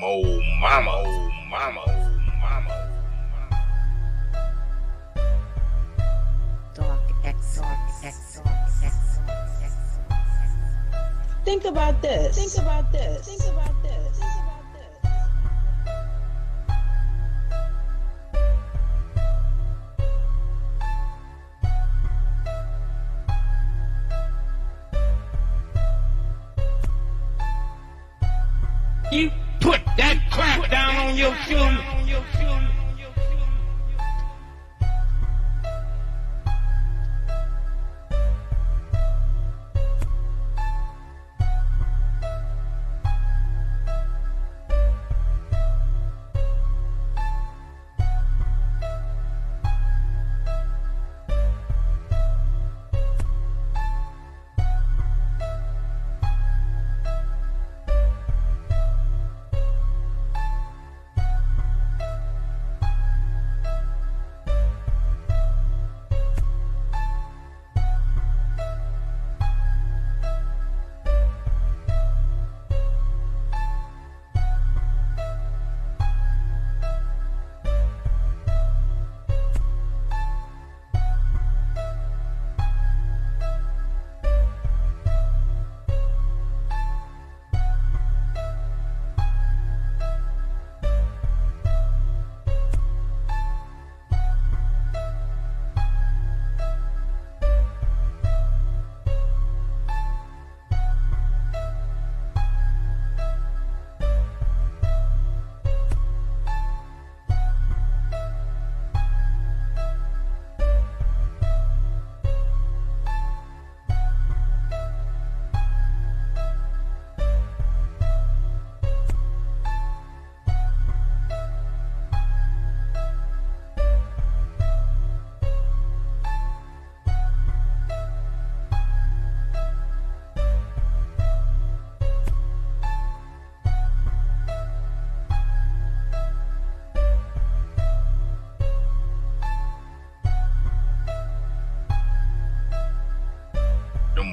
old mama, Dark X. Think about this. Think about this. Think about this. Think about this. You put that crap down on your shoe.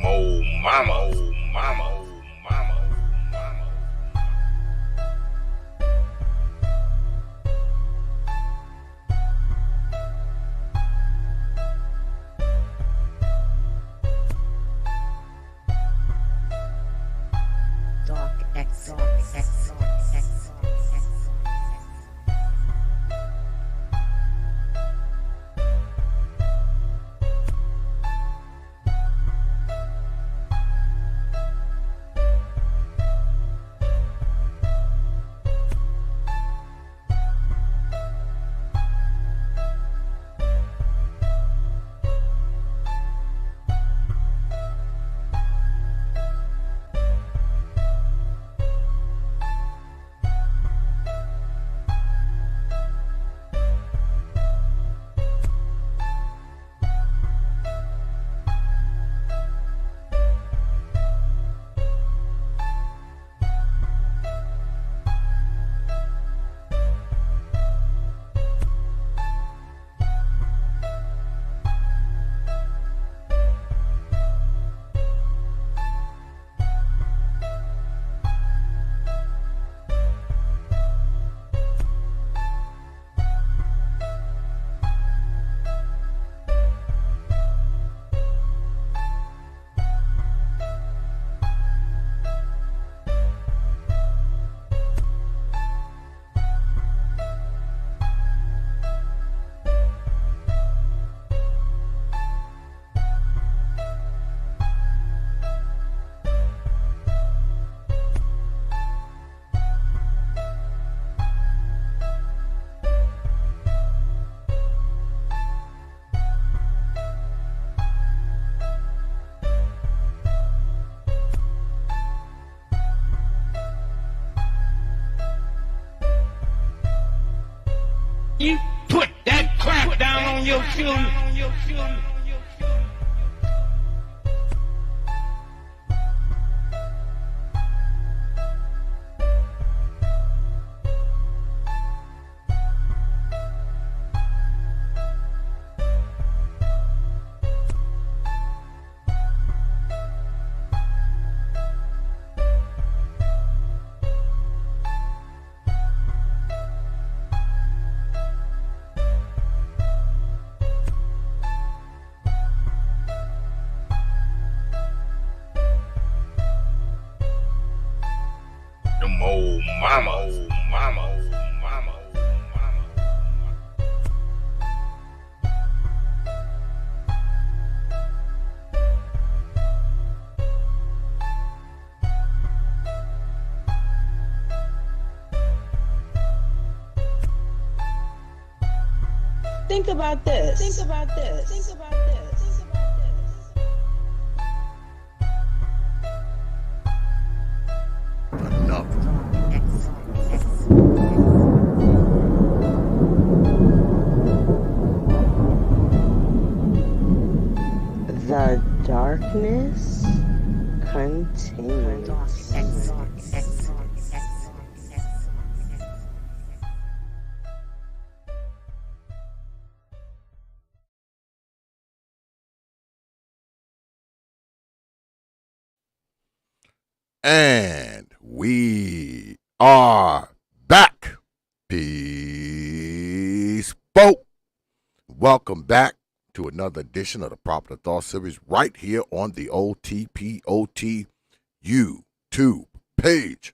old mama. Dark X. You put that crap down on your shoe. mama, oh mama, oh mama, oh mama. Think about this. Think about this. Think about this. Think about this. Talk X. The darkness continues. Talk X. And we are back. Peace, folk. Welcome back to another edition of the Proper Thought Series right here on the old T.P.O.T. YouTube page.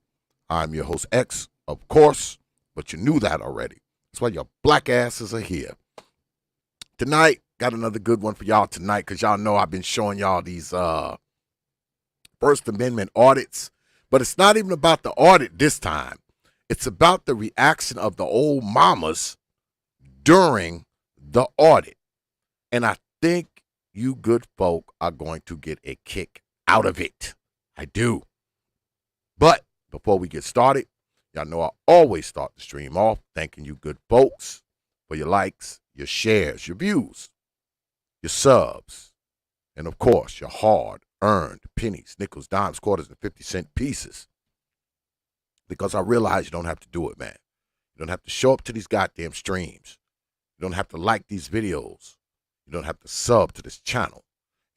I'm your host, X, of course, but you knew that already. That's why your black asses are here. Tonight, got another good one for y'all tonight because y'all know I've been showing y'all these First Amendment audits, but it's not even about the audit this time. It's about the reaction of the old mamas during the audit. And I think you good folk are going to get a kick out of it. I do. But before we get started, y'all know I always start the stream off thanking you good folks for your likes, your shares, your views, your subs, and of course, your hard-earned pennies, nickels, dimes, quarters, and 50-cent pieces. Because I realize you don't have to do it, man. You don't have to show up to these goddamn streams. You don't have to like these videos. You don't have to sub to this channel.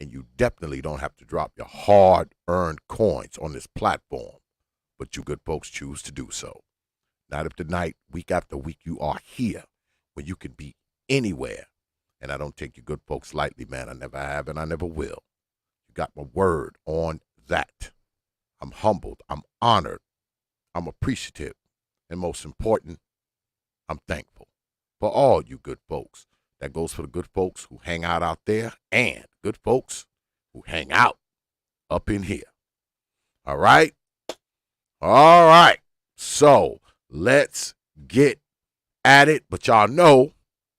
And you definitely don't have to drop your hard-earned coins on this platform. But you good folks choose to do so. Night after night, week after week, you are here when you can be anywhere. And I don't take you good folks lightly, man. I never have and I never will. You got my word on that. I'm humbled. I'm honored. I'm appreciative. And most important, I'm thankful for all you good folks. That goes for the good folks who hang out there and good folks who hang out up in here. All right? All right. So let's get at it. But y'all know,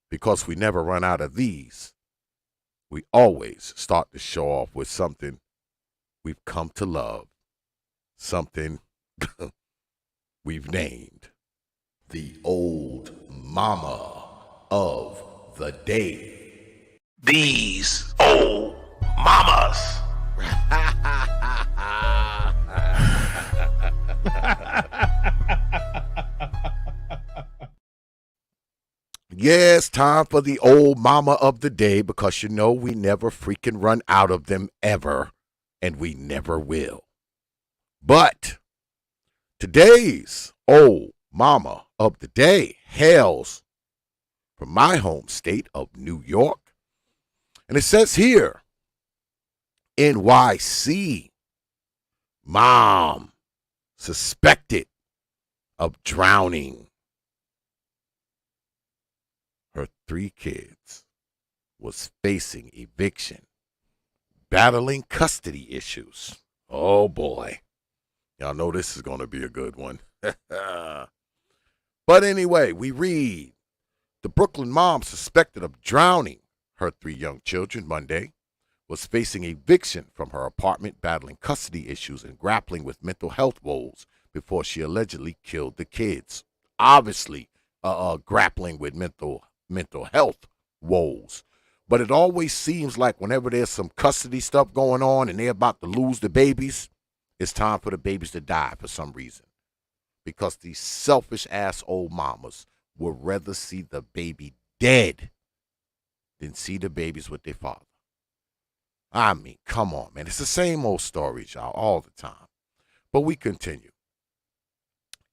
because we never run out of these, we always start the show off with something we've come to love, something we've named the old mama of the day. These old mamas. Yes, time for the old mama of the day because you know we never freaking run out of them ever, and we never will. But today's old mama of the day hails from my home state of New York. And it says here, NYC, mom suspected of drowning her 3 kids, was facing eviction, battling custody issues. Oh boy. Y'all know this is going to be a good one. But anyway, we read, the Brooklyn mom suspected of drowning her 3 young children Monday was facing eviction from her apartment, battling custody issues and grappling with mental health woes before she allegedly killed the kids. Obviously, grappling with mental health woes. But it always seems like whenever there's some custody stuff going on and they're about to lose the babies, it's time for the babies to die for some reason. Because these selfish-ass old mamas would rather see the baby dead than see the babies with their father. I mean, come on, man. It's the same old stories, y'all, all the time. But we continue.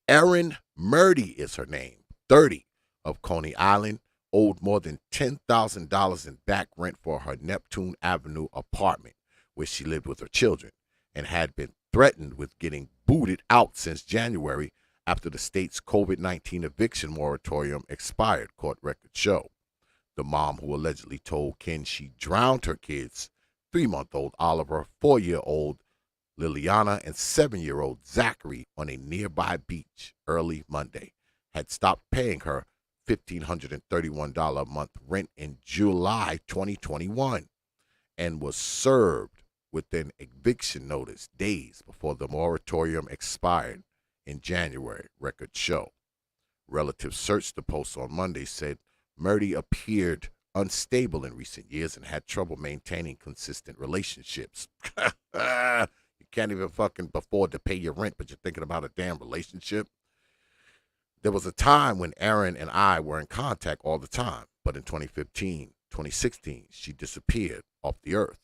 Erin Murdy is her name, 30, of Coney Island, owed more than $10,000 in back rent for her Neptune Avenue apartment where she lived with her children and had been threatened with getting booted out since January after the state's COVID-19 eviction moratorium expired, court records show. The mom who allegedly told Ken she drowned her kids, 3-month-old Oliver, 4-year-old Liliana, and 7-year-old Zachary on a nearby beach early Monday, had stopped paying her $1,531 a month rent in July 2021 and was served with an eviction notice days before the moratorium expired in January, records show. Relatives searched the post on Monday said Murdy appeared unstable in recent years and had trouble maintaining consistent relationships. You can't even fucking afford to pay your rent, but you're thinking about a damn relationship. There was a time when Aaron and I were in contact all the time, but in 2015, 2016, she disappeared off the earth.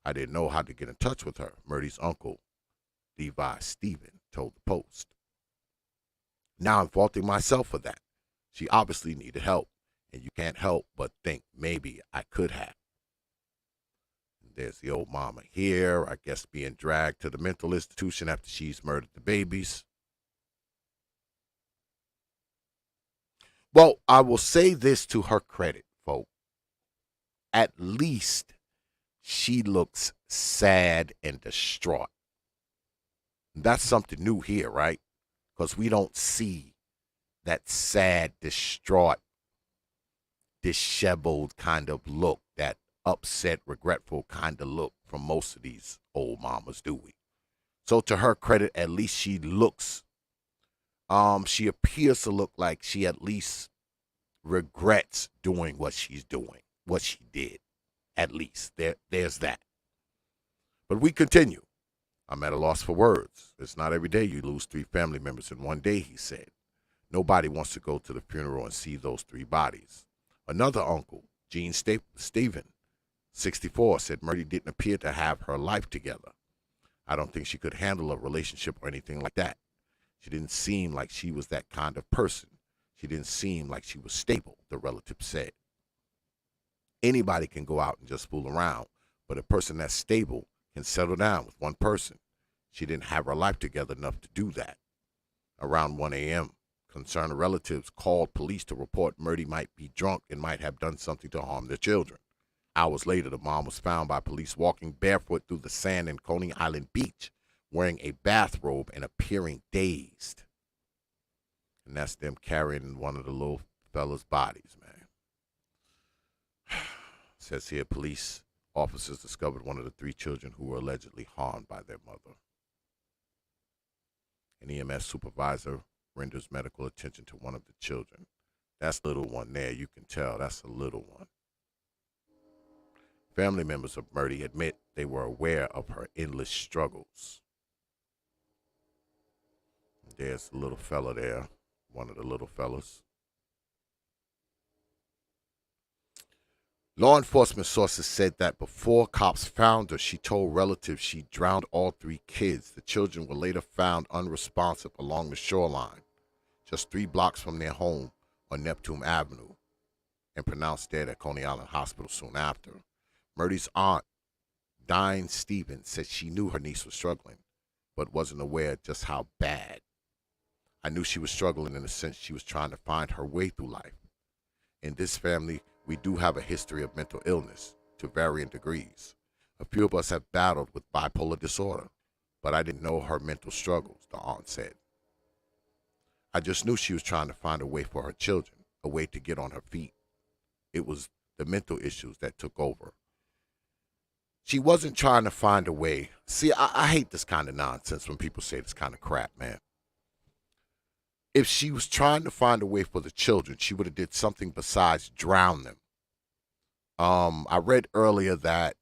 I didn't know how to get in touch with her, Murdy's uncle, Levi Stephen, told the Post. Now I'm faulting myself for that. She obviously needed help, and you can't help but think maybe I could have. And there's the old mama here, I guess being dragged to the mental institution after she's murdered the babies. Well, I will say this to her credit, folks. At least she looks sad and distraught. That's something new here, right? Because we don't see that sad, distraught, disheveled kind of look, that upset, regretful kind of look from most of these old mamas, do we? So to her credit, at least she looks, she appears to look like she at least regrets doing what she's doing, what she did. At least there's that. But we continue. I'm at a loss for words. It's not every day you lose 3 family members in one day, he said. Nobody wants to go to the funeral and see those 3 bodies. Another uncle, Gene Stephen, 64, said Murdy didn't appear to have her life together. I don't think she could handle a relationship or anything like that. She didn't seem like she was that kind of person. She didn't seem like she was stable, the relative said. Anybody can go out and just fool around, but a person that's stable can settle down with one person. She didn't have her life together enough to do that. Around 1 a.m., concerned relatives called police to report Murdy might be drunk and might have done something to harm their children. Hours later, the mom was found by police walking barefoot through the sand in Coney Island Beach, wearing a bathrobe and appearing dazed. And that's them carrying one of the little fella's bodies, man. Says here, police officers discovered one of the 3 children who were allegedly harmed by their mother. An EMS supervisor renders medical attention to one of the children. That's little one there. You can tell that's a little one. Family members of Murdy admit they were aware of her endless struggles. There's the little fella there, one of the little fellas. Law enforcement sources said that before cops found her, she told relatives she drowned all 3 kids. The children were later found unresponsive along the shoreline, just 3 blocks from their home on Neptune Avenue, and pronounced dead at Coney Island Hospital soon after. Murdy's aunt, Diane Stevens, said she knew her niece was struggling, but wasn't aware just how bad. I knew she was struggling in the sense she was trying to find her way through life. In this family, we do have a history of mental illness to varying degrees. A few of us have battled with bipolar disorder, but I didn't know her mental struggles, the aunt said. I just knew she was trying to find a way for her children, a way to get on her feet. It was the mental issues that took over. She wasn't trying to find a way. See, I hate this kind of nonsense when people say this kind of crap, man. If she was trying to find a way for the children, she would have did something besides drown them. I read earlier that,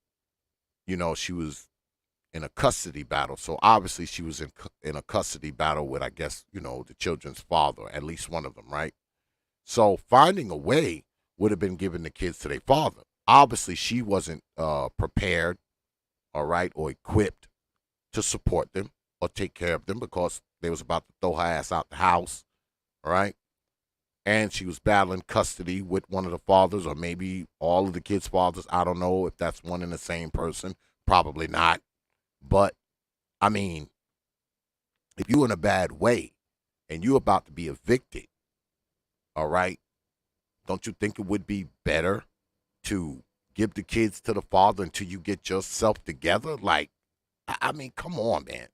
she was in a custody battle. So obviously she was in a custody battle with, I guess, the children's father, at least one of them, right? So finding a way would have been giving the kids to their father. Obviously she wasn't prepared, all right, or equipped to support them or take care of them because they was about to throw her ass out the house, all right? And she was battling custody with one of the fathers or maybe all of the kids' fathers. I don't know if that's one and the same person. Probably not. But, I mean, if you're in a bad way and you're about to be evicted, all right, don't you think it would be better to give the kids to the father until you get yourself together? Like, I mean, come on, man.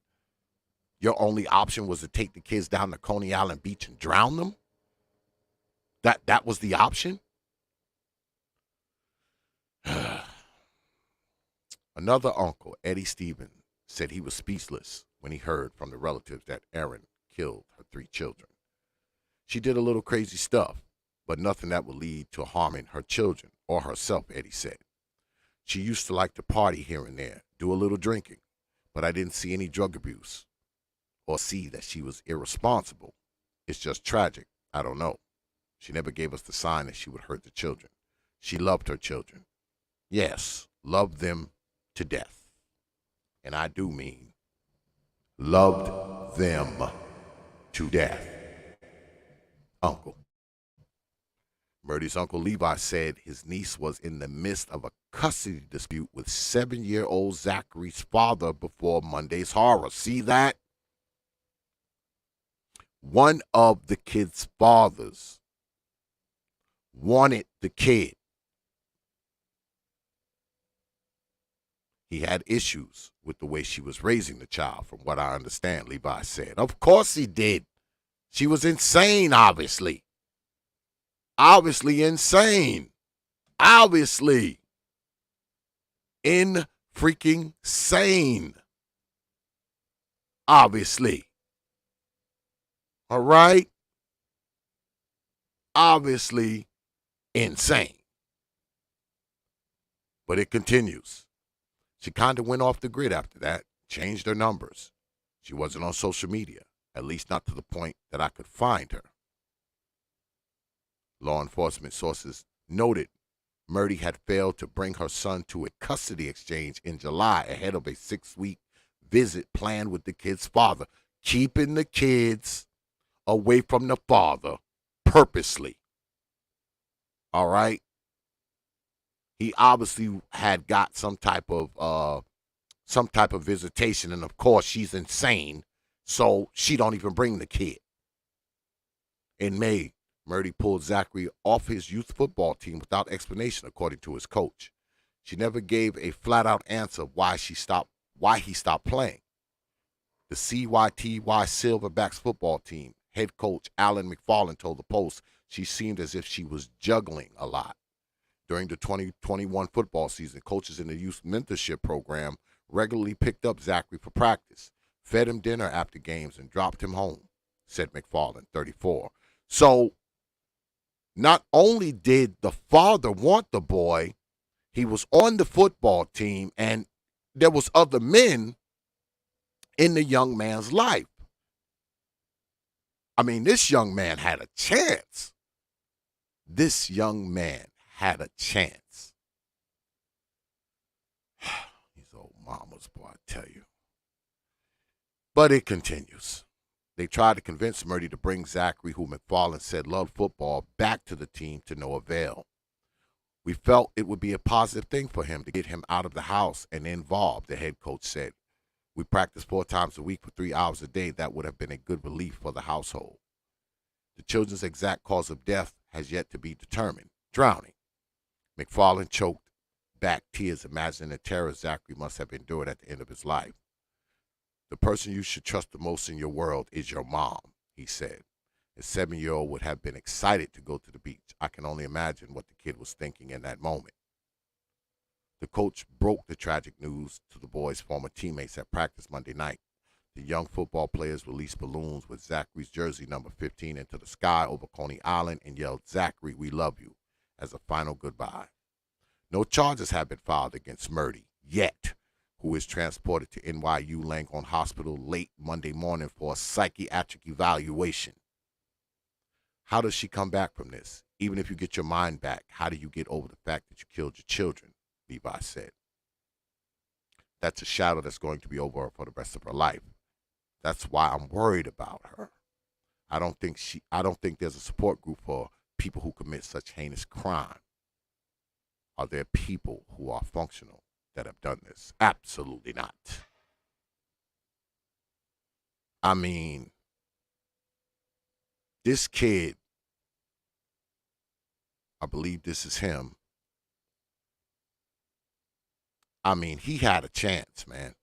Your only option was to take the kids down to Coney Island Beach and drown them? That was the option? Another uncle, Eddie Stevens, said he was speechless when he heard from the relatives that Erin killed her 3 children. She did a little crazy stuff, but nothing that would lead to harming her children or herself, Eddie said. She used to like to party here and there, do a little drinking, but I didn't see any drug abuse or see that she was irresponsible. It's just tragic. I don't know. She never gave us the sign that she would hurt the children. She loved her children. Yes, loved them to death. And I do mean loved them to death. Uncle. Murdy's uncle Levi said his niece was in the midst of a custody dispute with 7-year-old Zachary's father before Monday's horror. See that? One of the kid's fathers wanted the kid. He had issues with the way she was raising the child, from what I understand, Levi said. Of course he did. She was insane, obviously. Obviously insane. Obviously. In freaking sane. Obviously. All right? Obviously insane. But it continues. She kind of went off the grid after that, changed her numbers. She wasn't on social media, at least not to the point that I could find her. Law enforcement sources noted Murdy had failed to bring her son to a custody exchange in July ahead of a 6-week visit planned with the kid's father, keeping the kids away from the father purposely. All right? He obviously had got some type of visitation, and of course she's insane, so she don't even bring the kid. In May, Murdy pulled Zachary off his youth football team without explanation, according to his coach. She never gave a flat-out answer why he stopped playing. The CYTY Silverbacks football team head coach Alan McFarland told the Post she seemed as if she was juggling a lot. During the 2021 football season, coaches in the youth mentorship program regularly picked up Zachary for practice, fed him dinner after games, and dropped him home, said McFarland, 34. So, not only did the father want the boy, he was on the football team, and there was other men in the young man's life. I mean, this young man had a chance. This young man had a chance. These old mamas, boy, I tell you. But it continues. They tried to convince Murdy to bring Zachary, who McFarland said loved football, back to the team to no avail. We felt it would be a positive thing for him to get him out of the house and involved, the head coach said. We practiced 4 times a week for 3 hours a day. That would have been a good relief for the household. The children's exact cause of death has yet to be determined. Drowning. McFarland choked back tears, imagining the terror Zachary must have endured at the end of his life. The person you should trust the most in your world is your mom, he said. His 7-year-old would have been excited to go to the beach. I can only imagine what the kid was thinking in that moment. The coach broke the tragic news to the boys' former teammates at practice Monday night. The young football players released balloons with Zachary's jersey number 15 into the sky over Coney Island and yelled, "Zachary, we love you," as a final goodbye. No charges have been filed against Murdy yet, who is transported to NYU Langone Hospital late Monday morning for a psychiatric evaluation. How does she come back from this? Even if you get your mind back, how do you get over the fact that you killed your children? Levi said. That's a shadow that's going to be over her for the rest of her life. That's why I'm worried about her. I don't think there's a support group for people who commit such heinous crime. Are there people who are functional that have done this? Absolutely not. I mean, This kid, I believe this is him. I mean, he had a chance, man.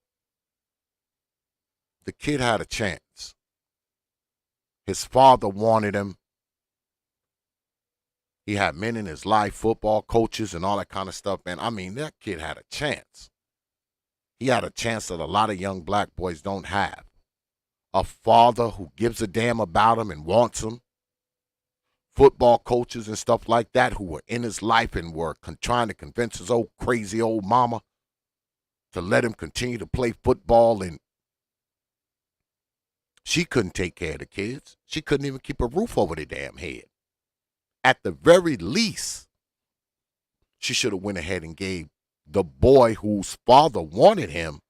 The kid had a chance. His father wanted him. He had men in his life, football coaches and all that kind of stuff, man. I mean, that kid had a chance. He had a chance that a lot of young black boys don't have. A father who gives a damn about him and wants him. Football coaches and stuff like that who were in his life and were trying to convince his old crazy old mama to let him continue to play football, and she couldn't take care of the kids. She couldn't even keep a roof over their damn head. At the very least, she should have went ahead and gave the boy whose father wanted him,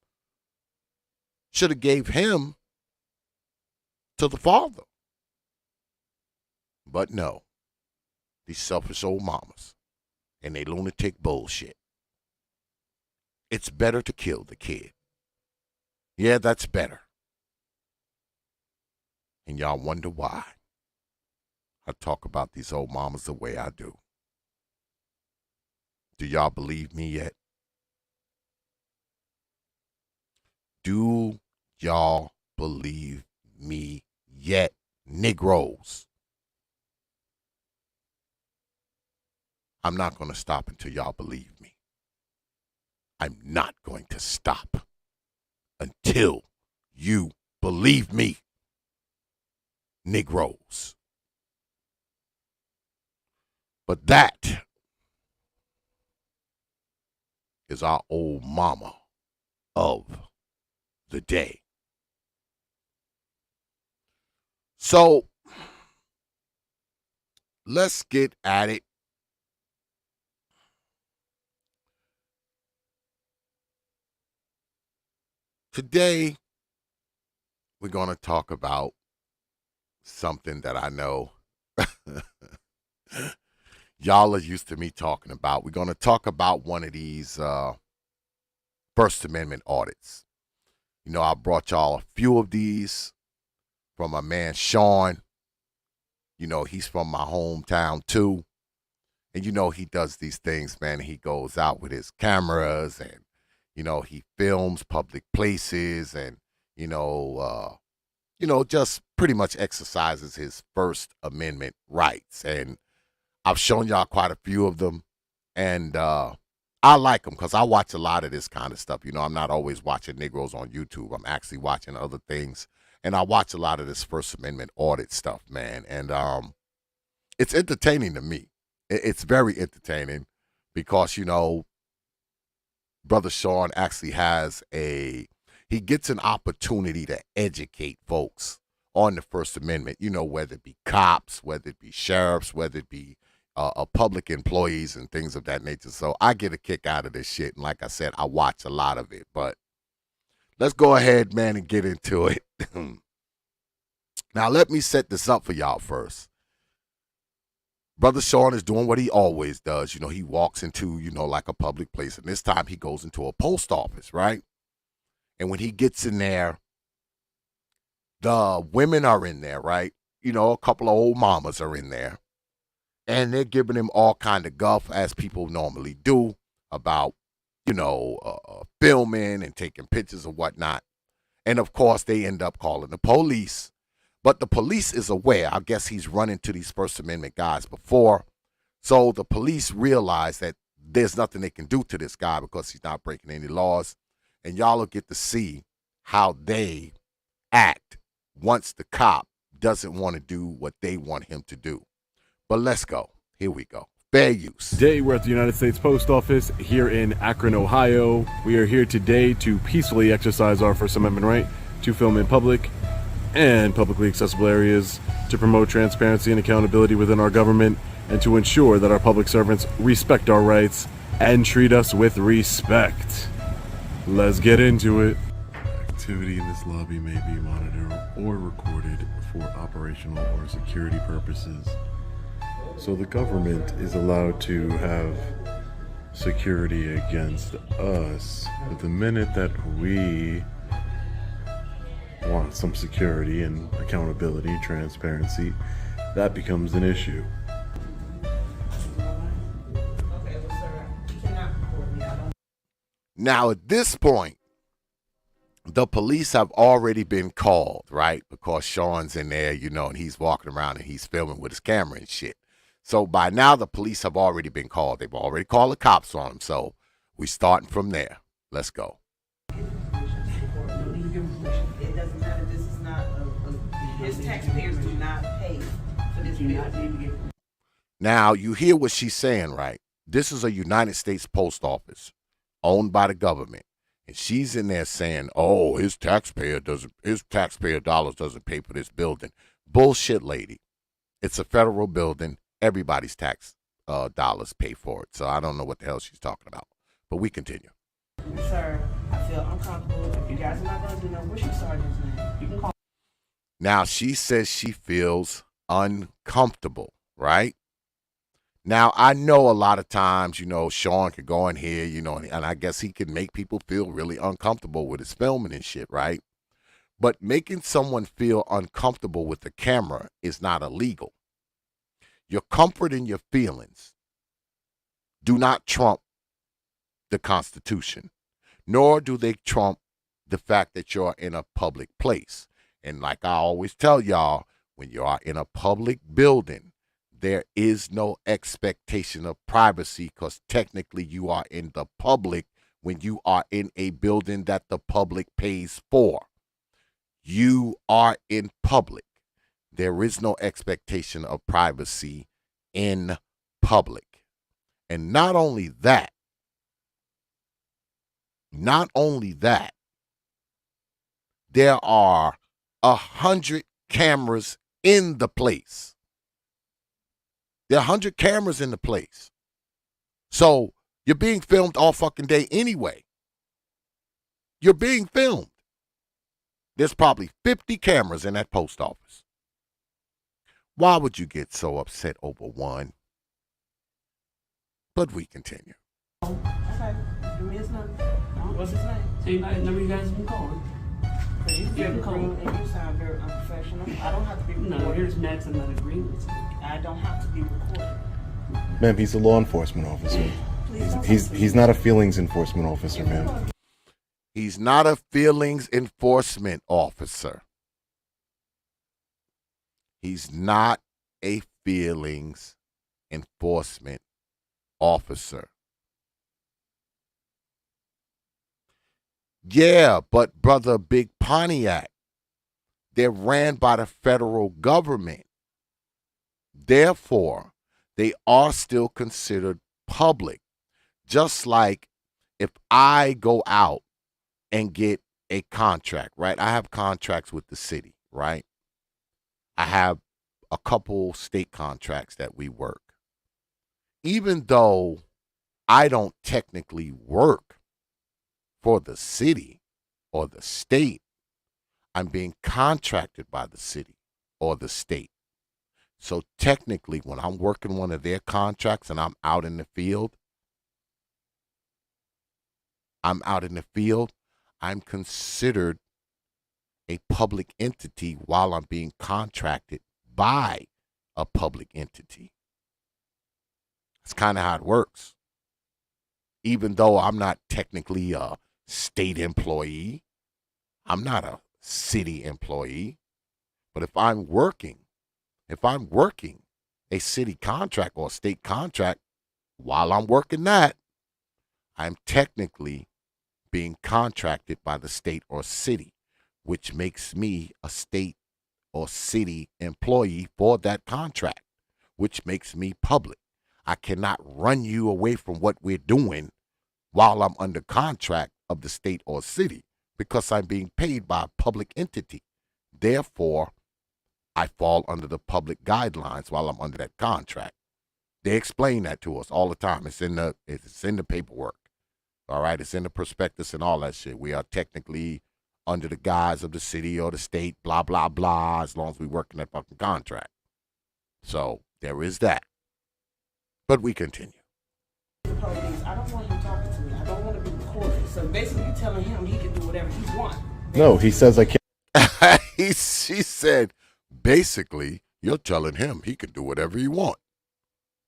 should have gave him to the father. But no, these selfish old mamas and they lunatic bullshit. It's better to kill the kid. Yeah, that's better. And y'all wonder why I talk about these old mamas the way I do. Do y'all believe me yet? Do y'all believe me yet, Negroes? I'm not going to stop until y'all believe me. I'm not going to stop until you believe me, Negroes. But that is our old mama of the day. So let's get at it. Today, we're going to talk about something that I know y'all are used to me talking about. We're going to talk about one of these First Amendment audits. You know, I brought y'all a few of these from my man Sean. You know, he's from my hometown too. And you know, he does these things, man. He goes out with his cameras and, you know, he films public places and, just pretty much exercises his First Amendment rights. And I've shown y'all quite a few of them. And I like them because I watch a lot of this kind of stuff. You know, I'm not always watching Negroes on YouTube. I'm actually watching other things. And I watch a lot of this First Amendment audit stuff, man. And it's entertaining to me. It's very entertaining because, you know, Brother Sean actually he gets an opportunity to educate folks on the First Amendment, you know, whether it be cops, whether it be sheriffs, whether it be public employees and things of that nature. So I get a kick out of this shit. And like I said, I watch a lot of it. But let's go ahead, man, and get into it. Now, let me set this up for y'all first. Brother Sean is doing what he always does. You know, he walks into, you know, like a public place. And this time he goes into a post office, right? And when he gets in there, the women are in there, right? You know, a couple of old mamas are in there. And they're giving him all kind of guff, as people normally do, about, you know, filming and taking pictures and whatnot. And, of course, they end up calling the police. But the police is aware. I guess he's run into these First Amendment guys before. So the police realize that there's nothing they can do to this guy because he's not breaking any laws. And y'all will get to see how they act once the cop doesn't want to do what they want him to do. But let's go. Here we go. Fair use. Today, we're at the United States Post Office here in Akron, Ohio. We are here today to peacefully exercise our First Amendment right to film in public and publicly accessible areas, to promote transparency and accountability within our government, and to ensure that our public servants respect our rights and treat us with respect. Let's get into it. Activity in this lobby may be monitored or recorded for operational or security purposes. So the government is allowed to have security against us, but the minute that we want some security and accountability, transparency, that becomes an issue. Now, at this point, the police have already been called, right? Because Sean's in there, and he's walking around and he's filming with his camera and shit. So by now, the police have already been called. They've already called the cops on him. So we're starting from there. Let's go. It doesn't matter. This is not his taxpayers do not pay for this building. Now, you hear what she's saying, right? This is a United States post office owned by the government. And she's in there saying, oh, his taxpayer dollars doesn't pay for this building. Bullshit, lady. It's a federal building. Everybody's tax dollars pay for it. So I don't know what the hell she's talking about. But we continue. Sir, I feel uncomfortable. If you guys are not going to do nothing, what's your sergeant's name? You can call. Now, she says she feels uncomfortable, right? Now, I know a lot of times, Sean could go in here, and I guess he can make people feel really uncomfortable with his filming and shit, right? But making someone feel uncomfortable with the camera is not illegal. Your comfort and your feelings do not trump the Constitution, nor do they trump the fact that you're in a public place. And like I always tell y'all, when you are in a public building, there is no expectation of privacy because technically you are in the public when you are in a building that the public pays for. You are in public. There is no expectation of privacy in public. And not only that, there are 100 cameras in the place. There are 100 cameras in the place. So you're being filmed all fucking day anyway. You're being filmed. There's probably 50 cameras in that post office. Why would you get so upset over one? But we continue. Okay, give me his number. What's his name? So you guys, number you guys have been calling. So you feel rude and you sound very unprofessional. I don't have to be recorded. No, here's Max. I'm not agreeing with you. I don't have to be recorded. Ma'am, he's a law enforcement officer. He's not a feelings enforcement officer, ma'am. He's not a feelings enforcement officer. He's not a feelings enforcement officer. Yeah, but brother Big Pontiac, they're ran by the federal government. Therefore, they are still considered public. Just like if I go out and get a contract, right? I have contracts with the city, right? I have a couple state contracts that we work. Even though I don't technically work for the city or the state, I'm being contracted by the city or the state. So technically, when I'm working one of their contracts and I'm out in the field, I'm considered a public entity while I'm being contracted by a public entity. That's kind of how it works. Even though I'm not technically a state employee, I'm not a city employee, but if I'm working a city contract or a state contract, while I'm working that, I'm technically being contracted by the state or city, which makes me a state or city employee for that contract, which makes me public. I cannot run you away from what we're doing while I'm under contract of the state or city because I'm being paid by a public entity. Therefore, I fall under the public guidelines while I'm under that contract. They explain that to us all the time. It's in the paperwork. All right, it's in the prospectus and all that shit. We are technically under the guise of the city or the state, blah, blah, blah, as long as we work in that fucking contract. So there is that. But we continue. The police, I don't want him talking to me. I don't want to be recorded. So basically, you're telling him he can do whatever he wants. No, he says I can't. She said, basically, You're telling him he can do whatever he wants,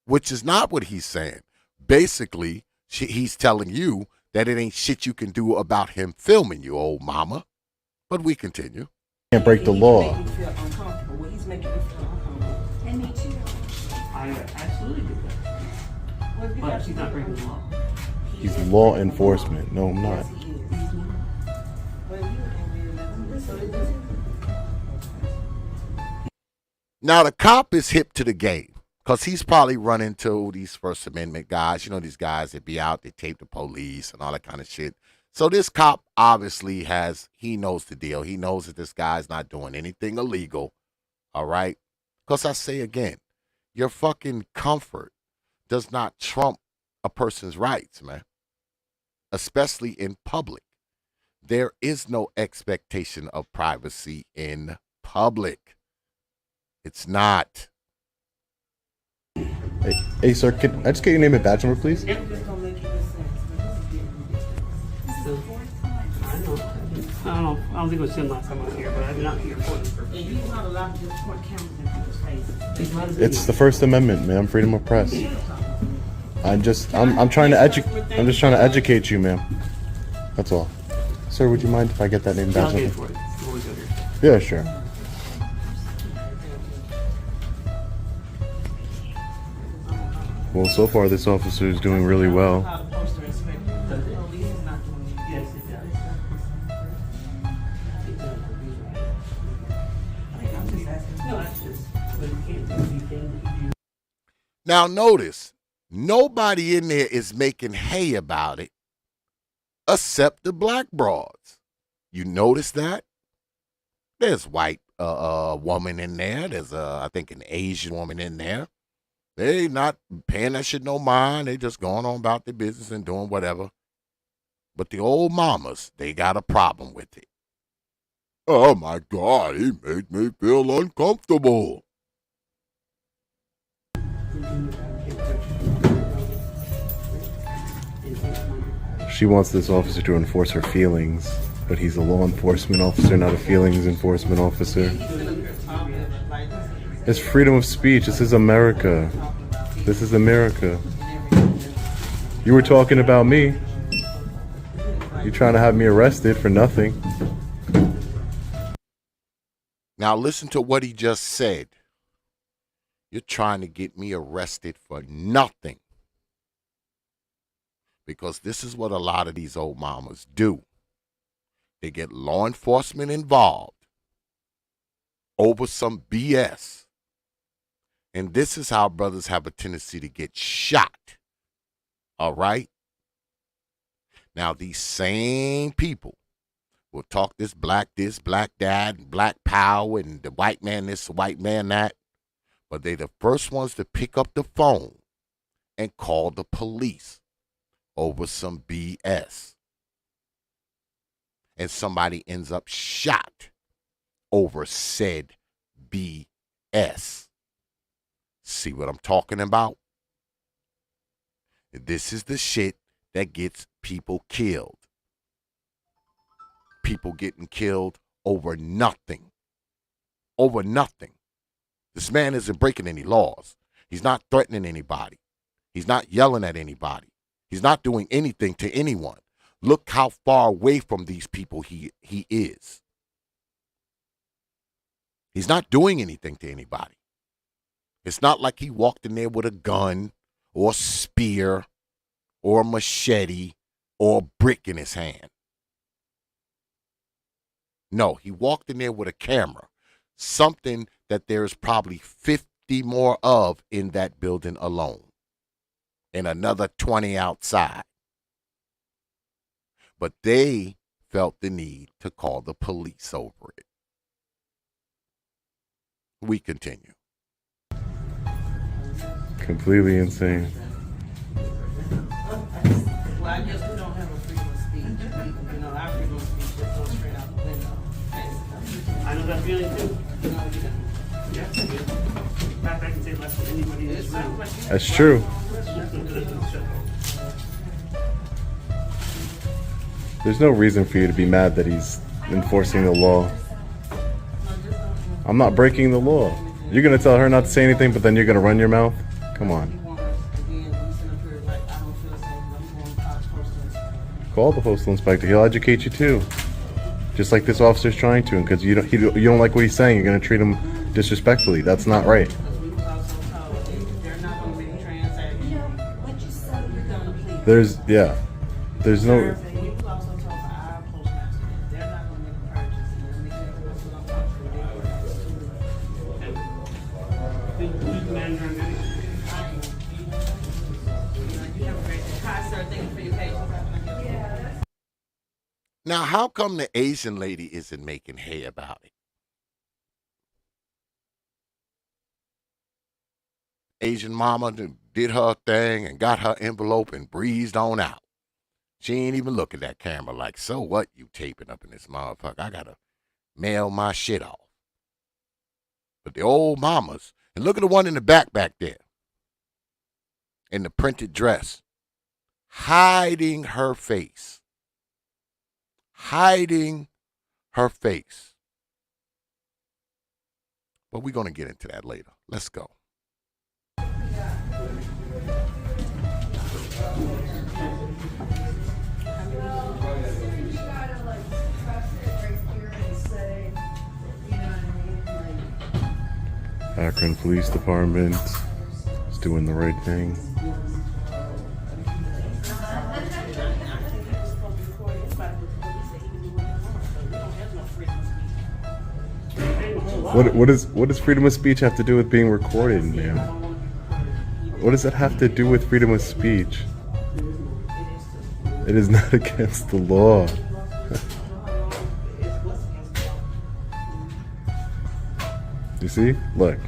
which is not what he's saying. Basically, he's telling you that it ain't shit you can do about him filming you, old mama. But we continue. Can't break the law. He's making you feel uncomfortable. Well, he's making you feel uncomfortable. And me too. I absolutely do that. But she's not breaking the law. He's law enforcement. No, I'm not. Yes, he is. Well, you and so it is. Now, the cop is hip to the game because he's probably run into these First Amendment guys. You know, these guys that be out, they tape the police and all that kind of shit. So this cop obviously he knows the deal. He knows that this guy's not doing anything illegal, all right? Because I say again, your fucking comfort does not trump a person's rights, man, especially in public. There is no expectation of privacy in public. It's not. Hey, sir, can I just get your name and badge number, please? It's just gonna make you I don't think it was him last time I was here, but I've been out here for and you're not allowed to just point cameras in people's faces. It's the First Amendment, man. Freedom of press. I'm just trying to educate you, ma'am. That's all. Sir, would you mind if I get that name and I'll badge get it number? for it before we go here. Yeah, sure. Well, so far this officer is doing really well. How the poster inspector, the police is not doing anything. Yes, it does. It does. He's right. I'm just asking. No, that's just, but you can't do anything that you do. Now, notice, nobody in there is making hay about it except the black broads. You notice that? There's white woman in there. There's, I think, an Asian woman in there. They not paying that shit no mind. They just going on about their business and doing whatever. But the old mamas, they got a problem with it. Oh, my God, he made me feel uncomfortable. She wants this officer to enforce her feelings, but he's a law enforcement officer, not a feelings enforcement officer. It's freedom of speech. This is America. This is America. You were talking about me. You're trying to have me arrested for nothing. Now listen to what he just said. You're trying to get me arrested for nothing. Because this is what a lot of these old mamas do. They get law enforcement involved over some BS. And this is how brothers have a tendency to get shot. All right? Now, these same people will talk this, black dad, and black power, and the white man this, the white man that. But they the first ones to pick up the phone and call the police over some BS. And somebody ends up shot over said BS. See what I'm talking about? This is the shit that gets people killed. People getting killed over nothing. Over nothing. This man isn't breaking any laws. He's not threatening anybody. He's not yelling at anybody. He's not doing anything to anyone. Look how far away from these people he is. He's not doing anything to anybody. It's not like he walked in there with a gun or a spear or a machete or a brick in his hand. No, he walked in there with a camera, something that there's probably 50 more of in that building alone, and another 20 outside. But they felt the need to call the police over it. We continue. Completely insane. Well, I guess we don't have a freedom of speech. You know, our freedom of speech just goes straight out the window. I know that feeling too. Yeah, I do. In fact, I can say less than anybody in this room. That's true. There's no reason for you to be mad that he's enforcing the law. I'm not breaking the law. You're gonna tell her not to say anything, but then you're gonna run your mouth? Come on. Call the postal inspector. He'll educate you too. Just like this officer's trying to, because you don't like what he's saying, you're gonna treat him disrespectfully. That's not right. There's no. Now, how come the Asian lady isn't making hay about it? Asian mama did her thing and got her envelope and breezed on out. She ain't even look at that camera like, so what you taping up in this motherfucker? I gotta mail my shit off. But the old mamas, and look at the one in the back there, in the printed dress, hiding her face. Hiding her face. But we're going to get into that later. Let's go. Akron Police Department is doing the right thing. What does freedom of speech have to do with being recorded, man? What does that have to do with freedom of speech? It is not against the law. You see? Look.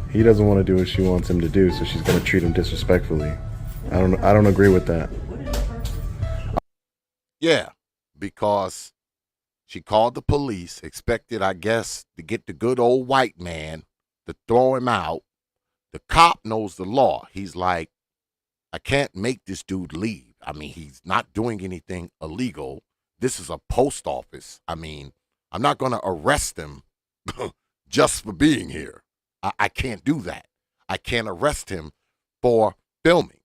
He doesn't want to do what she wants him to do, so she's going to treat him disrespectfully. I don't agree with that. Yeah, because she called the police, expected, I guess, to get the good old white man to throw him out. The cop knows the law. He's like, I can't make this dude leave. I mean, he's not doing anything illegal. This is a post office. I mean, I'm not going to arrest him just for being here. I can't do that. I can't arrest him for filming.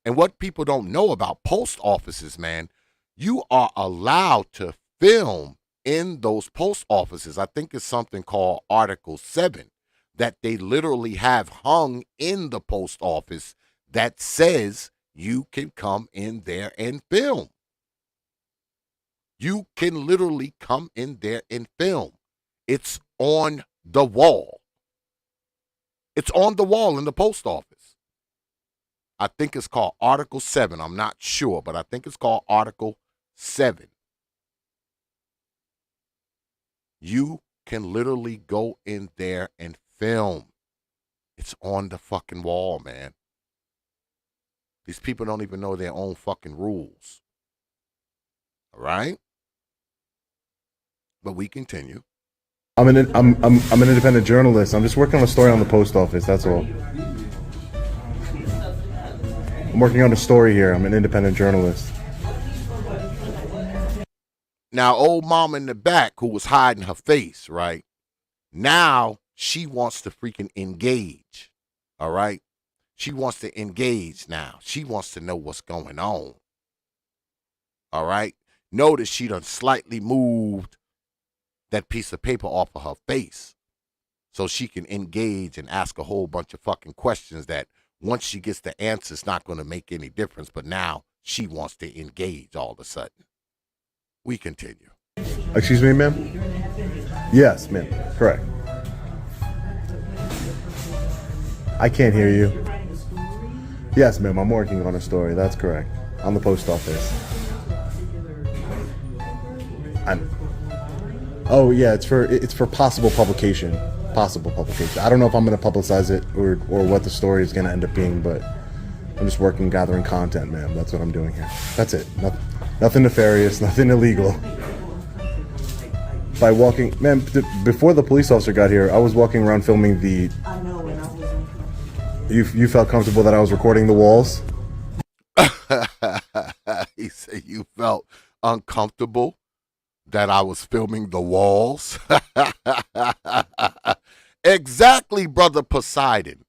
And what people don't know about post offices, man, you are allowed to film in those post offices. I think it's something called Article 7 that they literally have hung in the post office that says you can come in there and film. You can literally come in there and film. It's on the wall. It's on the wall in the post office. I think it's called Article 7. I'm not sure, but I think it's called Article 7. You can literally go in there and film. It's on the fucking wall, man. These people don't even know their own fucking rules. All right? But we continue. I'm an independent journalist. I'm just working on a story on the post office. That's all. I'm working on a story here. I'm an independent journalist. Now, old mama in the back who was hiding her face, right? Now she wants to freaking engage. All right? She wants to engage now. She wants to know what's going on. All right? Notice she done slightly moved that piece of paper off of her face so she can engage and ask a whole bunch of fucking questions that once she gets the answer, it's not going to make any difference. But now she wants to engage all of a sudden. We continue. Excuse me, ma'am? Yes, ma'am. Correct. I can't hear you. Yes, ma'am. I'm working on a story. That's correct. On the post office. Oh yeah, it's for possible publication. Possible publication. I don't know if I'm going to publicize it or what the story is going to end up being, but I'm just gathering content, ma'am. That's what I'm doing here. That's it. Nothing nefarious, nothing illegal. By walking, ma'am, before the police officer got here, I was walking around filming the. I know, and I was. You felt comfortable that I was recording the walls? He said you felt uncomfortable that I was filming the walls. Exactly, Brother Poseidon.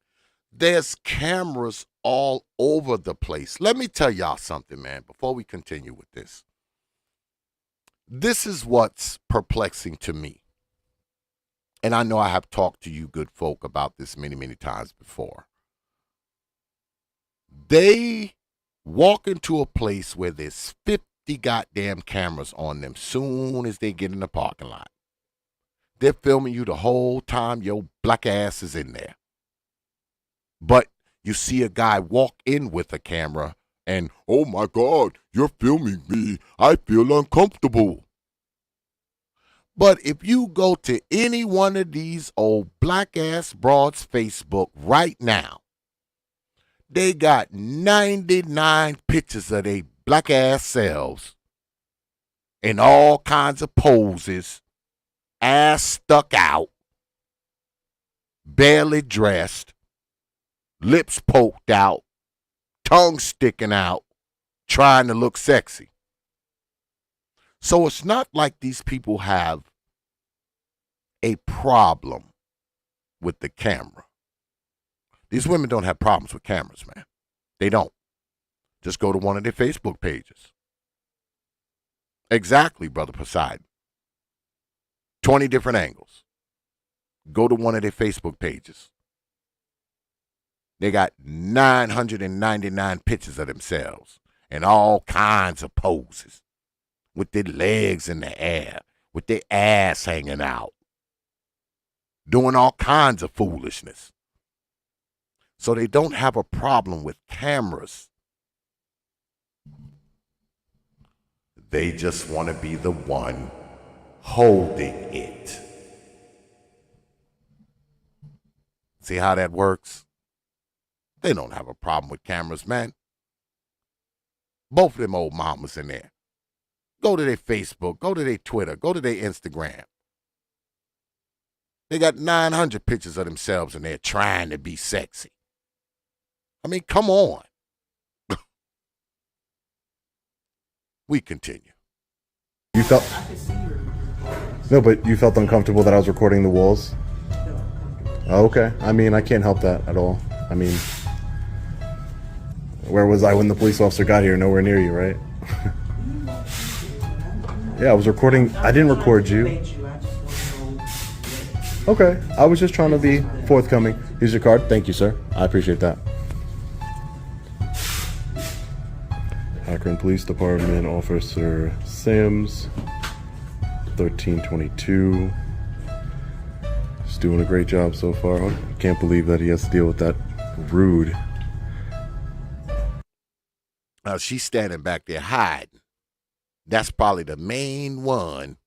There's cameras all over the place. Let me tell y'all something, man, before we continue with this. This is what's perplexing to me. And I know I have talked to you good folk about this many, many times before. They walk into a place where there's 50 goddamn cameras on them soon as they get in the parking lot. They're filming you the whole time your black ass is in there. But you see a guy walk in with a camera and, oh my God, you're filming me. I feel uncomfortable. But if you go to any one of these old black ass broads Facebook right now, they got 99 pictures of their black ass selves in all kinds of poses, ass stuck out, barely dressed, lips poked out, tongue sticking out, trying to look sexy. So it's not like these people have a problem with the camera. These women don't have problems with cameras, man. They don't. Just go to one of their Facebook pages. Exactly, Brother Poseidon. 20 different angles. Go to one of their Facebook pages. They got 999 pictures of themselves in all kinds of poses, with their legs in the air, with their ass hanging out, doing all kinds of foolishness. So they don't have a problem with cameras. They just want to be the one holding it. See how that works? They don't have a problem with cameras, man. Both of them old mamas in there. Go to their Facebook, go to their Twitter, go to their Instagram. They got 900 pictures of themselves in there trying to be sexy. I mean, come on. We continue. You felt... No, but you felt uncomfortable that I was recording the walls? Oh, okay. I mean, I can't help that at all. I mean, where was I when the police officer got here? Nowhere near you, right? Yeah, I was recording. I didn't record you. Okay. I was just trying to be forthcoming. Here's your card. Thank you, sir. I appreciate that. Akron Police Department, Officer Sims, 1322. He's doing a great job so far. I can't believe that he has to deal with that rude. She's standing back there hiding. That's probably the main one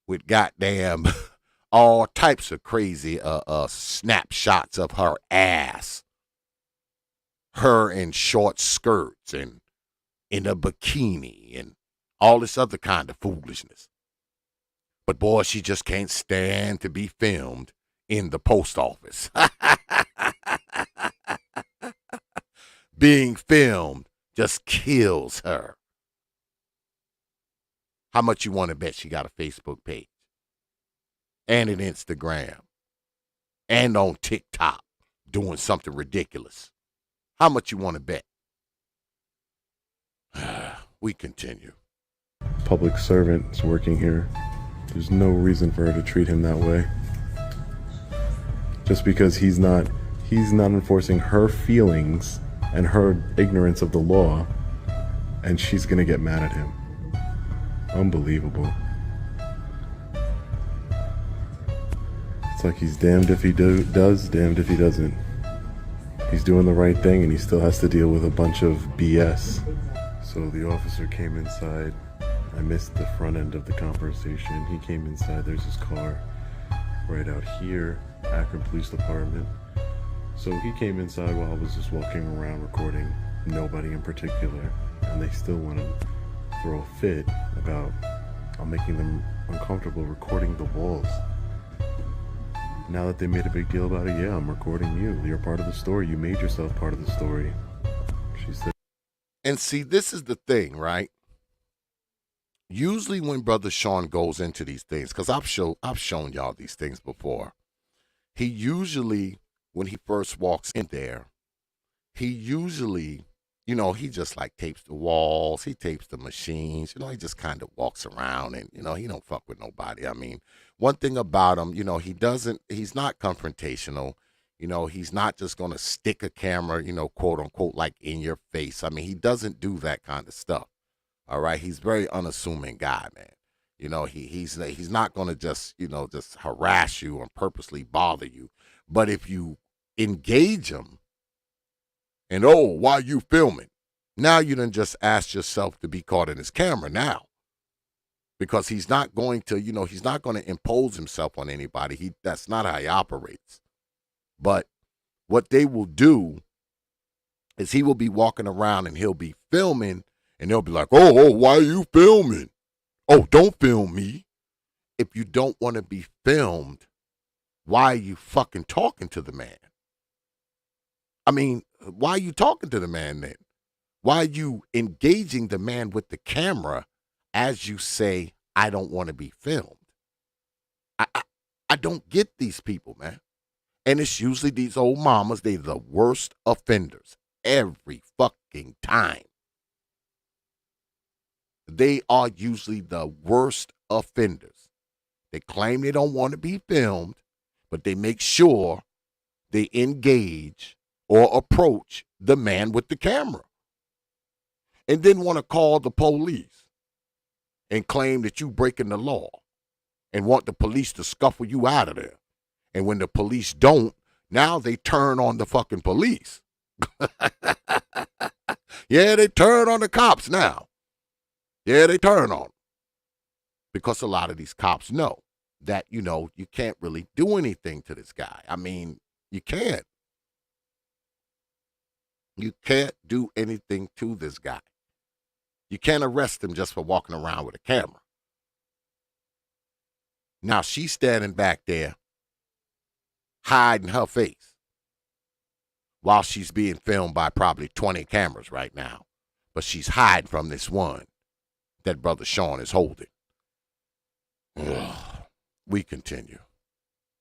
with goddamn all types of crazy snapshots of her ass. Her in short skirts and in a bikini and all this other kind of foolishness. But boy, she just can't stand to be filmed in the post office. Being filmed just kills her. How much you want to bet she got a Facebook page? And an Instagram? And on TikTok doing something ridiculous? How much you want to bet? We continue. Public servant's working here. There's no reason for her to treat him that way. Just because he's not enforcing her feelings and her ignorance of the law, and she's gonna get mad at him. Unbelievable. It's like he's damned if he does, damned if he doesn't. He's doing the right thing and he still has to deal with a bunch of BS. So the officer came inside. I missed the front end of the conversation. He came inside. There's his car right out here, Akron Police Department. So he came inside while I was just walking around recording, nobody in particular, and they still want to throw a fit about I'm making them uncomfortable recording the walls. Now that they made a big deal about it, yeah, I'm recording you. You're part of the story. You made yourself part of the story. She said. And see, this is the thing, right? usually when Brother Sean goes into these things, because I've shown y'all these things before, he usually, when he first walks in there, he usually, he just like tapes the walls, he tapes the machines, he just kind of walks around and, he don't fuck with nobody. I mean, one thing about him, he's not confrontational. He's not just going to stick a camera, quote unquote, like in your face. I mean, he doesn't do that kind of stuff. All right. He's a very unassuming guy, man. He's not going to just harass you and purposely bother you. But if you engage him and, why you filming? Now you done just asked yourself to be caught in his camera now. Because he's not going to, he's not going to impose himself on anybody. That's not how he operates. But what they will do is he will be walking around and he'll be filming and they'll be like, oh, why are you filming? Oh, don't film me. If you don't want to be filmed, why are you fucking talking to the man? I mean, why are you talking to the man then? Why are you engaging the man with the camera as you say, I don't want to be filmed? I don't get these people, man. And it's usually these old mamas. They're the worst offenders every fucking time. They are usually the worst offenders. They claim they don't want to be filmed, but they make sure they engage or approach the man with the camera. And then want to call the police and claim that you breaking the law and want the police to scuffle you out of there. And when the police don't, now they turn on the fucking police. Yeah, they turn on the cops now. Yeah, they turn on them. Because a lot of these cops know that, you can't really do anything to this guy. I mean, you can't. You can't do anything to this guy. You can't arrest him just for walking around with a camera. Now she's standing back there hiding her face while she's being filmed by probably 20 cameras right now. But she's hiding from this one that Brother Sean is holding. We continue.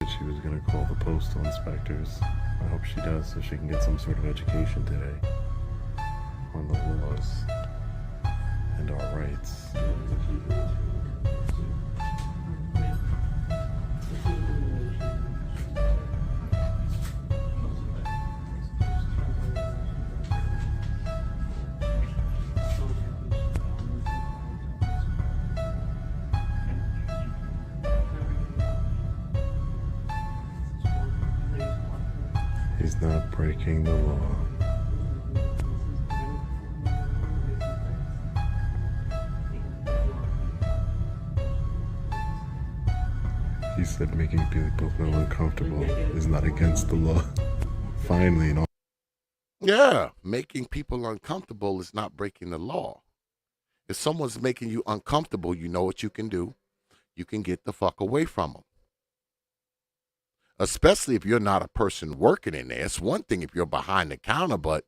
She was going to call the postal inspectors. I hope she does so she can get some sort of education today on the laws and our rights. He's not breaking the law. He said making people feel uncomfortable is not against the law. Finally, and all. Yeah, making people uncomfortable is not breaking the law. If someone's making you uncomfortable, you know what you can do. You can get the fuck away from them. Especially if you're not a person working in there. It's one thing if you're behind the counter, but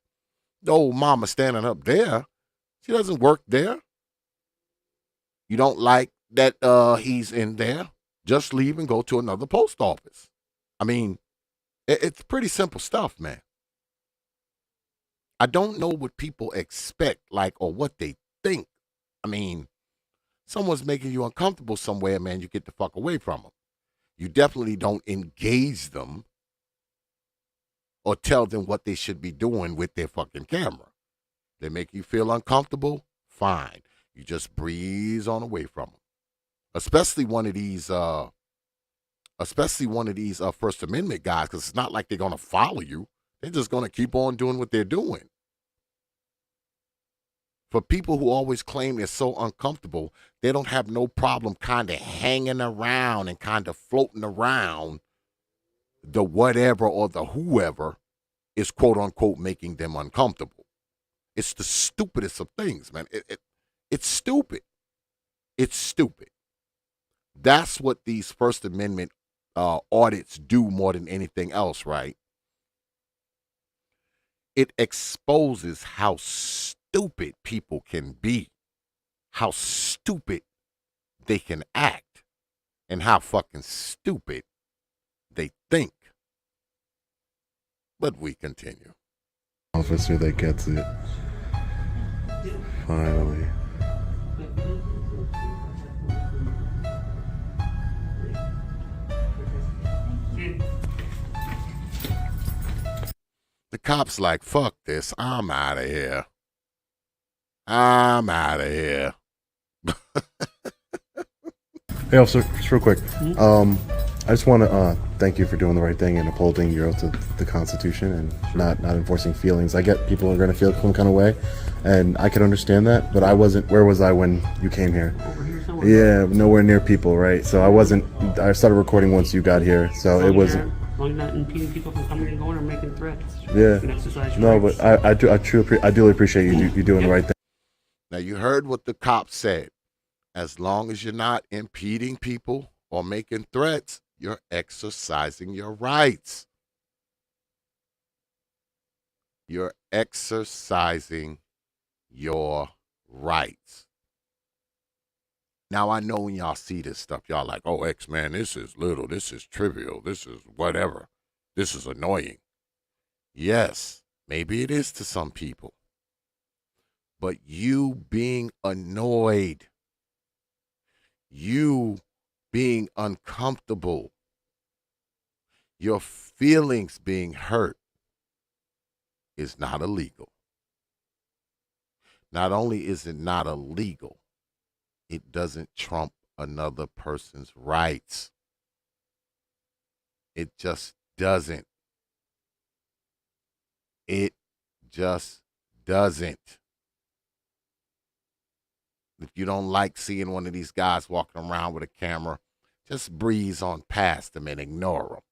the old mama standing up there, she doesn't work there. You don't like that he's in there, just leave and go to another post office. I mean, it's pretty simple stuff, man. I don't know what people expect, or what they think. I mean, someone's making you uncomfortable somewhere, man, you get the fuck away from them. You definitely don't engage them or tell them what they should be doing with their fucking camera. They make you feel uncomfortable, fine. You just breeze on away from them. Especially one of these First Amendment guys, because it's not like they're going to follow you. They're just going to keep on doing what they're doing. For people who always claim they're so uncomfortable, they don't have no problem kind of hanging around and kind of floating around the whatever or the whoever is quote unquote making them uncomfortable. It's the stupidest of things, man. It's stupid. It's stupid. That's what these First Amendment audits do more than anything else, right? It exposes how stupid people can be, how stupid they can act and how fucking stupid they think. But we continue. Officer that gets it. Finally. The cop's like, fuck this, I'm out of here. I'm out of here. Hey, officer, just real quick. I just want to thank you for doing the right thing and upholding your oath to the Constitution and not enforcing feelings. I get people are going to feel some kind of way, and I can understand that, but I wasn't. Where was I when you came here? Over here somewhere. Yeah, nowhere near people, right? So I wasn't. I started recording once you got here, so it wasn't. As long as you're not impeding people from coming and going or making threats. Yeah. You can exercise your No, rights. but I duly appreciate you doing the right thing. Now, you heard what the cop said. As long as you're not impeding people or making threats, you're exercising your rights. You're exercising your rights. Now, I know when y'all see this stuff, y'all like, oh, X-Man, this is little, this is trivial, this is whatever, this is annoying. Yes, maybe it is to some people. But you being annoyed, you being uncomfortable, your feelings being hurt is not illegal. Not only is it not illegal, it doesn't trump another person's rights. It just doesn't. It just doesn't. If you don't like seeing one of these guys walking around with a camera, just breeze on past them and ignore them.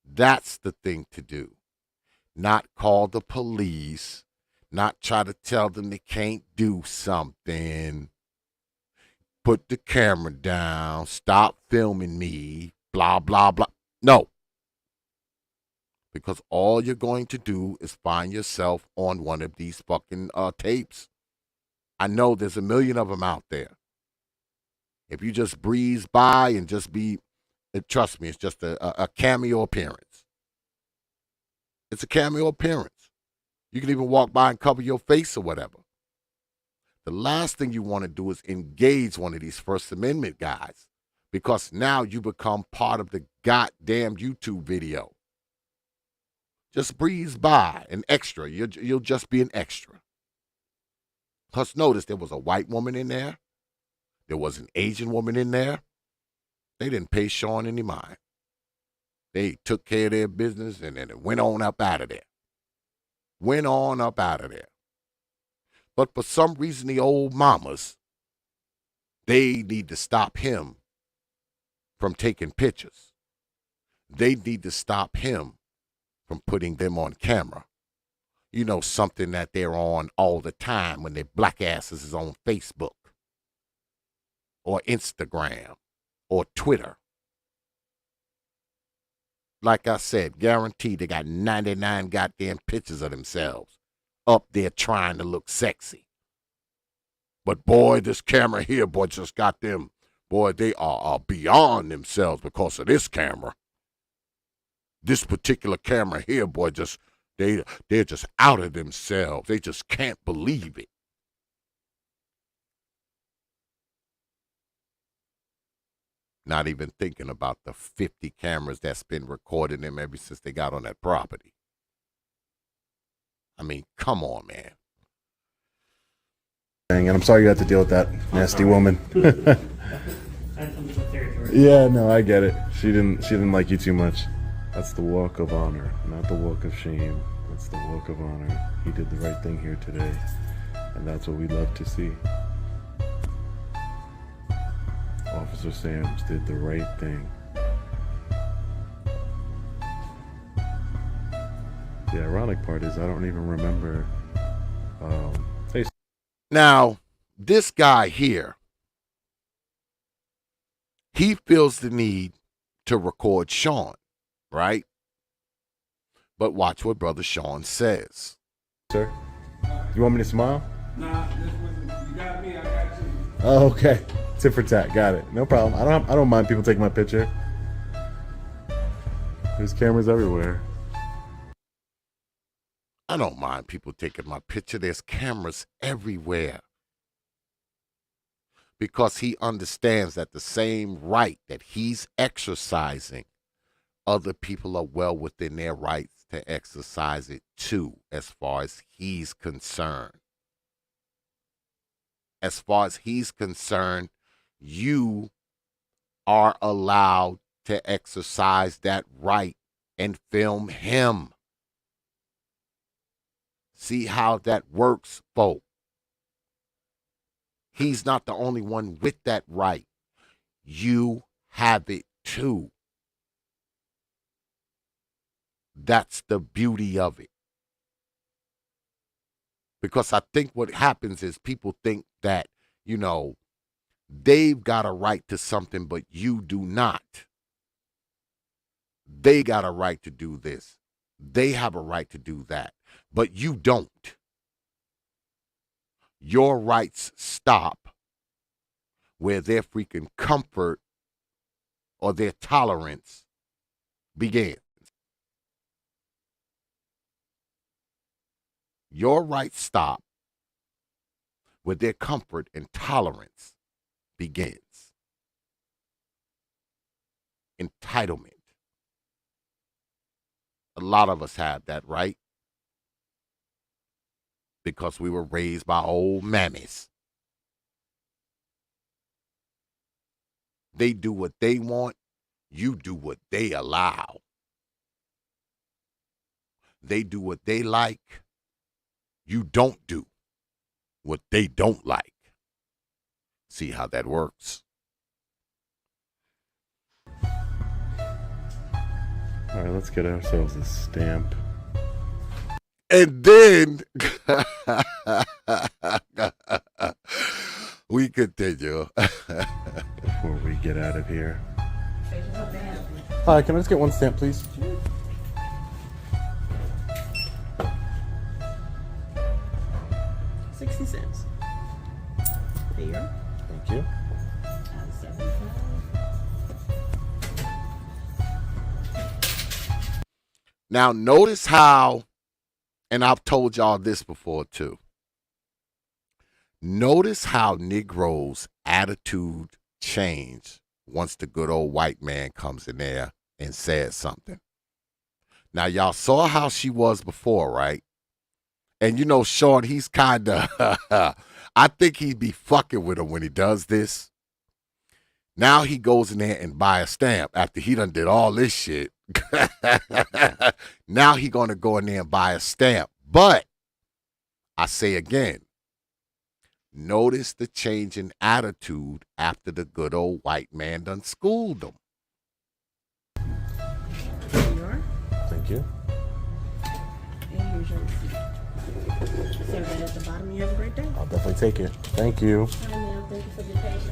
That's the thing to do. Not call the police, not try to tell them they can't do something. Put the camera down, stop filming me, blah, blah, blah. No. Because all you're going to do is find yourself on one of these fucking tapes. I know there's a million of them out there. If you just breeze by and just be, trust me, it's just a cameo appearance. It's a cameo appearance. You can even walk by and cover your face or whatever. The last thing you want to do is engage one of these First Amendment guys, because now you become part of the goddamn YouTube video. Just breeze by, an extra. You'll just be an extra. Plus, notice there was a white woman in there. There was an Asian woman in there. They didn't pay Sean any mind. They took care of their business and then it went on up out of there. Went on up out of there. But for some reason, the old mamas, they need to stop him from taking pictures. They need to stop him from putting them on camera. You know, something that they're on all the time when their black asses is on Facebook or Instagram or Twitter. Like I said, guaranteed they got 99 goddamn pictures of themselves up there trying to look sexy. But boy, this camera here, boy, just got them. Boy, they are beyond themselves because of this camera. This particular camera here, boy, just they're just out of themselves. They just can't believe it. Not even thinking about the 50 cameras that's been recording them ever since they got on that property. I mean, come on, man. And I'm sorry you had to deal with that nasty woman. That's some territory. Yeah, no, I get it. She didn't like you too much. That's the walk of honor, not the walk of shame. That's the walk of honor. He did the right thing here today, and that's what we love to see. Officer Sams did the right thing. The ironic part is I don't even remember. Now, this guy here, he feels the need to record Sean, right? But watch what Brother Sean says. Sir, you want me to smile? Nah, you got me, I got you. Oh, okay. Tit for tat. Got it. No problem. I don't mind people taking my picture. There's cameras everywhere. I don't mind people taking my picture. There's cameras everywhere. Because he understands that the same right that he's exercising, other people are well within their rights to exercise it too, as far as he's concerned. As far as he's concerned, you are allowed to exercise that right and film him. See how that works, folks. He's not the only one with that right. You have it too. That's the beauty of it. Because I think what happens is people think that, you know, they've got a right to something, but you do not. They got a right to do this. They have a right to do that, but you don't. Your rights stop where their freaking comfort or their tolerance begins. Your rights stop where their comfort and tolerance begins. Entitlement. A lot of us have that right because we were raised by old mammies. They do what they want. You do what they allow. They do what they like. You don't do what they don't like. See how that works? All right, let's get ourselves a stamp. And then we continue. Before we get out of here. Hi, can I just get one stamp, please? 60 cents. There you go. Thank you. 75. Now, notice how, and I've told y'all this before too. Notice how Negroes' attitude changed once the good old white man comes in there and says something. Now, y'all saw how she was before, right? And you know, Sean, he's kind of, I think he'd be fucking with her when he does this. Now he goes in there and buy a stamp after he done did all this shit. Now he gonna go in there and buy a stamp. But I say again, notice the change in attitude after the good old white man done schooled them. There you are. Thank you. And here's your receipt. So that at the bottom, you have a great day. I'll definitely take it. Thank you. Hi, ma'am. Thank you for your patience.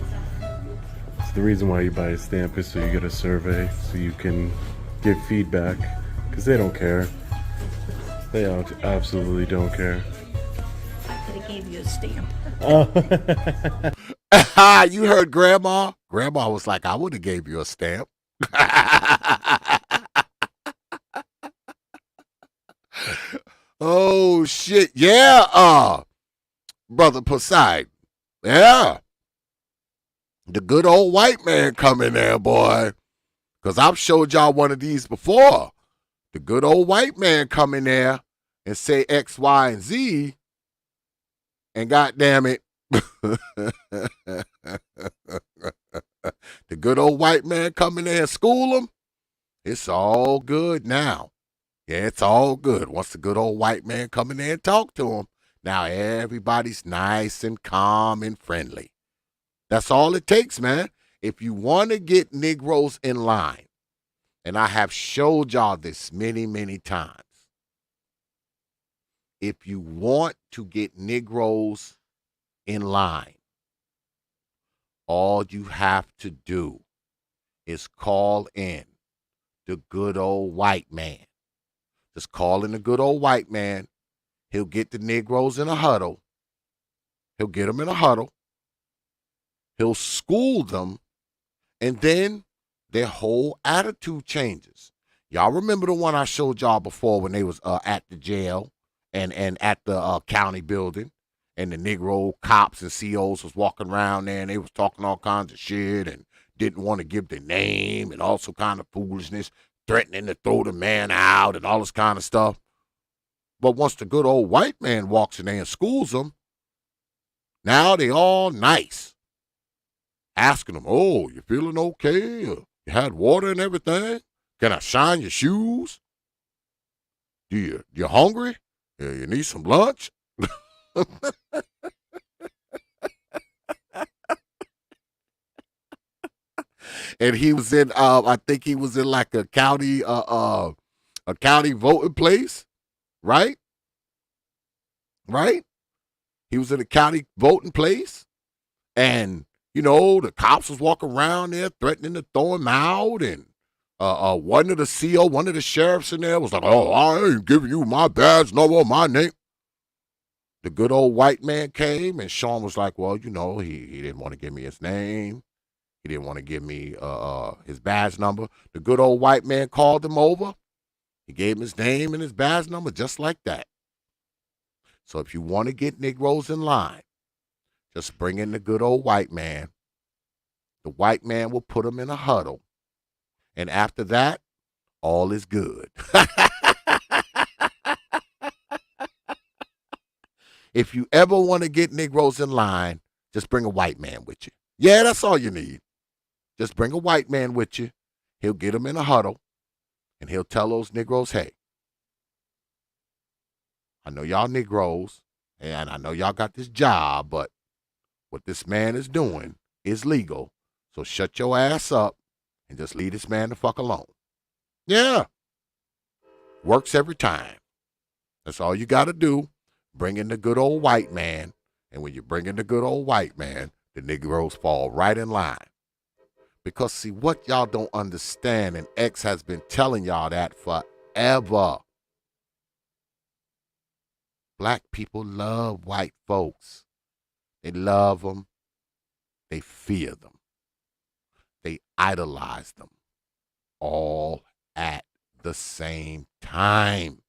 It's the reason why you buy a stamp is so you get a survey, so you can give feedback, because they don't care. They absolutely don't care. I could have gave you a stamp. You heard Grandma? Grandma was like, I would have gave you a stamp. Oh, shit. Yeah, Brother Poseidon. Yeah. The good old white man come in there, boy. Because I've showed y'all one of these before. The good old white man come in there and say X, Y, and Z. And goddamn it. The good old white man come in there and school them. It's all good now. Yeah, it's all good. Once the good old white man come in there and talk to him, now everybody's nice and calm and friendly. That's all it takes, man. If you want to get Negroes in line, and I have showed y'all this many, many times, if you want to get Negroes in line, all you have to do is call in the good old white man. Just call in the good old white man. He'll get the Negroes in a huddle. He'll get them in a huddle. He'll school them, and then their whole attitude changes. Y'all remember the one I showed y'all before when they was at the jail and at the county building, and the Negro cops and COs was walking around there, and they was talking all kinds of shit and didn't want to give their name and also kind of foolishness, threatening to throw the man out and all this kind of stuff. But once the good old white man walks in there and schools them, now they all nice. Asking them, oh, you feeling okay? You had water and everything? Can I shine your shoes? You hungry? You need some lunch? And he was in, I think he was in like a county voting place, right? Right? He was in a county voting place, and the cops was walking around there threatening to throw him out, and one of the sheriffs in there was like, oh, I ain't giving you my badge number, my name. The good old white man came, and Sean was like, well, he didn't want to give me his name. He didn't want to give me his badge number. The good old white man called him over. He gave him his name and his badge number just like that. So if you want to get Negroes in line, just bring in the good old white man. The white man will put them in a huddle. And after that, all is good. If you ever want to get Negroes in line, just bring a white man with you. Yeah, that's all you need. Just bring a white man with you. He'll get them in a huddle, and he'll tell those Negroes, hey, I know y'all Negroes, and I know y'all got this job, but what this man is doing is legal. So shut your ass up and just leave this man the fuck alone. Yeah. Works every time. That's all you got to do. Bring in the good old white man. And when you bring in the good old white man, the Negroes fall right in line. Because, see, what y'all don't understand, and X has been telling y'all that forever. Black people love white folks. They love them. They fear them. They idolize them. All at the same time.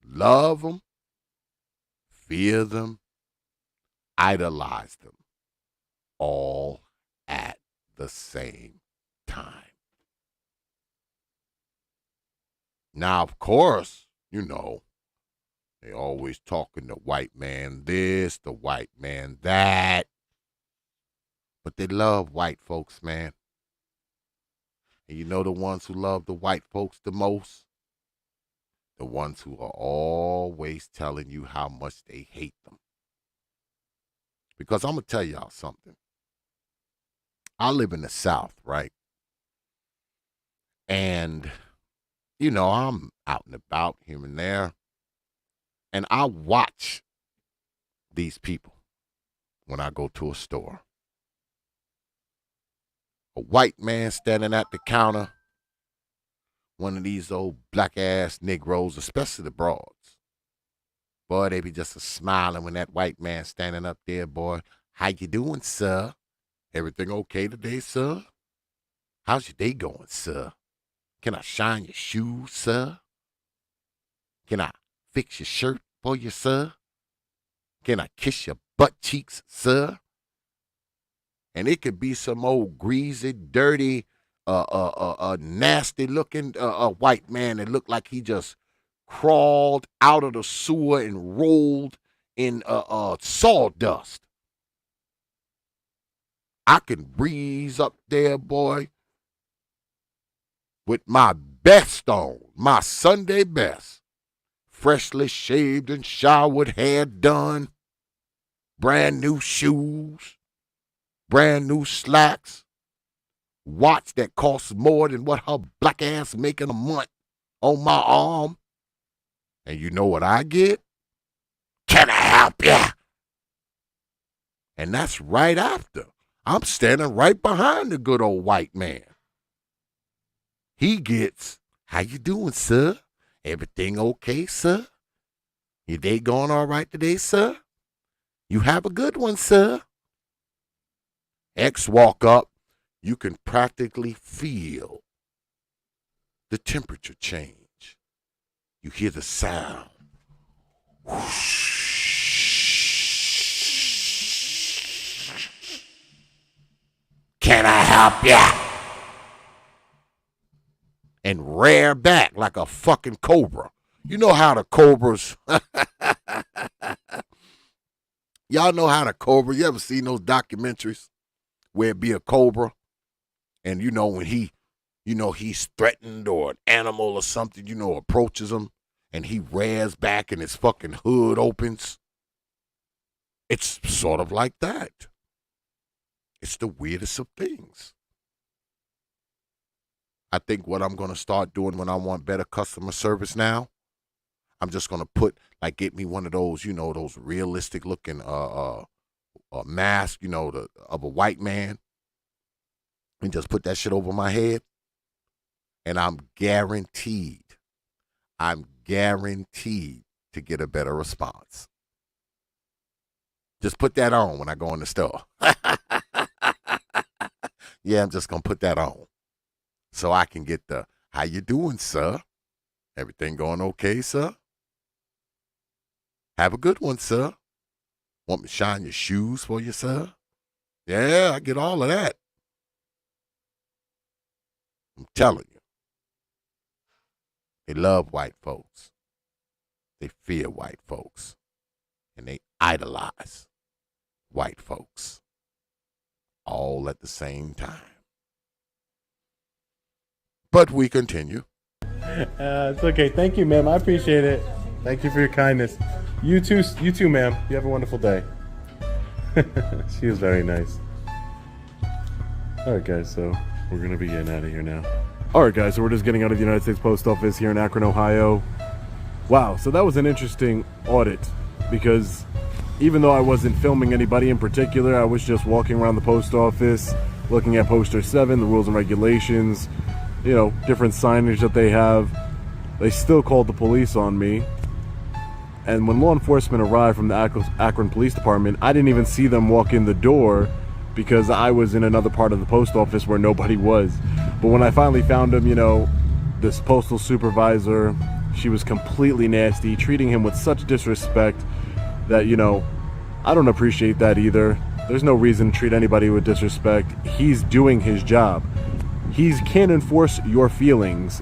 Love them. Fear them. Idolize them. All at the same time. Now, of course, they always talking the white man this, the white man that. But they love white folks, man. And you know the ones who love the white folks the most? The ones who are always telling you how much they hate them. Because I'm going to tell y'all something. I live in the South, right? And, I'm out and about here and there. And I watch these people when I go to a store. A white man standing at the counter. One of these old black-ass Negroes, especially the broads. Boy, they be just smiling when that white man standing up there, boy. How you doing, sir? Everything okay today, sir? How's your day going, sir? Can I shine your shoes, sir? Can I fix your shirt for you, sir? Can I kiss your butt cheeks, sir? And it could be some old greasy, dirty, nasty-looking white man that looked like he just crawled out of the sewer and rolled in sawdust. I can breeze up there, boy, with my best on, my Sunday best. Freshly shaved and showered, hair done, brand new shoes, brand new slacks, watch that costs more than what her black ass make in a month on my arm. And you know what I get? Can I help you? And that's right after. I'm standing right behind the good old white man. He gets, how you doing, sir? Everything okay, sir? Your day going all right today, sir? You have a good one, sir. X walk up, you can practically feel the temperature change. You hear the sound. Can I help ya? And rear back like a fucking cobra. You know how the cobras... Y'all know how the cobra... You ever seen those documentaries where it be a cobra? And you know when he's threatened or an animal or something, approaches him and he rears back and his fucking hood opens. It's sort of like that. It's the weirdest of things. I think what I'm going to start doing when I want better customer service now, I'm just going to get me one of those, those realistic looking mask, of a white man, and just put that shit over my head. And I'm guaranteed to get a better response. Just put that on when I go in the store. Yeah, I'm just going to put that on. So I can get the, how you doing, sir? Everything going okay, sir? Have a good one, sir. Want me to shine your shoes for you, sir? Yeah, I get all of that. I'm telling you. They love white folks. They fear white folks. And they idolize white folks. All at the same time. But we continue. It's okay. Thank you, ma'am. I appreciate it. Thank you for your kindness. You too, ma'am. You have a wonderful day. She was very nice. All right, guys. So we're going to be getting out of here now. All right, guys. So we're just getting out of the United States Post Office here in Akron, Ohio. Wow. So that was an interesting audit because even though I wasn't filming anybody in particular, I was just walking around the post office, looking at poster 7, the rules and regulations, different signage that they have. They still called the police on me. And when law enforcement arrived from the Akron Police Department, I didn't even see them walk in the door because I was in another part of the post office where nobody was. But when I finally found them, this postal supervisor, she was completely nasty, treating him with such disrespect that, I don't appreciate that either. There's no reason to treat anybody with disrespect. He's doing his job. He can't enforce your feelings.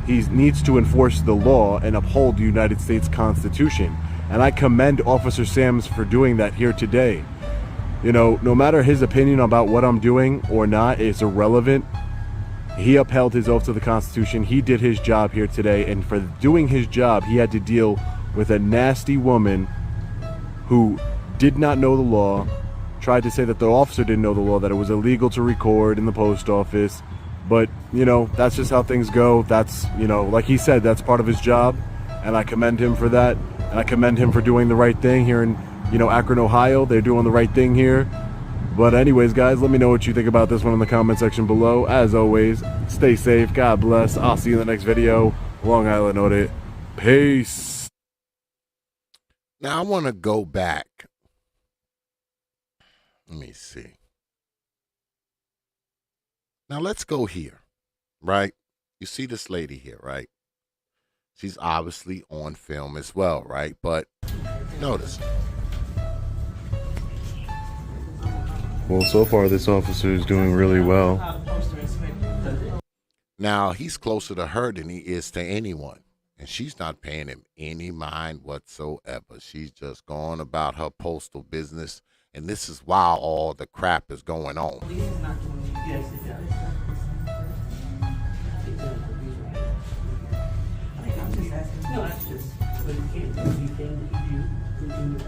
He needs to enforce the law and uphold the United States Constitution. And I commend Officer Sams for doing that here today. No matter his opinion about what I'm doing or not, it's irrelevant. He upheld his oath to the Constitution. He did his job here today. And for doing his job, he had to deal with a nasty woman who did not know the law, tried to say that the officer didn't know the law, that it was illegal to record in the post office. But, that's just how things go. That's, like he said, that's part of his job. And I commend him for that. And I commend him for doing the right thing here in, Akron, Ohio. They're doing the right thing here. But anyways, guys, let me know what you think about this one in the comment section below. As always, stay safe. God bless. I'll see you in the next video. Long Island Audit. Peace. Now, I want to go back. Let me see. Now, let's go here, right? You see this lady here, right? She's obviously on film as well, right? But notice. Well, so far, this officer is doing really well. Now, he's closer to her than he is to anyone. And she's not paying him any mind whatsoever. She's just going about her postal business. And this is why all the crap is going on. Yes, it does. I'm just asking. No, that's just, but you can't do anything if you continue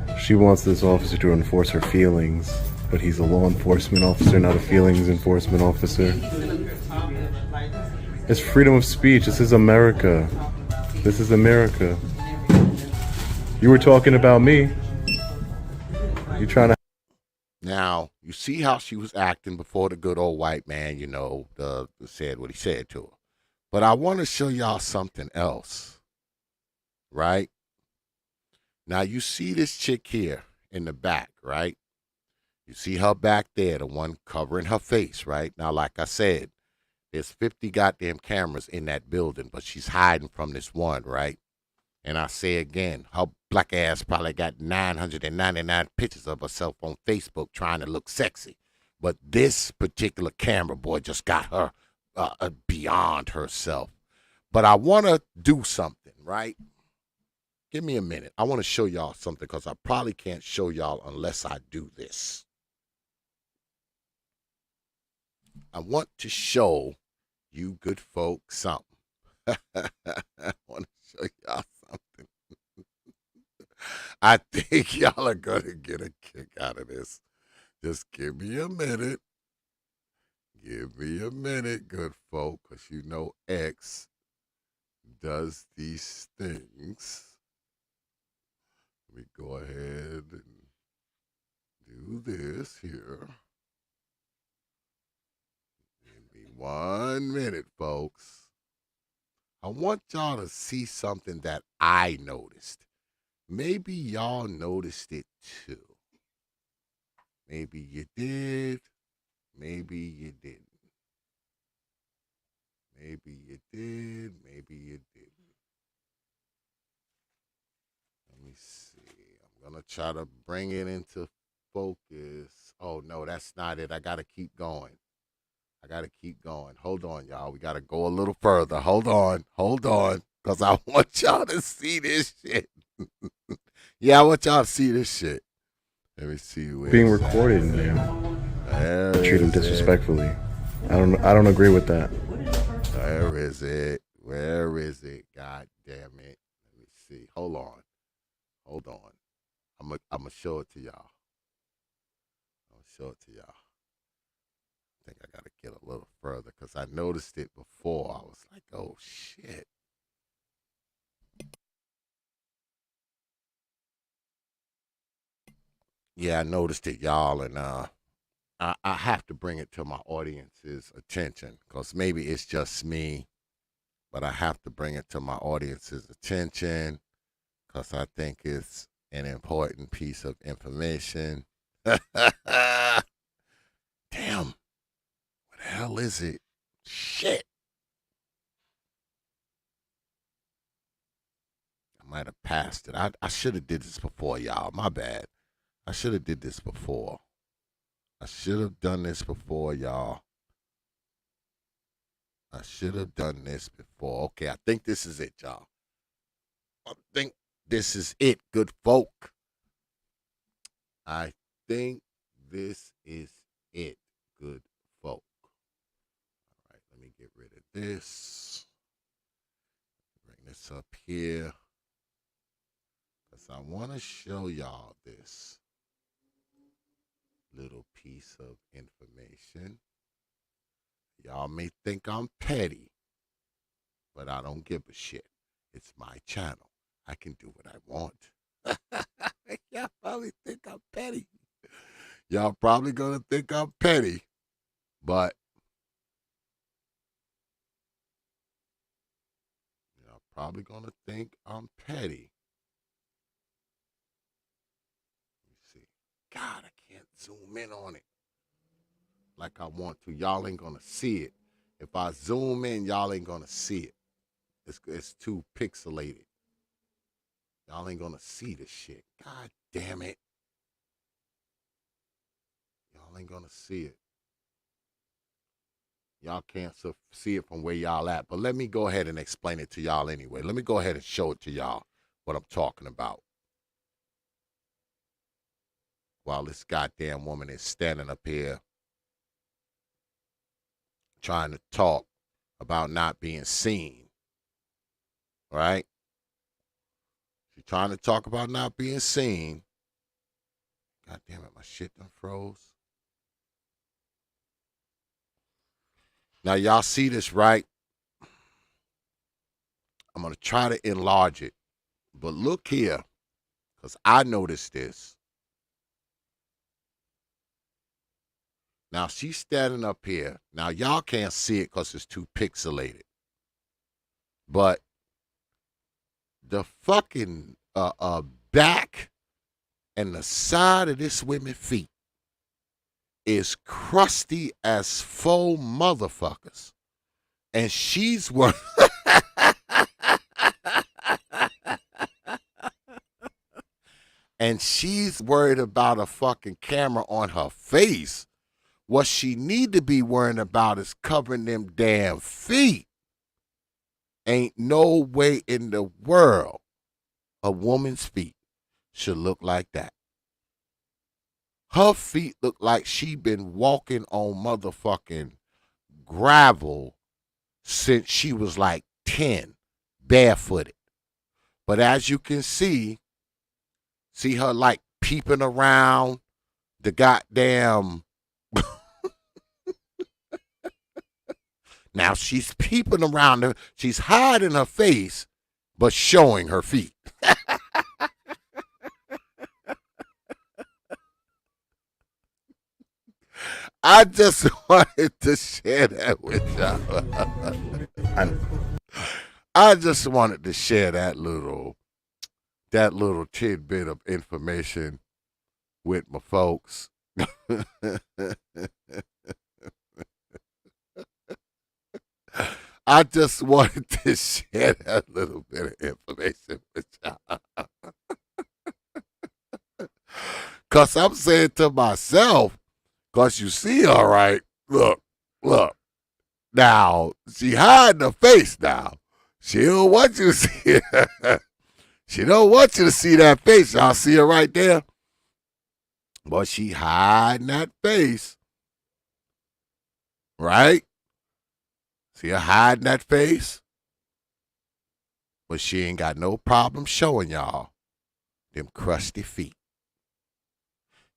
to She wants this officer to enforce her feelings, but he's a law enforcement officer, not a feelings enforcement officer. It's freedom of speech. This is America. This is America. You were talking about me. You trying to... Now, you see how she was acting before the good old white man, said what he said to her. But I want to show y'all something else, right? Now you see this chick here in the back, right? You see her back there, the one covering her face, right? Now, like I said, there's 50 goddamn cameras in that building, but she's hiding from this one, right? And I say again, her black ass probably got 999 pictures of herself on Facebook trying to look sexy. But this particular camera boy just got her beyond herself. But I want to do something, right? Give me a minute. I want to show y'all something because I probably can't show y'all unless I do this. I want to show you good folks something. I want to show y'all something. I think y'all are going to get a kick out of this. Just give me a minute. Give me a minute, good folk, because you know X does these things. Let me go ahead and do this here. Give me 1 minute, folks. I want y'all to see something that I noticed. Maybe y'all noticed it too. Maybe you did. Maybe you didn't. Maybe you did. Maybe you didn't. Let me see. I'm going to try to bring it into focus. Oh, no, that's not it. I got to keep going. Hold on, y'all. We got to go a little further. Hold on. Because I want y'all to see this shit. Yeah, I want y'all to see this shit. Let me see where Being recorded, man. Treat him disrespectfully. I don't agree with that. Where is it? God damn it. Let me see. Hold on. I'm gonna show it to y'all. I think I gotta get a little further because I noticed it before. I was like, oh shit. Yeah, I noticed it, y'all, and I have to bring it to my audience's attention because maybe it's just me, but I have to bring it to my audience's attention because I think it's an important piece of information. Damn. What the hell is it? Shit. I might have passed it. I should have did this before, y'all. My bad. I should have did this before. I should have done this before, y'all. Okay, I think this is it, y'all. I think this is it, good folk. I think this is it, good folk. All right, let me get rid of this. Bring this up here. Because I want to show y'all this little piece of information. Y'all may think I'm petty, but I don't give a shit. It's my channel. I can do what I want. Y'all probably think I'm petty. Y'all probably gonna think I'm petty, but y'all probably gonna think I'm petty. Let me see. God, I can't zoom in on it like I want to. Y'all ain't gonna see it. If I zoom in, y'all ain't gonna see it. It's too pixelated. Y'all ain't gonna see this shit. God damn it. Y'all ain't gonna see it. Y'all can't see it from where y'all at. But let me go ahead and explain it to y'all anyway. Let me go ahead and show it to y'all what I'm talking about. While this goddamn woman is standing up here trying to talk about not being seen. Right? She's trying to talk about not being seen. God damn it, my shit done froze. Now, y'all see this, right? I'm going to try to enlarge it. But look here, because I noticed this. Now, she's standing up here. Now, y'all can't see it because it's too pixelated. But the fucking back and the side of this woman's feet is crusty as faux motherfuckers. And she's worried. And she's worried about a fucking camera on her face. What she need to be worrying about is covering them damn feet. Ain't no way in the world a woman's feet should look like that. Her feet look like she been walking on motherfucking gravel since she was like 10, barefooted. But as you can see her like peeping around the goddamn. Now she's peeping around her, she's hiding her face, but showing her feet. I just wanted to share that with y'all. I just wanted to share that little tidbit of information with my folks. I just wanted to share that little bit of information with y'all. Because I'm saying to myself, because you see, all right, look. Now, she hiding her face now. She don't want you to see it. She don't want you to see that face. Y'all see her right there? But she hiding that face. Right? See her hiding that face? But she ain't got no problem showing y'all them crusty feet.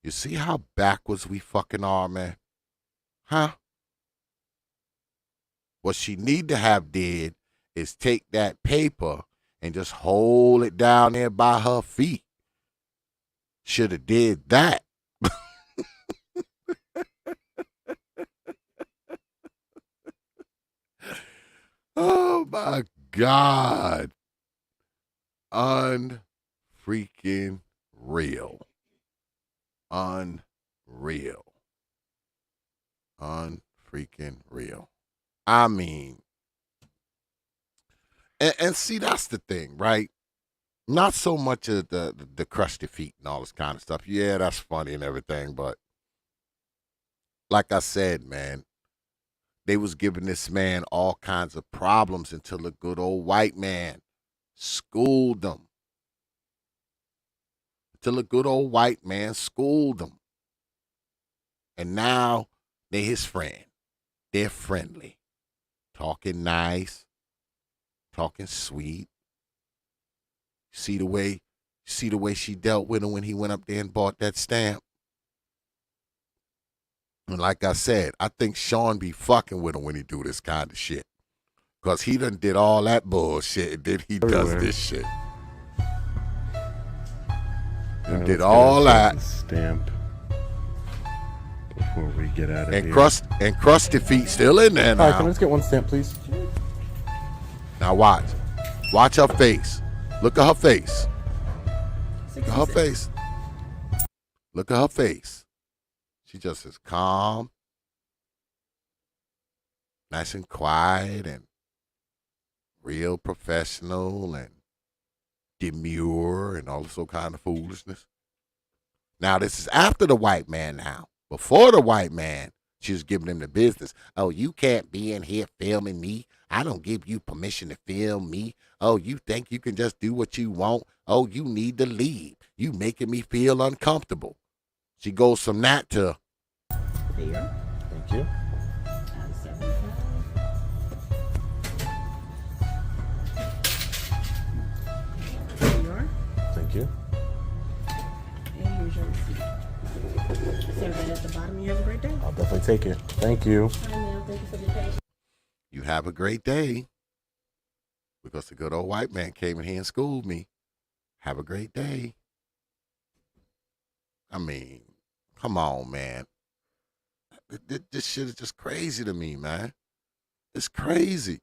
You see how backwards we fucking are, man? Huh? What she need to have did is take that paper and just hold it down there by her feet. Should have did that. Oh my God. Unfreaking real. Unreal. Unfreaking real. I mean, and see, that's the thing, right? Not so much of the crusty feet and all this kind of stuff. Yeah, that's funny and everything, but like I said, man, they was giving this man all kinds of problems until the good old white man schooled them. Until the good old white man schooled them. And now they his friend. They're friendly. Talking nice. Talking sweet. See the way she dealt with him when he went up there and bought that stamp. And like I said, I think Sean be fucking with him when he do this kind of shit. Because he done did all that bullshit and then he does this shit. And did all that. Stamp before we get out of and here. Crusty Feet still in there now. All right, can I just get one stamp, please? Now watch. Watch her face. Look at her face. Look at her face. Look at her face. She just is calm, nice and quiet, and real professional and demure and all this kind of foolishness. Now, this is after the white man now. Before the white man, she was giving him the business. Oh, you can't be in here filming me. I don't give you permission to film me. Oh, you think you can just do what you want? Oh, you need to leave. You making me feel uncomfortable. She goes from that to... Here. Thank you. Thank you. And here's your receipt. So then at the bottom, you have a great day. I'll definitely take it. Thank you. Hi, ma'am. Thank you for your patience. You have a great day. Because the good old white man came in here and schooled me. Have a great day. I mean, come on, man. This shit is just crazy to me, man. It's crazy.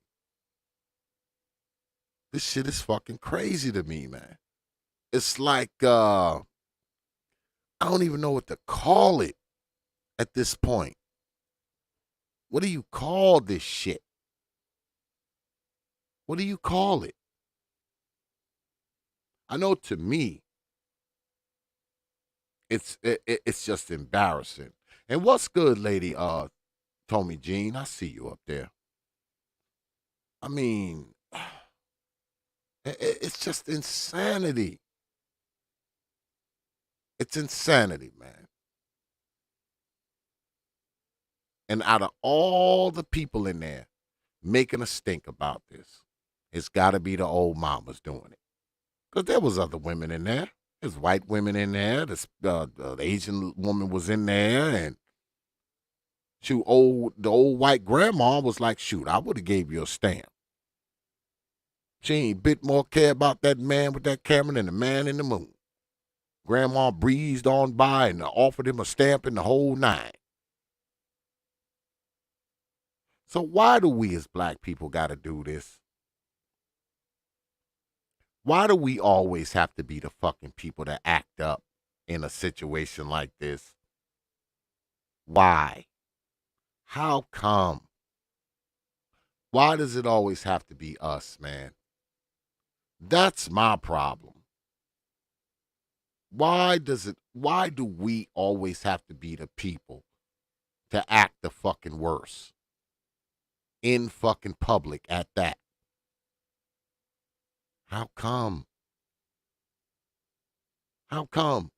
This shit is fucking crazy to me, man. it's like I don't even know what to call it at this point. What do you call this shit? What do you call it? I know to me, it's just embarrassing. And what's good, lady? Tommy Jean, I see you up there. I mean, it's just insanity. It's insanity, man. And out of all the people in there making a stink about this, it's got to be the old mamas doing it. Because there was other women in there. There's white women in there. The Asian woman was in there, and the old white grandma was like, shoot, I would have gave you a stamp. She ain't bit more care about that man with that camera than the man in the moon. Grandma breezed on by and offered him a stamp in the whole nine. So why do we as black people got to do this? Why do we always have to be the fucking people that act up in a situation like this? Why? How come? Why does it always have to be us, man? That's my problem. Why do we always have to be the people to act the fucking worst? In fucking public at that. How come? How come?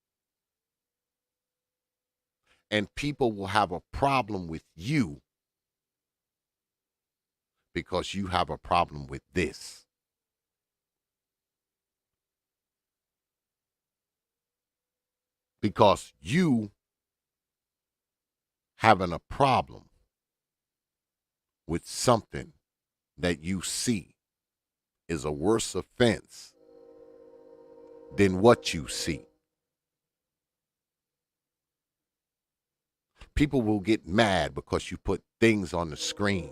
And people will have a problem with you because you have a problem with this. Because you having a problem with something that you see is a worse offense than what you see. People will get mad because you put things on the screen.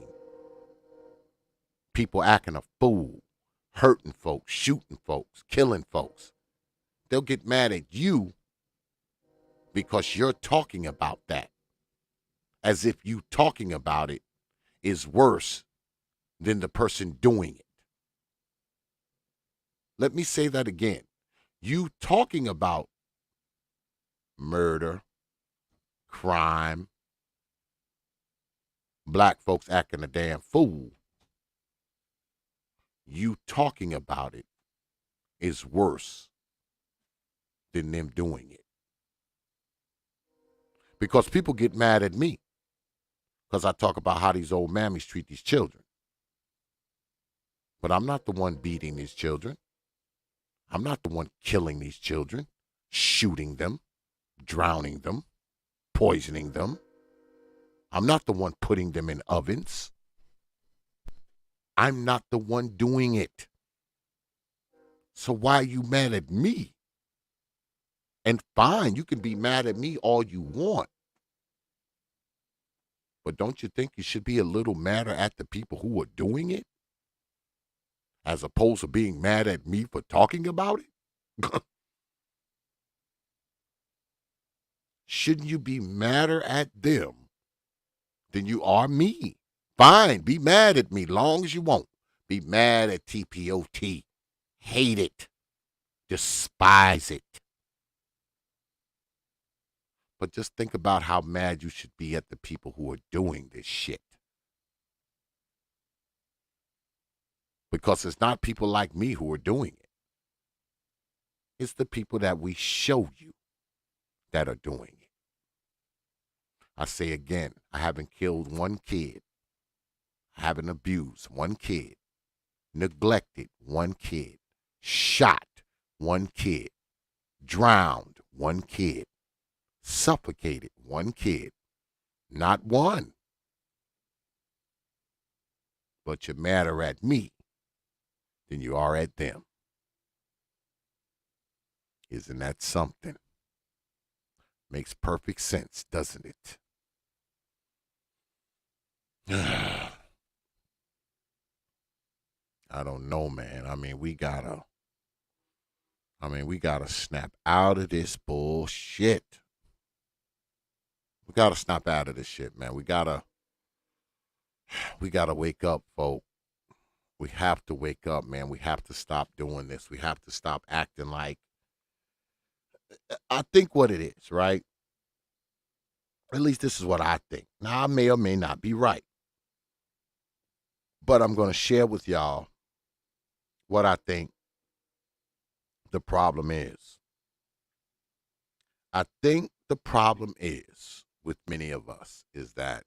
People acting a fool, hurting folks, shooting folks, killing folks. They'll get mad at you because you're talking about that. As if you talking about it is worse than the person doing it. Let me say that again. You talking about murder, crime, black folks acting a damn fool. You talking about it is worse than them doing it. Because people get mad at me because I talk about how these old mammies treat these children. But I'm not the one beating these children. I'm not the one killing these children, shooting them, drowning them, poisoning them. I'm not the one putting them in ovens. I'm not the one doing it. So why are you mad at me? And fine, you can be mad at me all you want. But don't you think you should be a little madder at the people who are doing it? As opposed to being mad at me for talking about it? Shouldn't you be madder at them than you are me? Fine, be mad at me long as you want. Be mad at T.P.O.T. Hate it. Despise it. But just think about how mad you should be at the people who are doing this shit. Because it's not people like me who are doing it. It's the people that we show you that are doing it. I say again, I haven't killed one kid. I haven't abused one kid. Neglected one kid. Shot one kid. Drowned one kid. Suffocated one kid. Not one. But you're madder at me than you are at them. Isn't that something? Makes perfect sense, doesn't it? I don't know, man. I mean, we gotta I mean, we got to snap out of this bullshit. We got to snap out of this shit, man. We got to wake up, folks. We have to wake up, man. We have to stop doing this. We have to stop acting like, I think what it is, right? At least this is what I think. Now, I may or may not be right. But I'm going to share with y'all what I think the problem is. I think the problem is with many of us is that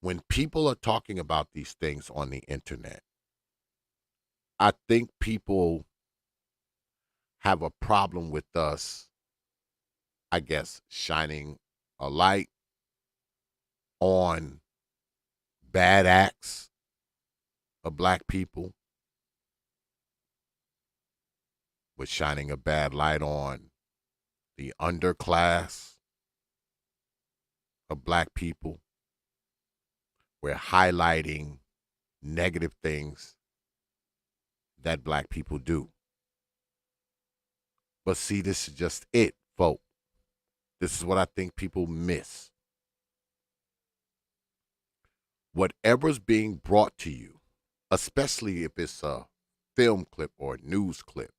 when people are talking about these things on the internet, I think people have a problem with us, I guess, shining a light on bad acts of black people, with shining a bad light on the underclass of black people. We're highlighting negative things that black people do. But see, this is just it, folks. This is what I think people miss. Whatever's being brought to you, especially if it's a film clip or a news clip,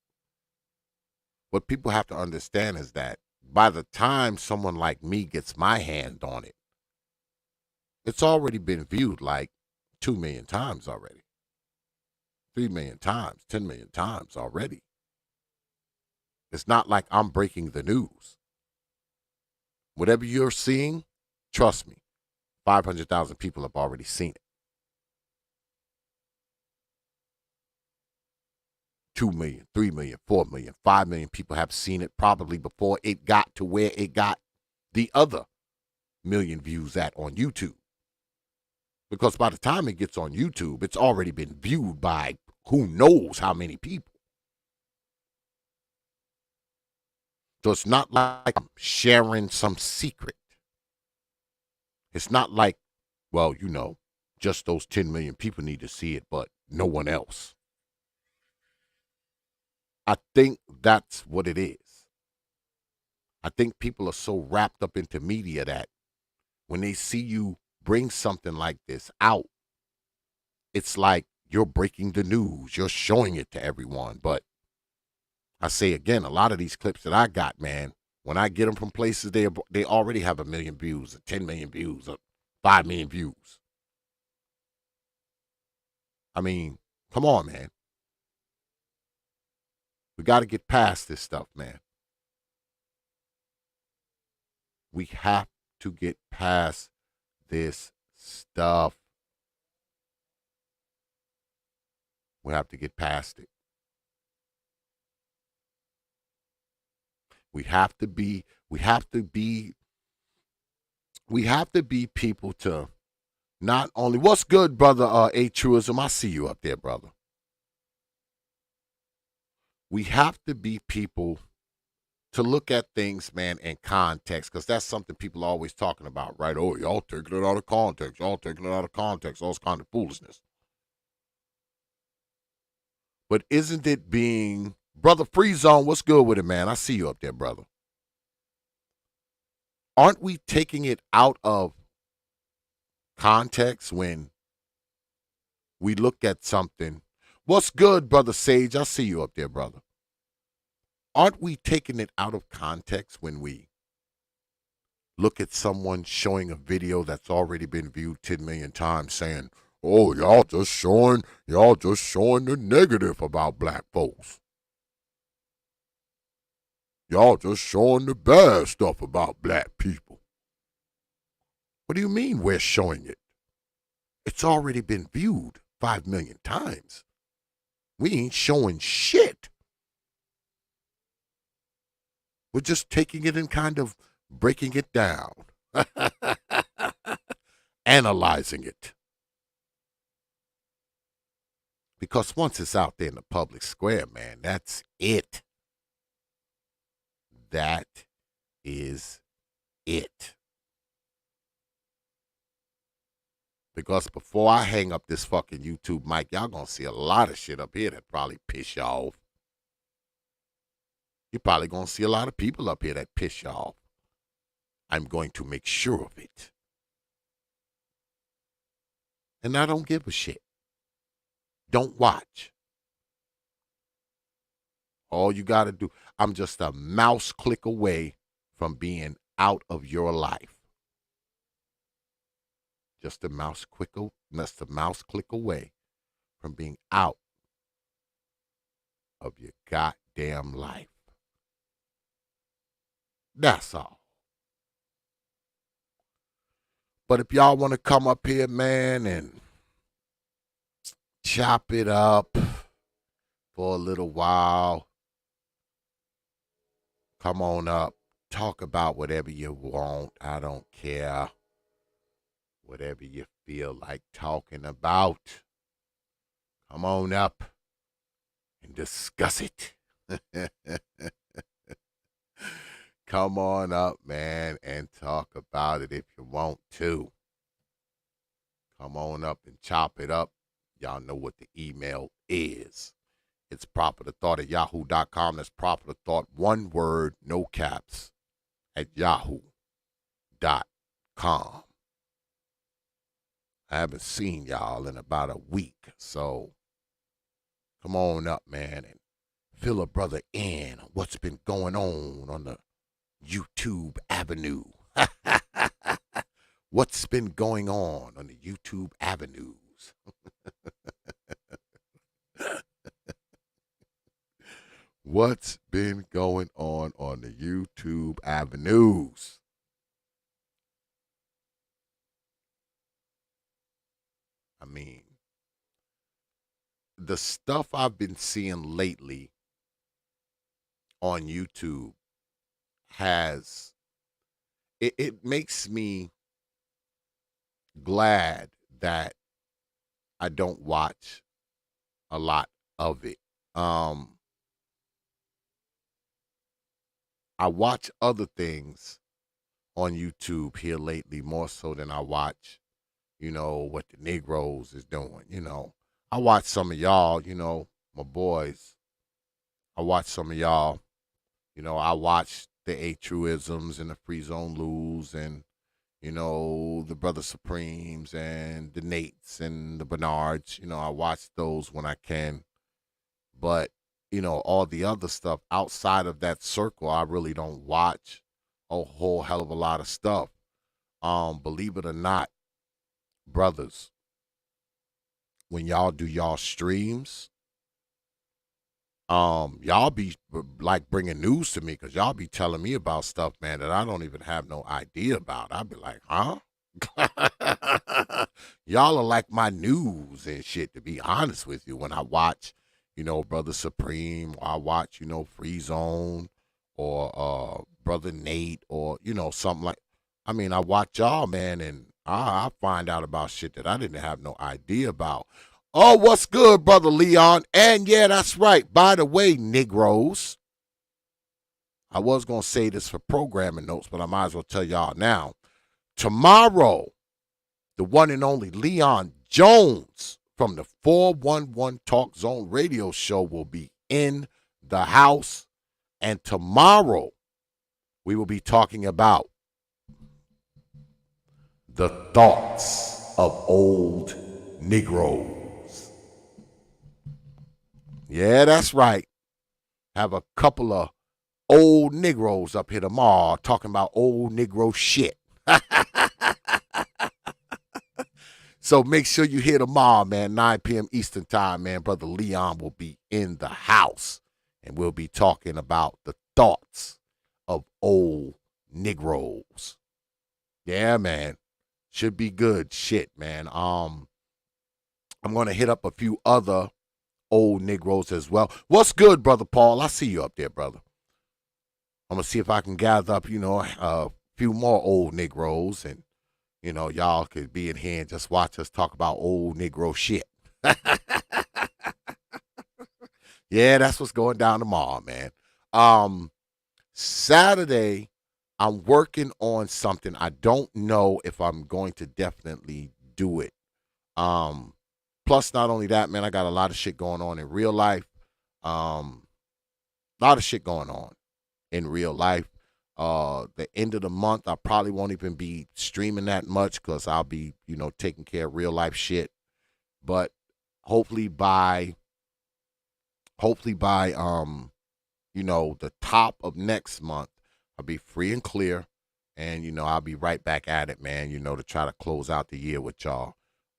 what people have to understand is that by the time someone like me gets my hand on it, it's already been viewed like 2 million times already, 3 million times, 10 million times already. It's not like I'm breaking the news. Whatever you're seeing, trust me, 500,000 people have already seen it. 2 million, 3 million, 4 million, 5 million people have seen it probably before it got to where it got the other million views at on YouTube. Because by the time it gets on YouTube, it's already been viewed by who knows how many people. So it's not like I'm sharing some secret. It's not like, well, you know, just those 10 million people need to see it, but no one else. I think that's what it is. I think people are so wrapped up into media that when they see you bring something like this out, it's like you're breaking the news. You're showing it to everyone. But I say again, a lot of these clips that I got, man, when I get them from places, they already have 1 million views, or 10 million views, or 5 million views. I mean, come on, man. We got to get past this stuff, man. We have to get past this stuff. We have to get past it. We have to be people to not only, what's good, brother A Truism? I see you up there, brother. We have to be people to look at things, man, in context, because that's something people are always talking about, right? Oh, y'all taking it out of context. Y'all taking it out of context. All this kind of foolishness. But isn't it being, brother Free Zone, what's good with it, man? I see you up there, brother. Aren't we taking it out of context when we look at something? What's good, brother Sage? I see you up there, brother. Aren't we taking it out of context when we look at someone showing a video that's already been viewed 10 million times saying, oh, y'all just showing the negative about black folks. Y'all just showing the bad stuff about black people. What do you mean we're showing it? It's already been viewed 5 million times. We ain't showing shit. We're just taking it and kind of breaking it down, analyzing it. Because once it's out there in the public square, man, that's it. That is it. Because before I hang up this fucking YouTube mic, y'all gonna see a lot of shit up here that probably piss y'all off. You're probably gonna see a lot of people up here that piss y'all off. I'm going to make sure of it. And I don't give a shit. Don't watch. All you got to do, I'm just a mouse click away from being out of your life. Just a mouse click away from being out of your goddamn life. That's all. But if y'all want to come up here, man, and chop it up for a little while, come on up. Talk about whatever you want. I don't care. Whatever you feel like talking about. Come on up and discuss it. Come on up, man, and talk about it if you want to. Come on up and chop it up. Y'all know what the email is. It's propertothought@yahoo.com. That's propertothought, one word, no caps, at yahoo.com. I haven't seen y'all in about a week, so come on up, man, and fill a brother in on what's been going on the YouTube avenue. What's been going on the YouTube avenues? What's been going on the YouTube avenues? I mean, the stuff I've been seeing lately on YouTube it makes me glad that I don't watch a lot of it. I watch other things on YouTube here lately more so than I watch, what the Negroes is doing. I watch some of y'all, my boys. I watch some of y'all. I watch the A Truisms and the Free Zone Lose and, the Brother Supremes and the Nates and the Bernards. I watch those when I can. But, all the other stuff outside of that circle, I really don't watch a whole hell of a lot of stuff. Believe it or not, brothers, when y'all do y'all streams, y'all be like bringing news to me because y'all be telling me about stuff, man, that I don't even have no idea about. I'll be like, huh? Y'all are like my news and shit, to be honest with you. When I watch, Brother Supreme, or I watch, Free Zone, or Brother Nate, or, something like, I watch y'all, man, and I find out about shit that I didn't have no idea about. Oh, what's good, Brother Leon? And yeah, that's right. By the way, Negroes, I was going to say this for programming notes, but I might as well tell y'all now. Tomorrow, the one and only Leon Jones from the 411 Talk Zone radio show will be in the house. And tomorrow, we will be talking about the thoughts of old Negroes. Yeah, that's right. Have a couple of old Negroes up here tomorrow talking about old Negro shit. So make sure you hear tomorrow, man, 9 p.m. Eastern time, man. Brother Leon will be in the house, and we'll be talking about the thoughts of old Negroes. Yeah, man. Should be good shit, man. I'm going to hit up a few other old Negroes as well. What's good, Brother Paul? I see you up there, brother. I'm going to see if I can gather up, a few more old Negroes, and, y'all could be in here and just watch us talk about old Negro shit. Yeah, that's what's going down tomorrow, man. Saturday, I'm working on something. I don't know if I'm going to definitely do it Plus, not only that, man, I got a lot of shit going on in real life. A lot of shit going on in real life. The end of the month, I probably won't even be streaming that much because I'll be, taking care of real life shit. But hopefully by the top of next month, I'll be free and clear, and I'll be right back at it, man. To try to close out the year with y'all.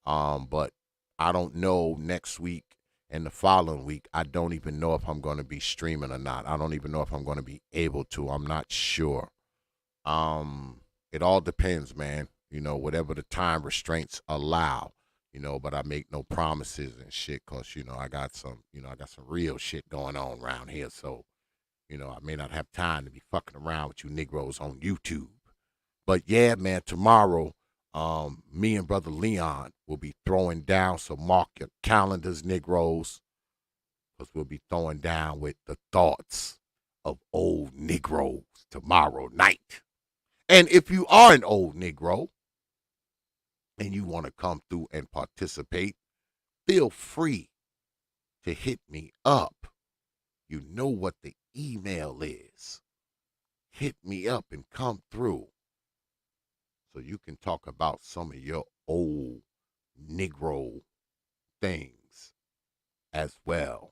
But I don't know next week and the following week. I don't even know if I'm going to be streaming or not. I don't even know if I'm going to be able to. I'm not sure. It all depends, man. Whatever the time restraints allow. But I make no promises and shit because, I got some real shit going on around here. So, I may not have time to be fucking around with you Negroes on YouTube. But yeah, man, tomorrow, me and Brother Leon will be throwing down. So mark your calendars, Negroes, because we'll be throwing down with the thoughts of old Negroes tomorrow night. And if you are an old Negro and you want to come through and participate, feel free to hit me up. You know what the email is. Hit me up and come through so you can talk about some of your old Negro things as well.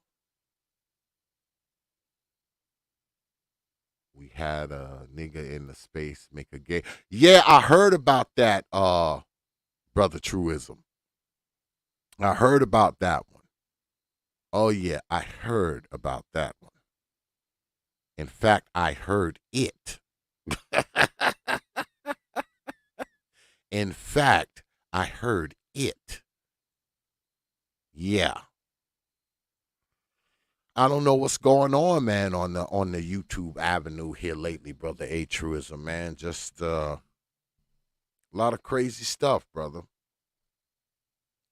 We had a nigga in the space make a gay. Yeah, I heard about that, Brother Truism. I heard about that one. Oh, yeah, I heard about that one. In fact, I heard it. In fact, I heard it. Yeah. I don't know what's going on, man, on the YouTube avenue here lately, Brother A Truism, man. Just a lot of crazy stuff, brother.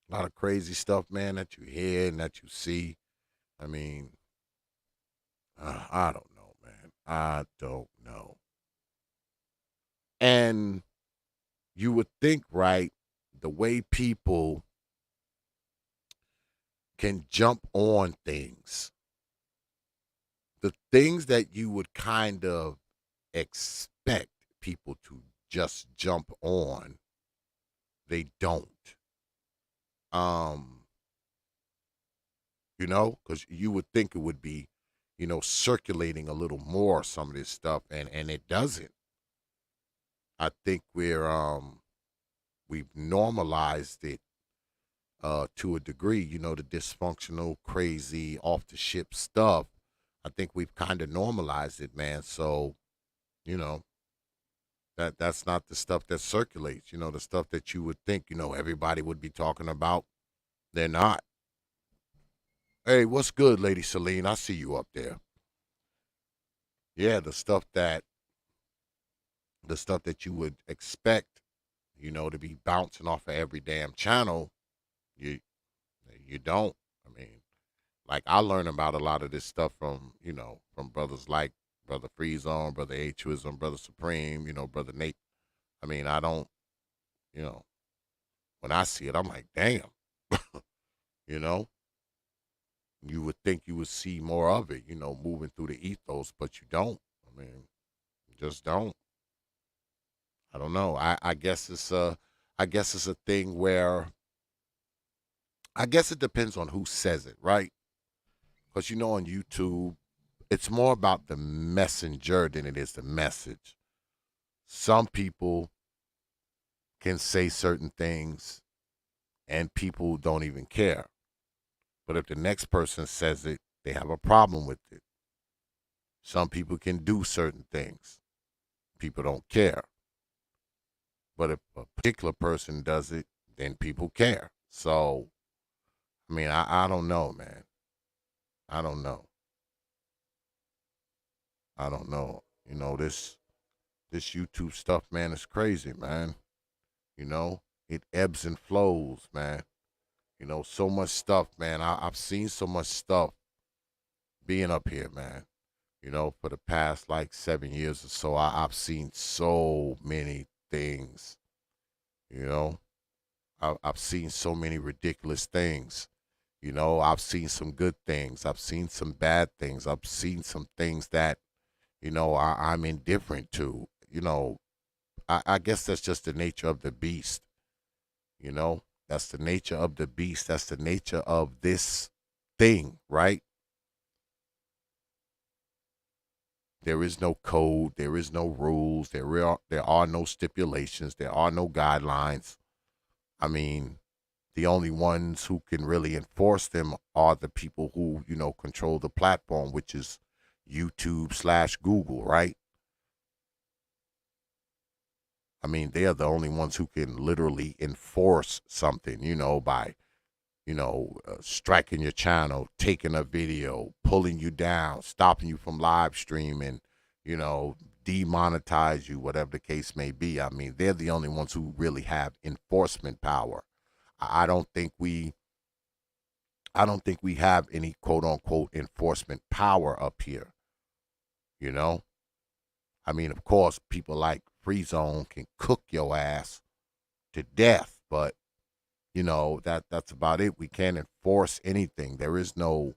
A lot of crazy stuff, man, that you hear and that you see. I mean, I don't know, man. I don't know. And you would think, right, the way people can jump on things, the things that you would kind of expect people to just jump on, they don't. Because you would think it would be, circulating a little more, some of this stuff, and it doesn't. I think we've normalized it to a degree, the dysfunctional, crazy, off the ship stuff. I think we've kind of normalized it, man. So, that's not the stuff that circulates, the stuff that you would think, everybody would be talking about. They're not. Hey, what's good, Lady Celine? I see you up there. Yeah, the stuff that you would expect, to be bouncing off of every damn channel, you don't. I mean, like, I learn about a lot of this stuff from brothers like Brother Freezone, Brother H-Wism, Brother Supreme, Brother Nate. I mean, I don't, when I see it, I'm like, damn. You would think you would see more of it, moving through the ethos, but you don't. I mean, you just don't. I don't know. I guess it's a thing where I guess it depends on who says it, right? Because on YouTube, it's more about the messenger than it is the message. Some people can say certain things and people don't even care. But if the next person says it, they have a problem with it. Some people can do certain things. People don't care. But if a particular person does it, then people care. So, I mean, I don't know, man. I don't know. This YouTube stuff, man, is crazy, man. It ebbs and flows, man. So much stuff, man. I've seen so much stuff being up here, man. For the past like 7 years or so, I've seen so many things. I've seen so many ridiculous things. You know, I've seen some good things. I've seen some bad things. I've seen some things that, you know, I'm indifferent to. You know, I guess that's just the nature of the beast. You know, that's the nature of the beast. That's the nature of this thing, right? There is no code. There is no rules. There are no stipulations. There are no guidelines. I mean, the only ones who can really enforce them are the people who, you know, control the platform, which is YouTube/Google, right? I mean, they are the only ones who can literally enforce something, you know, by, you know, striking your channel, taking a video, pulling you down, stopping you from live streaming, you know, demonetize you, whatever the case may be. I mean, they're the only ones who really have enforcement power. I don't think we have any quote unquote enforcement power up here. You know? I mean, of course, people like Free Zone can cook your ass to death, but you know, that's about it. We can't enforce anything. There is no,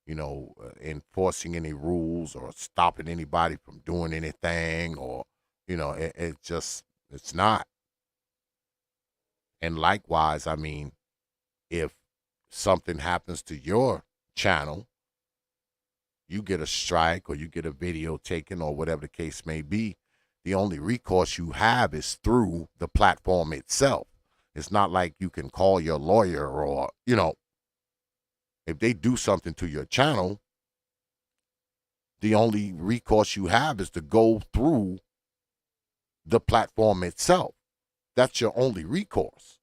you know, enforcing any rules or stopping anybody from doing anything, or, you know, it's not. And likewise, I mean, if something happens to your channel, you get a strike or you get a video taken or whatever the case may be, the only recourse you have is through the platform itself. It's not like you can call your lawyer or, you know, if they do something to your channel, the only recourse you have is to go through the platform itself. That's your only recourse.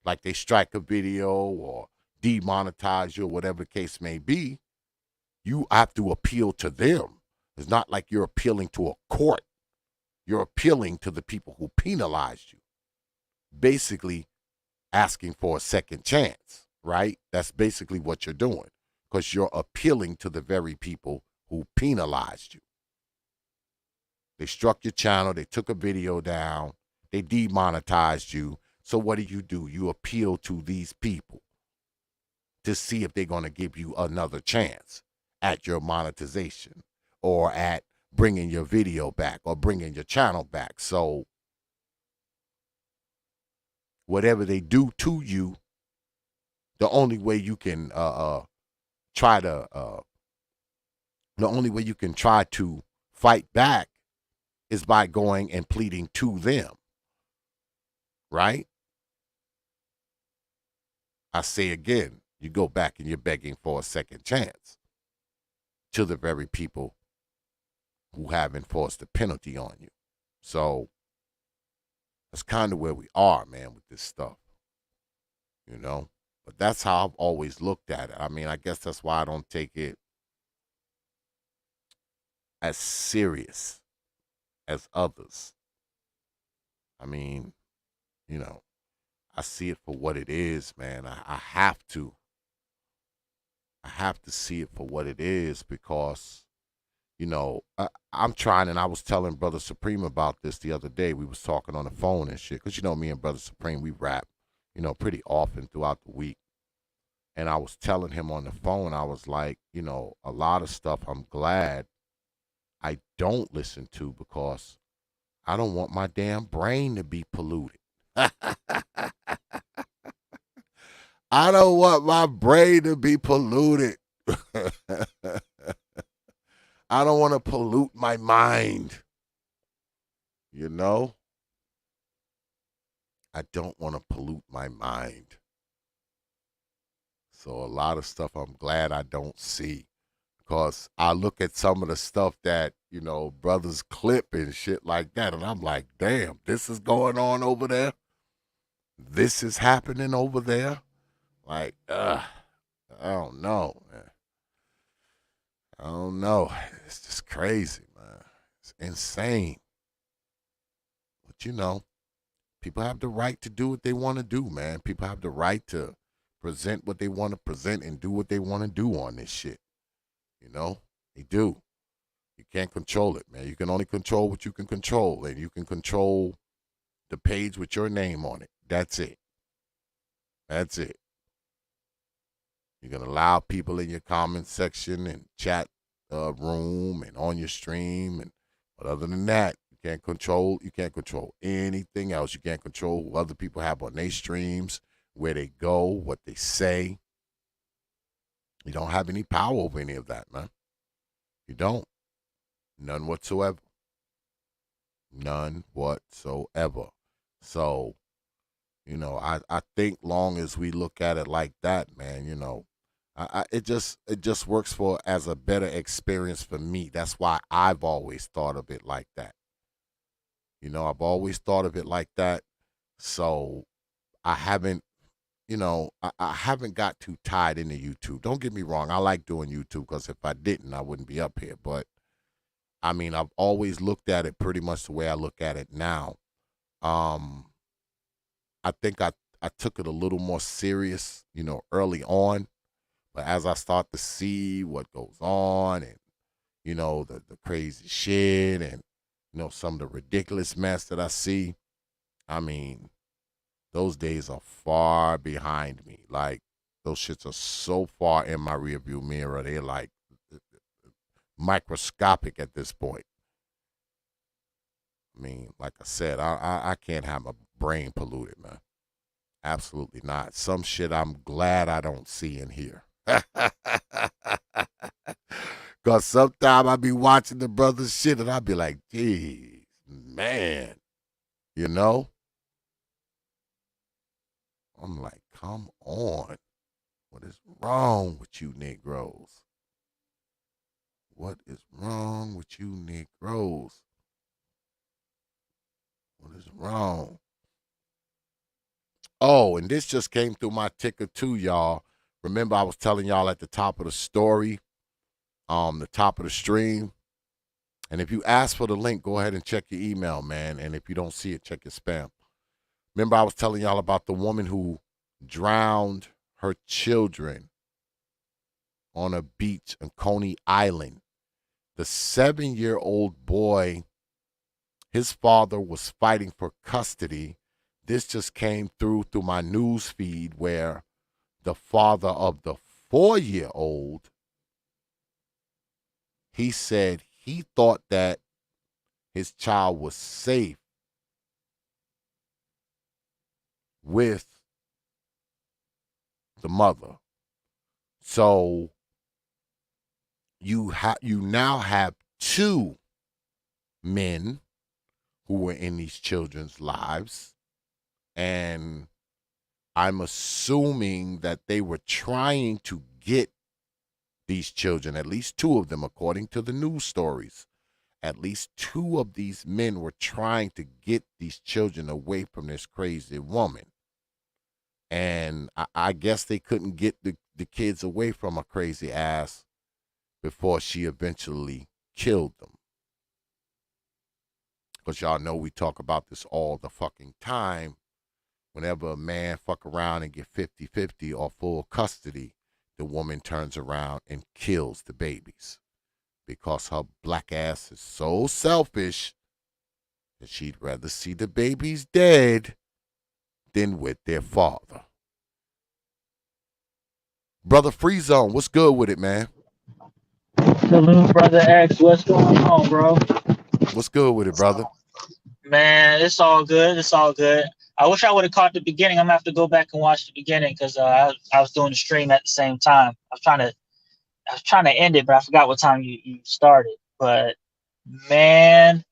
Like they strike a video or demonetize you or whatever the case may be, you have to appeal to them. It's not like you're appealing to a court. You're appealing to the people who penalized you. Basically asking for a second chance, right? That's basically what you're doing, because you're appealing to the very people who penalized you. They struck your channel, they took a video down, they demonetized you. So what do? You appeal to these people to see if they're going to give you another chance at your monetization or at bringing your video back or bringing your channel back. So whatever they do to you, the only way you can try to fight back is by going and pleading to them, right? I say again, you go back and you're begging for a second chance to the very people who have enforced the penalty on you. So that's kind of where we are, man, with this stuff, you know? But that's how I've always looked at it. I mean, I guess that's why I don't take it as serious as others. I mean, you know, I see it for what it is, man. I have to see it for what it is, because, you know, I'm trying, and I was telling Brother Supreme about this the other day. We was talking on the phone and shit, because, you know, me and Brother Supreme, we rap, you know, pretty often throughout the week. And I was telling him on the phone, I was like, you know, a lot of stuff I'm glad I don't listen to, because I don't want my damn brain to be polluted. I don't want my brain to be polluted. I don't want to pollute my mind. You know? I don't want to pollute my mind. So a lot of stuff I'm glad I don't see, because I look at some of the stuff that, you know, brothers clip and shit like that, and I'm like, damn, this is going on over there. This is happening over there. Like, I don't know, man. I don't know. It's just crazy, man. It's insane. But, you know, people have the right to do what they want to do, man. People have the right to present what they want to present and do what they want to do on this shit. You know, they do. You can't control it, man. You can only control what you can control, and you can control the page with your name on it. That's it. That's it. You're going to allow people in your comment section and chat room and on your stream. But other than that, you can't control anything else. You can't control who other people have on their streams, where they go, what they say. You don't have any power over any of that, man. You don't. None whatsoever. None whatsoever. So, I think long as we look at it like that, man, it just works as a better experience for me. That's why I've always thought of it like that. I've always thought of it like that. So I haven't, I haven't got too tied into YouTube. Don't get me wrong. I like doing YouTube because if I didn't, I wouldn't be up here. But I mean, I've always looked at it pretty much the way I look at it now. I think I took it a little more serious, early on. But as I start to see what goes on and, the crazy shit and, some of the ridiculous mess that I see, I mean, those days are far behind me. Like, those shits are so far in my rearview mirror. They're like microscopic at this point. I mean, like I said, I can't have my brain polluted, man. Absolutely not. Some shit I'm glad I don't see in here. Because sometimes I be watching the brother's shit and I be like, geez, man, I'm like, come on. What is wrong with you Negroes? What is wrong with you Negroes? What is wrong? Oh, and this just came through my ticker too, y'all. Remember I was telling y'all at the top of the story, the top of the stream. And if you ask for the link, go ahead and check your email, man. And if you don't see it, check your spam. Remember I was telling y'all about the woman who drowned her children on a beach in Coney Island. The 7-year-old boy, his father was fighting for custody. This just came through my news feed where the father of the 4-year-old, he said he thought that his child was safe with the mother. So you now have 2 men who were in these children's lives, and I'm assuming that they were trying to get these children, at least 2 of them, according to the news stories. At least 2 of these men were trying to get these children away from this crazy woman. And I guess they couldn't get the kids away from her crazy ass before she eventually killed them. Because y'all know we talk about this all the fucking time. Whenever a man fuck around and get 50-50 or full custody, the woman turns around and kills the babies. Because her black ass is so selfish that she'd rather see the babies dead than with their father. Brother Free Zone, what's good with it, man? Salute, brother X. What's going on, bro? What's good with it, brother? Man, it's all good. It's all good. I wish I would have caught the beginning. I'm gonna have to go back and watch the beginning because I was doing the stream at the same time. I was trying to end it, but I forgot what time you started. But man,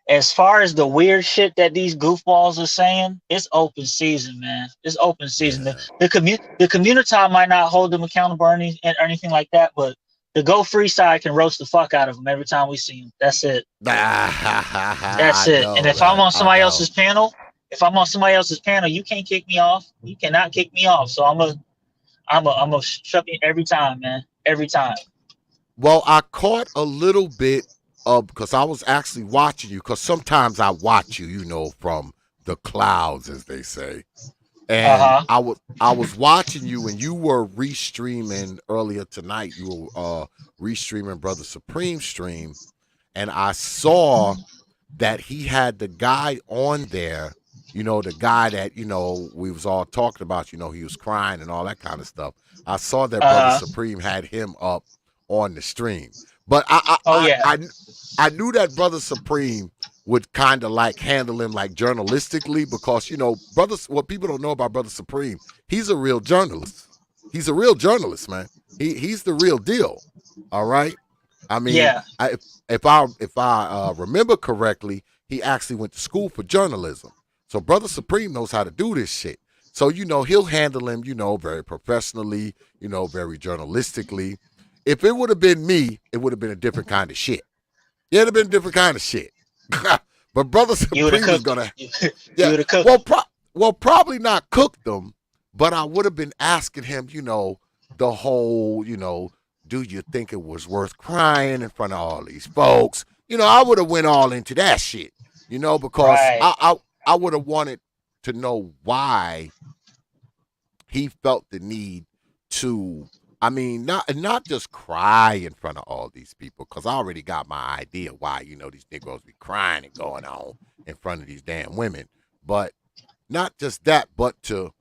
as far as the weird shit that these goofballs are saying, it's open season, man. It's open season. Yeah. The community might not hold them accountable or anything like that, but the Go Free side can roast the fuck out of them every time we see them. That's it. That's it. And if I'm on somebody else's panel, you can't kick me off. You cannot kick me off. So I'm a shut you every time, man. Every time. Well, I caught a little bit of, because I was actually watching you, because sometimes I watch you, from the clouds, as they say. And I was watching you, and you were restreaming earlier tonight. You were restreaming Brother Supreme stream, and I saw that he had the guy on there the guy that, we was all talking about, he was crying and all that kind of stuff. I saw that Brother Supreme had him up on the stream. But I knew that Brother Supreme would kind of like handle him like journalistically because, what people don't know about Brother Supreme, he's a real journalist. He's a real journalist, man. He's the real deal. All right. I mean, if I remember correctly, he actually went to school for journalism. So Brother Supreme knows how to do this shit. So, he'll handle him, very professionally, very journalistically. If it would have been me, it would have been a different kind of shit. Yeah, it'd have been a different kind of shit. But Brother Supreme was gonna, probably not cook them, but I would have been asking him, the whole, do you think it was worth crying in front of all these folks? I would have went all into that shit, because I would have wanted to know why he felt the need to, not just cry in front of all these people, because I already got my idea why, these Negroes be crying and going on in front of these damn women. But not just that, but to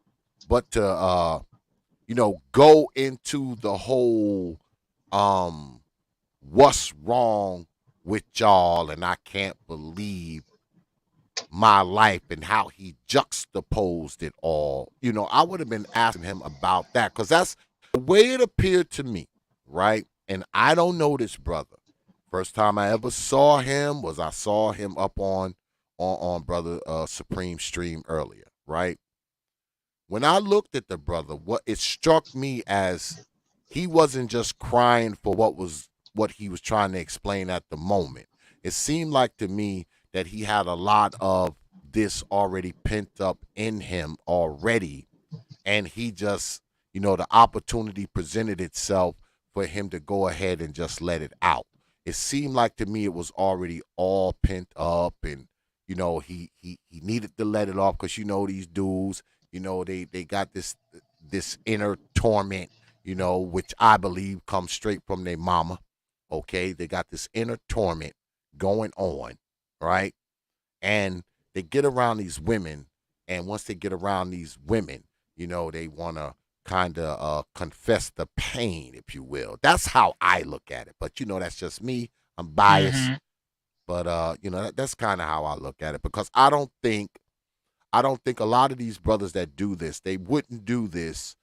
go into the whole, what's wrong with y'all, and I can't believe my life, and how he juxtaposed it all. I would have been asking him about that, because that's the way it appeared to me, right? And I don't know this brother. First time I ever saw him was I saw him up on Brother Supreme stream earlier, right? When I looked at the brother, what it struck me as he wasn't just crying for what he was trying to explain at the moment. It seemed like to me that he had a lot of this already pent up in him already, and he just, the opportunity presented itself for him to go ahead and just let it out. It seemed like to me it was already all pent up, and he needed to let it off, because these dudes, they got this inner torment, which I believe comes straight from their mama. Okay, they got this inner torment going on, right? And they get around these women, and once they get around these women, they want to kind of confess the pain, if you will. That's how I look at it. But that's just me. I'm biased. But that's kind of how I look at it, because I don't think a lot of these brothers that do this, they wouldn't do this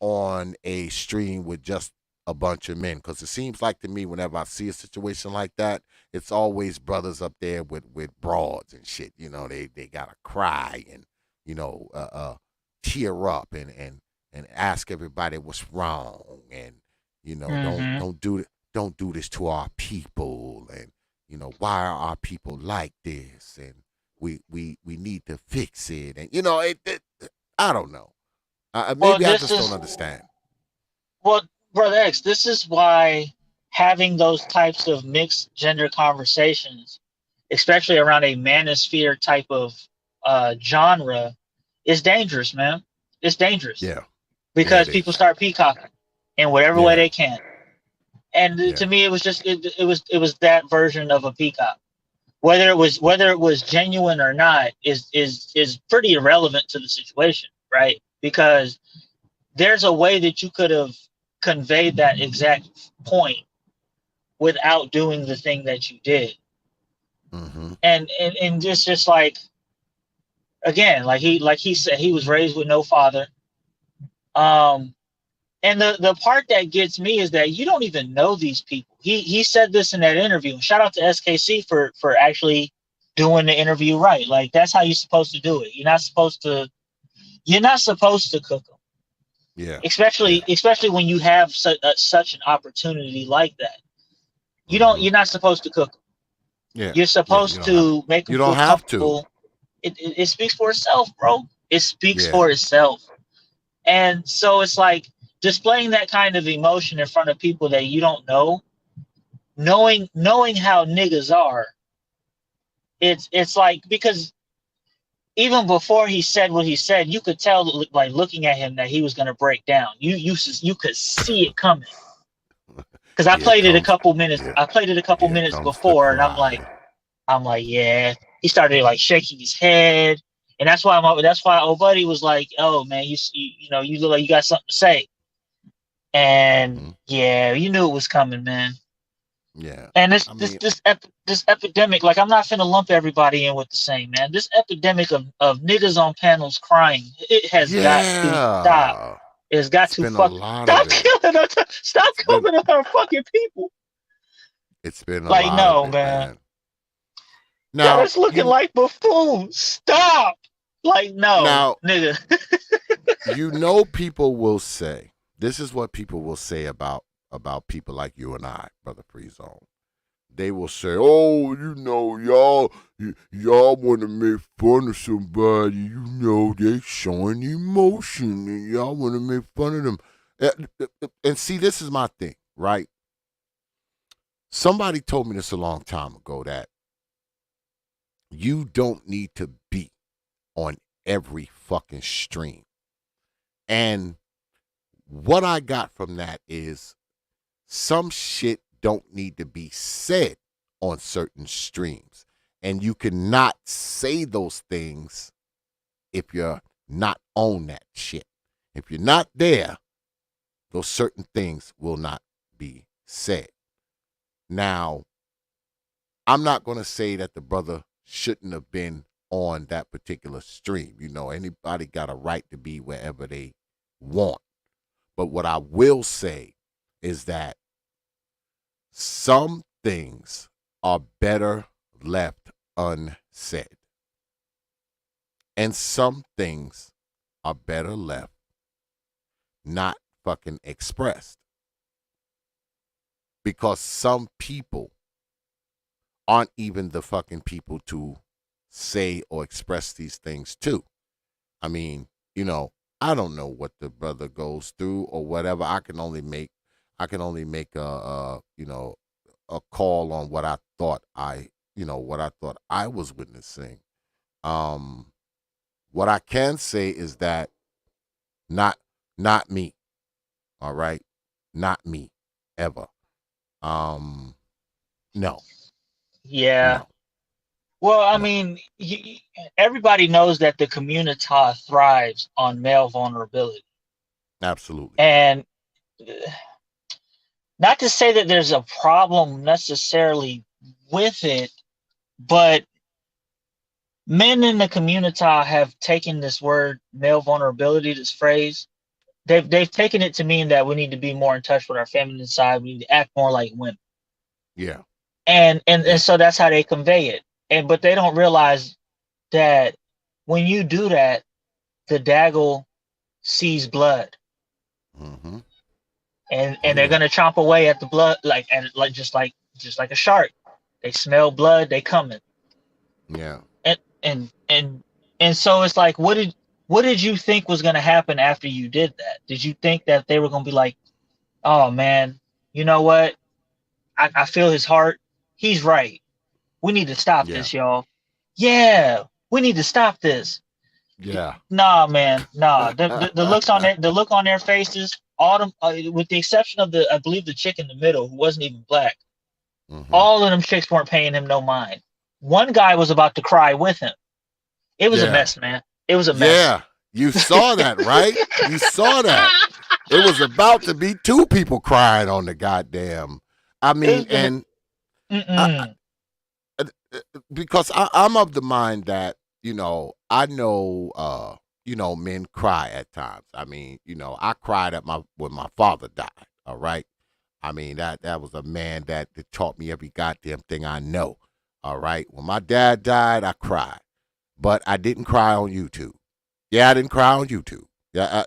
on a stream with just a bunch of men, because it seems like to me whenever I see a situation like that, it's always brothers up there with broads and shit. They gotta cry and tear up and ask everybody what's wrong, and don't do this to our people, and why are our people like this, and we need to fix it, and I don't know. Maybe I just don't understand. Well, Brother X, this is why having those types of mixed gender conversations, especially around a manosphere type of genre, is dangerous, man. It's dangerous. Yeah. Because people start peacocking in whatever way they can. And to me, it was just it was that version of a peacock. Whether it was genuine or not is pretty irrelevant to the situation, right? Because there's a way that you could have conveyed that exact point without doing the thing that you did. And just like, again, like he said, he was raised with no father. And the part that gets me is that you don't even know these people. He said this in that interview. Shout out to SKC for actually doing the interview right. Like, that's how you're supposed to do it. You're not supposed to cook them. Yeah. Especially when you have such an opportunity like that. You're not supposed to cook them. Yeah. You're supposed to make them feel comfortable. It speaks for itself, bro. It speaks for itself. And so it's like displaying that kind of emotion in front of people that you don't know, knowing how niggas are. It's like, because even before he said what he said, you could tell, like, looking at him, that he was going to break down. You could see it coming. Because I played it a couple minutes. I played it a couple minutes before, and I'm like, yeah. He started like shaking his head. And that's why old buddy was like, "Oh man, you know you look like you got something to say." And Mhm. yeah, you knew it was coming, man. Yeah. And I mean, this epidemic, like I'm not finna lump everybody in with the same, man. This epidemic of niggas on panels crying, it has got to stop. yeah. It's got It's to been a fuck lot of stop it. killing us. Stop It's been coming to our fucking people. it's been a Like, lot of no, it, man. man. Got Now, us looking like buffoons. Stop. Like, no, now nigga. people will say, this is what people will say about people like you and I, Brother Free Zone. They will say, "Oh, y'all want to make fun of somebody. They showing emotion, and y'all want to make fun of them." And see, this is my thing, right? Somebody told me this a long time ago that you don't need to be on every fucking stream. And what I got from that is some shit don't need to be said on certain streams. And you cannot say those things if you're not on that shit. If you're not there, those certain things will not be said. Now, I'm not going to say that the brother shouldn't have been on that particular stream. Anybody got a right to be wherever they want. But what I will say is that some things are better left unsaid. And some things are better left not fucking expressed. Because some people aren't even the fucking people to say or express these things to. I mean, I don't know what the brother goes through or whatever. I can only make a call on what I thought I was witnessing. What I can say is that not me. All right? Not me ever. No. Yeah. No. Well, I No. mean, everybody knows that the community thrives on male vulnerability. Absolutely. And not to say that there's a problem necessarily with it, but men in the community have taken this word male vulnerability, this phrase, they've taken it to mean that we need to be more in touch with our feminine side, we need to act more like women. Yeah. And so that's how they convey it. But they don't realize that when you do that, the daggle sees blood. Mm-hmm. And Oh, they're yeah. gonna chomp away at the blood just like a shark. They smell blood, they coming. Yeah. And and and and so it's like, what did you think was gonna happen after you did that? Did you think that they were gonna be like, oh man, you know what? I feel his heart. He's right. We need to stop Yeah. this, y'all. Yeah, we need to stop this. Yeah. Nah, man, nah. The look on their faces, all them, with the exception of I believe the chick in the middle who wasn't even black. Mm-hmm. All of them chicks weren't paying him no mind. One guy was about to cry with him. It was a Yeah. mess, man. It was a mess. Yeah. You saw that, right? You saw that. It was about to be two people crying on the goddamn. I mean, and because I'm of the mind that I know men cry at times. I mean, I cried when my father died. All right. I mean that was a man that taught me every goddamn thing I know. All right. When my dad died, I cried, but I didn't cry on YouTube. Yeah, I didn't cry on YouTube. Yeah,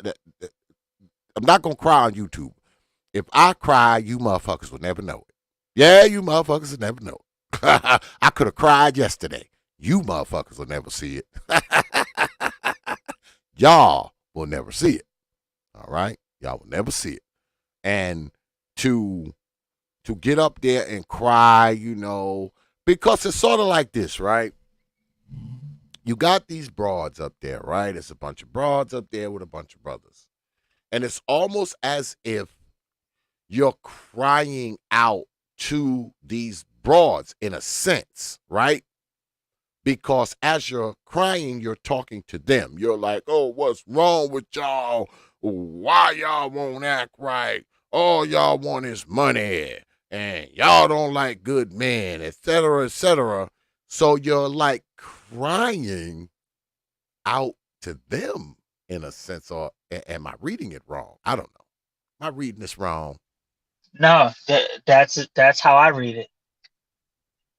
I'm not gonna cry on YouTube. If I cry, you motherfuckers will never know it. Yeah, you motherfuckers will never know it. I could have cried yesterday. You motherfuckers will never see it. Y'all will never see it. All right? Y'all will never see it. And to get up there and cry, because it's sort of like this, right? You got these broads up there, right? It's a bunch of broads up there with a bunch of brothers. And it's almost as if you're crying out to these broads in a sense, right? because as you're crying, you're talking to them. You're like, oh, what's wrong with y'all? Why y'all won't act right? All y'all want is money, and y'all don't like good men, etc., etc. So you're like crying out to them in a sense, or am I reading it wrong? I don't know. Am I reading this wrong? No, that's how I read it.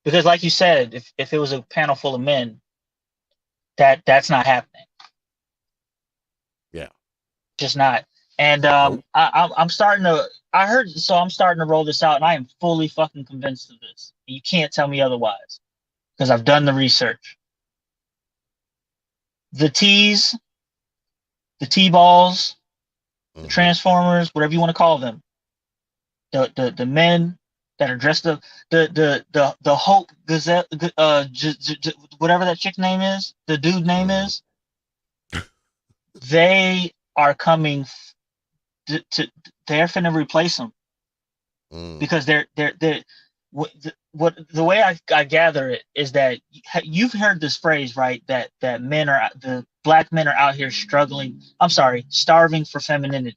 Because, like you said, if it was a panel full of men, that's not happening. Yeah, just not. And nope. I'm starting to. I'm starting to roll this out, and I am fully fucking convinced of this. You can't tell me otherwise, because I've done the research. The T's, the T-balls, the Transformers, whatever you want to call them, the men that are dressed up, the Hope Gazette, whatever that chick name is, the dude name is, they are coming they're finna replace them because they're what the way I gather it is that you've heard this phrase, right? That the black men are out here struggling. I'm sorry, starving for femininity.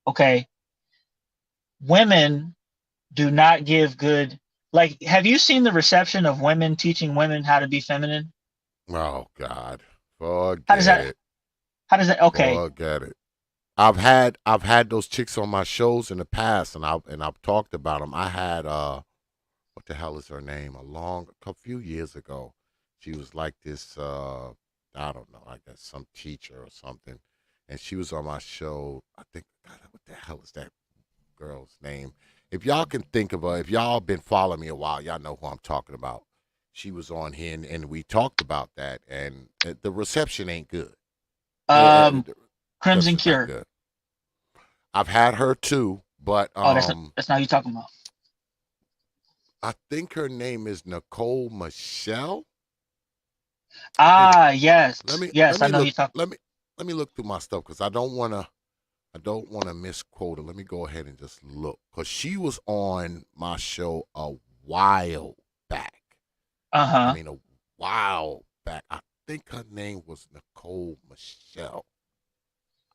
Okay, women do not give good. Like, have you seen the reception of women teaching women how to be feminine? Oh God, forget How does that? it. How does that? Okay. Forget it. I've had those chicks on my shows in the past, and I've talked about them. I had what the hell is her name? A few years ago, she was like this. I don't know. I guess some teacher or something, and she was on my show. I think, God, what the hell is that girl's name? If y'all can think of her, if y'all been following me a while, y'all know who I'm talking about. She was on here, and we talked about that, and the reception ain't good. Crimson Cure. Good. I've had her too, but that's not who you're talking about. I think her name is Nicole Michelle. Yes. I know you talking. Let me look through my stuff, because I don't want to misquote her. Let me go ahead and just look, because she was on my show a while back. I mean, a while back. I think her name was Nicole Michelle,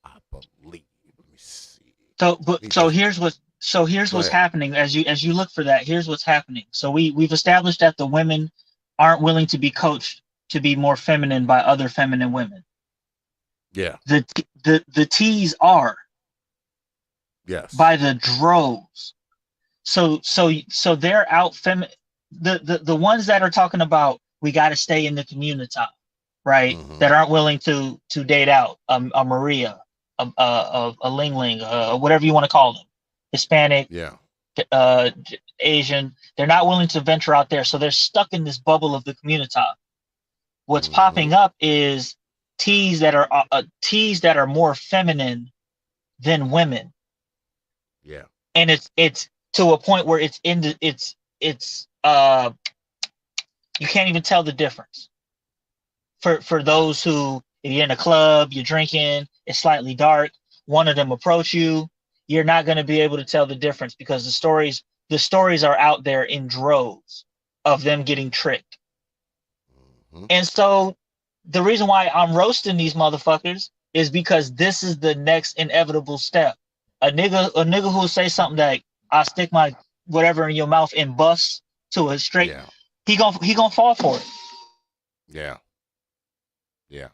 I believe. Let me see. Here's what's happening as you look for that. Here's what's happening. So we've established that the women aren't willing to be coached to be more feminine by other feminine women. Yeah. The T's are. Yes. By the droves. So they're out the ones that are talking about we got to stay in the community, right? That aren't willing to date out a Maria, a Ling Ling, whatever you want to call them, Hispanic, Asian. They're not willing to venture out there, so they're stuck in this bubble of the community. What's popping up is T's that are more feminine than women. Yeah. And it's to a point where it's you can't even tell the difference. For those who, if you're in a club, you're drinking, it's slightly dark, one of them approach you, you're not going to be able to tell the difference, because the stories are out there in droves of them getting tricked. And so the reason why I'm roasting these motherfuckers is because this is the next inevitable step. A nigga who'll say something like, I'll stick my whatever in your mouth and bust to a straight, he gonna fall for it. Yeah. Yeah.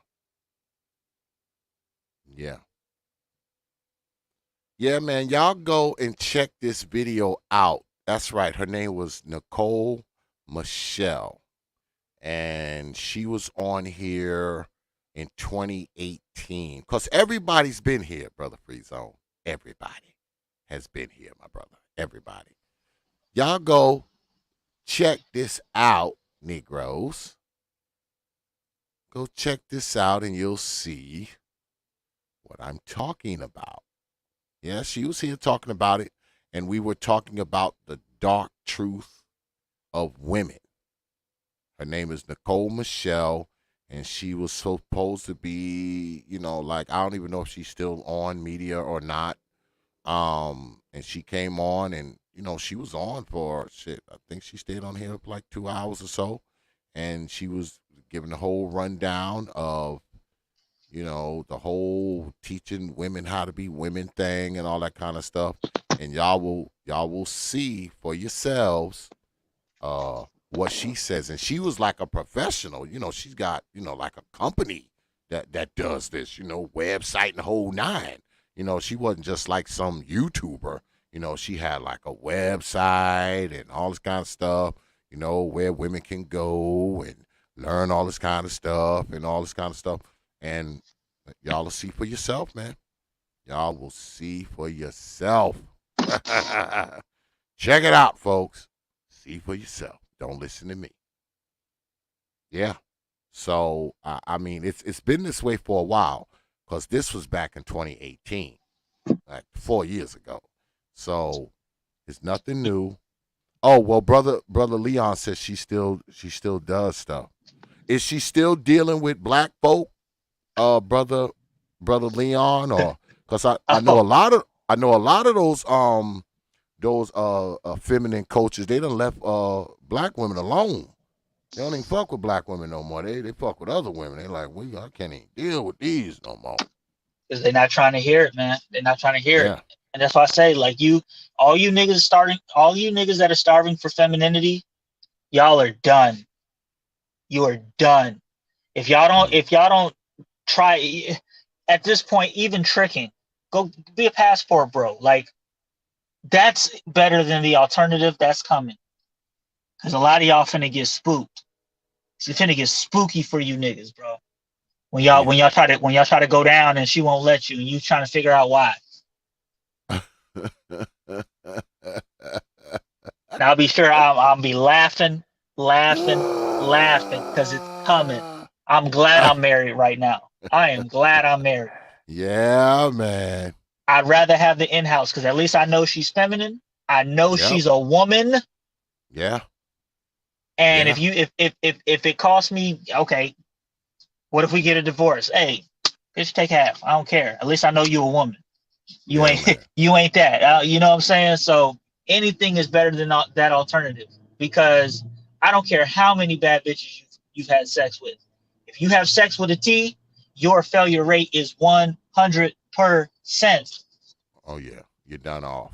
Yeah. Yeah, man, y'all go and check this video out. That's right. Her name was Nicole Michelle, and she was on here in 2018. Because everybody's been here, Brother Free Zone. Everybody has been here, my brother. Everybody. Y'all go check this out, Negroes. Go check this out, and you'll see what I'm talking about. Yeah, she was here talking about it, and we were talking about the dark truth of women. Her name is Nicole Michelle, and she was supposed to be, like, I don't even know if she's still on media or not. And she came on, and she was on for shit. I think she stayed on here for like 2 hours or so, and she was giving the whole rundown of, you know, the whole teaching women how to be women thing and all that kind of stuff. And y'all will see for yourselves what she says. And she was like a professional. You know, she's got, you know, like a company that does this, you know, website and the whole nine. You know, she wasn't just like some YouTuber. You know, she had like a website and all this kind of stuff, you know, where women can go and learn all this kind of stuff and all this kind of stuff. And y'all will see for yourself, man. Y'all will see for yourself. Check it out, folks. See for yourself. Don't listen to me. Yeah. So I mean, it's been this way for a while because this was back in 2018, like 4 years ago. So it's nothing new. Oh well, brother Leon says she still does stuff. Is she still dealing with black folk, brother Leon, or because I know a lot of those feminine coaches, they done left black women alone. They don't even fuck with black women no more. They fuck with other women. They like, I can't even deal with these no more. Because they're not trying to hear it, man. They're not trying to hear Yeah. it. And that's why I say, like, all you niggas that are starving for femininity, y'all are done. You are done. If y'all don't try at this point, even tricking, go be a passport bro. Like, that's better than the alternative that's coming. Because a lot of y'all finna get spooked. It's finna get spooky for you niggas, bro. When y'all try to go down and she won't let you, and you trying to figure out why. And I'll be sure I'll be laughing because it's coming. I'm glad I'm married right now. I am glad I'm married. Yeah, man. I'd rather have the in-house because at least I know she's feminine. I know she's a woman. Yeah. And if it costs me, okay, what if we get a divorce? Hey, bitch, take half. I don't care. At least I know you're a woman. You ain't that. You know what I'm saying? So anything is better than that alternative, because I don't care how many bad bitches you've had sex with. If you have sex with a T, your failure rate is 100%. Oh yeah, you're done off.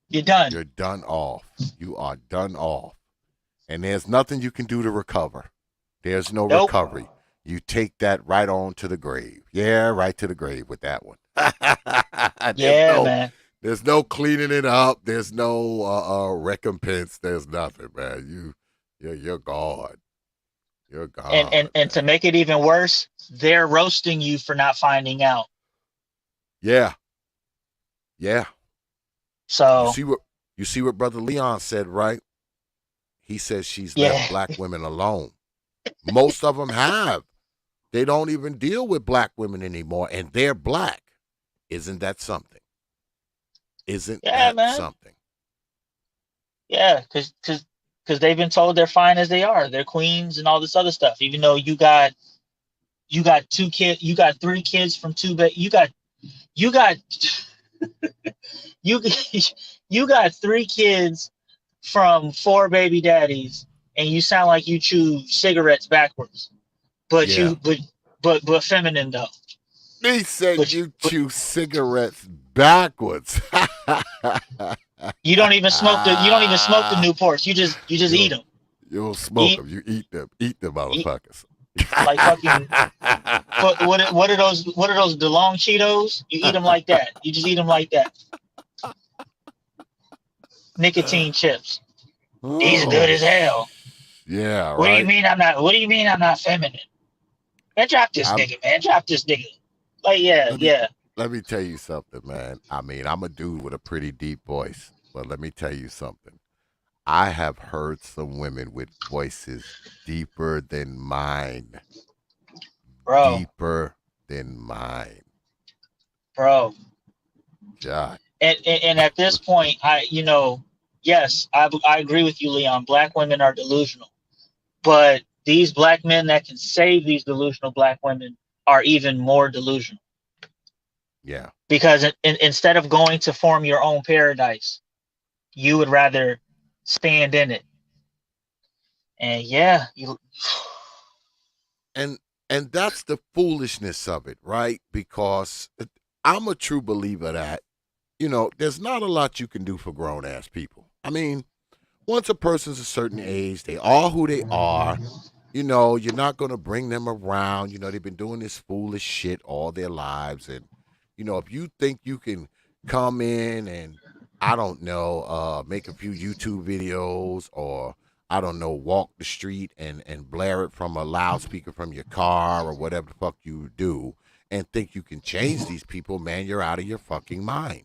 You're done. You're done off. You are done off. And there's nothing you can do to recover. There's no recovery. You take that right on to the grave. Yeah, right to the grave with that one. Man. There's no cleaning it up. There's no recompense. There's nothing, man. You're gone. You're gone. And to make it even worse, they're roasting you for not finding out. Yeah. Yeah. So you see what Brother Leon said, right? He says she's left black women alone. Most of them have. They don't even deal with black women anymore, and they're black. Isn't that something? Isn't that something? Yeah, because they've been told they're fine as they are. They're queens and all this other stuff. Even though you got 2 kids, you got 3 kids from 2 you got you got 3 kids from 4 baby daddies, and you sound like you chew cigarettes backwards. But but feminine though. He said you chew cigarettes backwards. You don't even smoke the Newports. You just eat them. You don't smoke them. You eat them. Eat them, motherfuckers. Like fucking. What are those? What are those DeLong Cheetos? You eat them like that. You just eat them like that. Nicotine chips. These are good as hell. Yeah. What do you mean I'm not? What do you mean I'm not feminine? Man, drop this nigga, man. Drop this nigga. Like, yeah. Let me tell you something, man. I mean, I'm a dude with a pretty deep voice, but let me tell you something. I have heard some women with voices deeper than mine. Bro. Deeper than mine. Bro. Yeah. And at this point, yes, I agree with you, Leon. Black women are delusional. But these black men that can save these delusional black women are even more delusional. Yeah. Because instead of going to form your own paradise, you would rather stand in it. And yeah, you And that's the foolishness of it, right? Because I'm a true believer that, there's not a lot you can do for grown ass people. I mean, once a person's a certain age, they are who they are. You're not going to bring them around. They've been doing this foolish shit all their lives. And, if you think you can come in and, I don't know, make a few YouTube videos or, I don't know, walk the street and blare it from a loudspeaker from your car or whatever the fuck you do and think you can change these people, man, you're out of your fucking mind.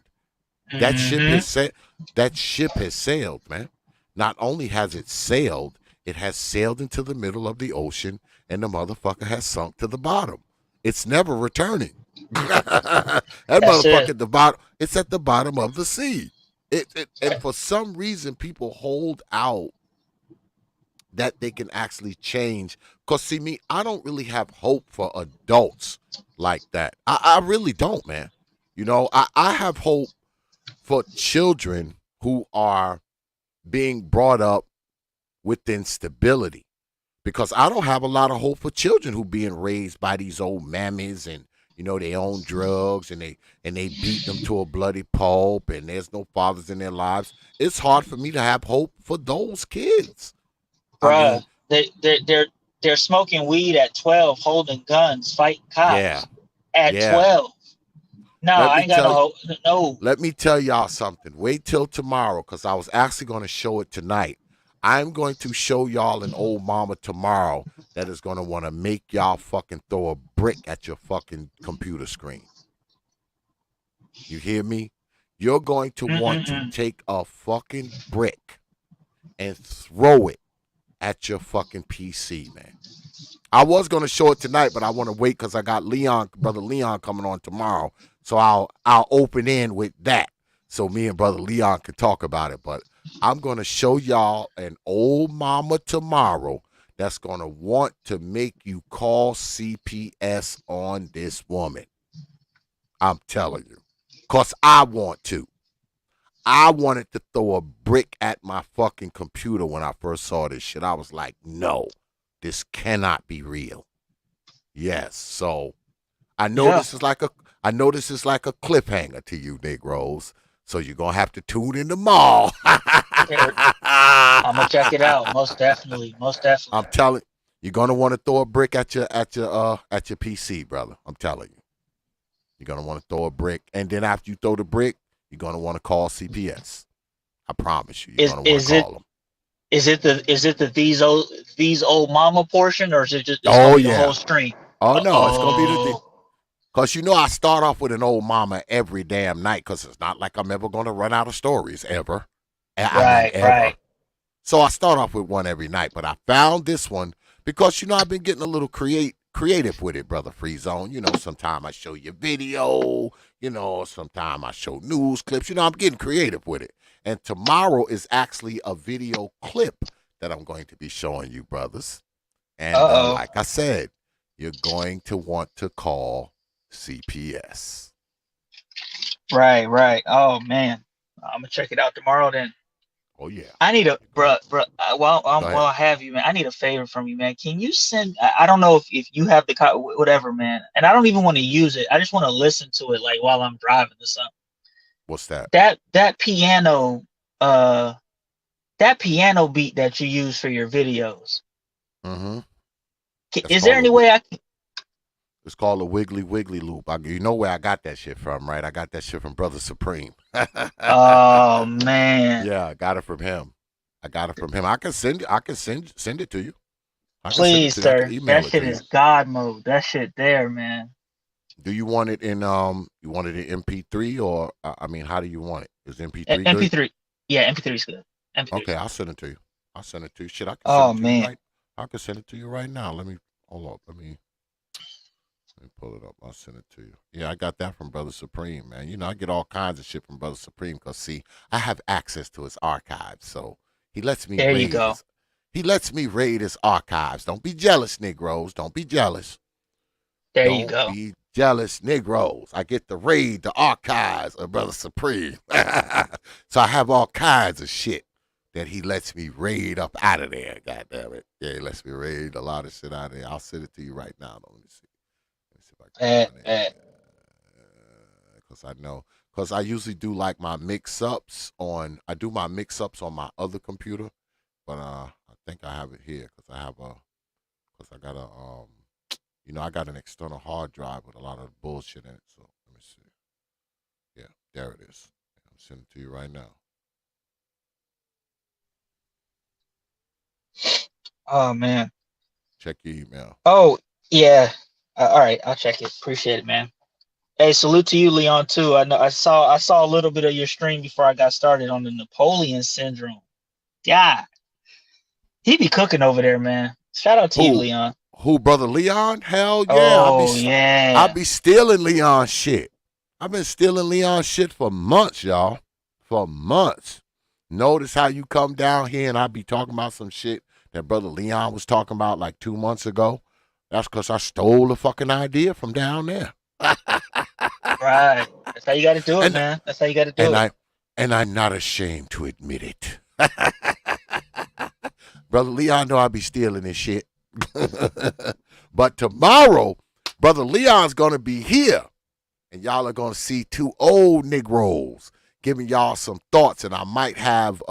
That ship has sailed, man. Not only has it sailed, it has sailed into the middle of the ocean, and the motherfucker has sunk to the bottom. It's never returning. That motherfucker at the bottom. It's at the bottom of the sea. And for some reason, people hold out that they can actually change. Because, see, me, I don't really have hope for adults like that. I really don't, man. I have hope for children who are being brought up within stability, because I don't have a lot of hope for children who being raised by these old mammies and they own drugs and they beat them to a bloody pulp and there's no fathers in their lives. It's hard for me to have hope for those kids. bruh, they're smoking weed at 12, holding guns, fighting cops at 12. No, I ain't got no hope. No. Let me tell y'all something. Wait till tomorrow, because I was actually going to show it tonight. I'm going to show y'all an old mama tomorrow that is going to want to make y'all fucking throw a brick at your fucking computer screen. You hear me? You're going to want to take a fucking brick and throw it at your fucking PC, man. I was going to show it tonight, but I want to wait because I got Brother Leon coming on tomorrow. So I'll open in with that so me and Brother Leon can talk about it. But I'm going to show y'all an old mama tomorrow that's going to want to make you call CPS on this woman. I'm telling you. Because I want to. I wanted to throw a brick at my fucking computer when I first saw this shit. I was like, no, this cannot be real. Yes, so I know this is like a cliffhanger to you Negroes. So you're gonna have to tune in tomorrow. I'm gonna check it out. Most definitely. I'm telling you're gonna want to throw a brick at your PC, brother. I'm telling you. You're gonna want to throw a brick, and then after you throw the brick, you're gonna want to call CPS. I promise you. You're gonna want to call them. Is it the these old mama portion, or is it just the whole stream? Oh no, it's gonna be the. Because I start off with an old mama every damn night, because it's not like I'm ever going to run out of stories, ever. Right. So I start off with one every night, but I found this one because, I've been getting a little creative with it, Brother Free Zone. Sometimes I show you video, sometimes I show news clips. I'm getting creative with it. And tomorrow is actually a video clip that I'm going to be showing you, brothers. And like I said, you're going to want to call CPS. Right. Oh man, I'm gonna check it out tomorrow then. Oh yeah. I need a while I have you, man. I need a favor from you, man. Can you send? I don't know if you have the whatever, man. And I don't even want to use it. I just want to listen to it like while I'm driving or something. What's that? That piano beat that you use for your videos. Mm-hmm. Is there any way I can? It's called a wiggly loop. You know where I got that shit from, right? I got that shit from Brother Supreme. Oh man. Yeah, I got it from him. I can send it to you. Please, sir. That shit is God mode. That shit there, man. Do you want it in MP3 or how do you want it? Is MP3 MP3. Good? Yeah, MP3 is good. MP3 okay, I'll send it to you. Shit, I can send it to you right now. Let me pull it up. I'll send it to you. Yeah, I got that from Brother Supreme, man. I get all kinds of shit from Brother Supreme because, see, I have access to his archives. So he lets me he lets me raid his archives. Don't be jealous, Negroes. Don't be jealous. You go. Don't be jealous, Negroes. I get to raid the archives of Brother Supreme. So I have all kinds of shit that he lets me raid up out of there. God damn it. Yeah, he lets me raid a lot of shit out of there. I'll send it to you right now. Let me see. Let me see if I can find it. Because I know. Because I usually do like my mix-ups on, I do my mix-ups on my other computer. But I think I have it here because I have a, because I got a, you know, I got an external hard drive with a lot of bullshit in it. So let me see. Yeah, there it is. I'm sending it to you right now. Oh man. Check your email. Oh yeah. All right, I'll check it. Appreciate it, man. Hey, salute to you, Leon, too. I know I saw a little bit of your stream before I got started on the Napoleon syndrome. God, he be cooking over there, man. Shout out to you, Who? Leon. Who, brother Leon? Hell yeah. Oh I yeah. be stealing Leon shit. I've been stealing Leon shit for months, y'all. For months. Notice how you come down here and I be talking about some shit that brother Leon was talking about like 2 months ago. That's because I stole the fucking idea from down there. Right. That's how you got to do it, man. That's how you got to do it. And I'm not ashamed to admit it. Brother Leon know I be stealing this shit. But tomorrow, brother Leon's going to be here. And y'all are going to see two old Negroes giving y'all some thoughts. And I might have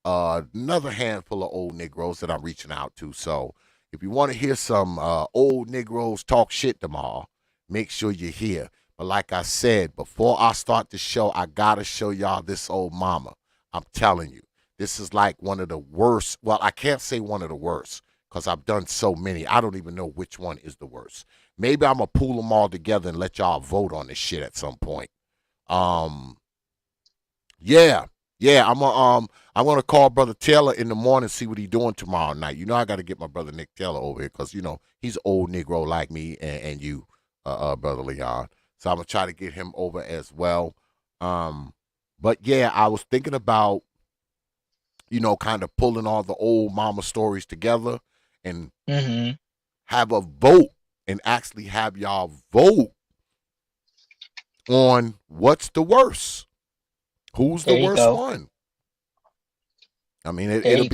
another handful of old Negroes that I'm reaching out to. So if you want to hear some old Negroes talk shit tomorrow, make sure you're here. But like I said, before I start the show, I got to show y'all this old mama. I'm telling you, this is like one of the worst. Well, I can't say one of the worst because I've done so many. I don't even know which one is the worst. Maybe I'm going to pull them all together and let y'all vote on this shit at some point. Yeah, I'm gonna call Brother Taylor in the morning, see what he's doing tomorrow night. You know, I got to get my brother Nick Taylor over here because, you know, he's an old Negro like me and you, Brother Leon. So I'm going to try to get him over as well. But yeah, I was thinking about, you know, kind of pulling all the old mama stories together and have a vote and actually have y'all vote on what's the worst. Who's the worst one? I mean, it'll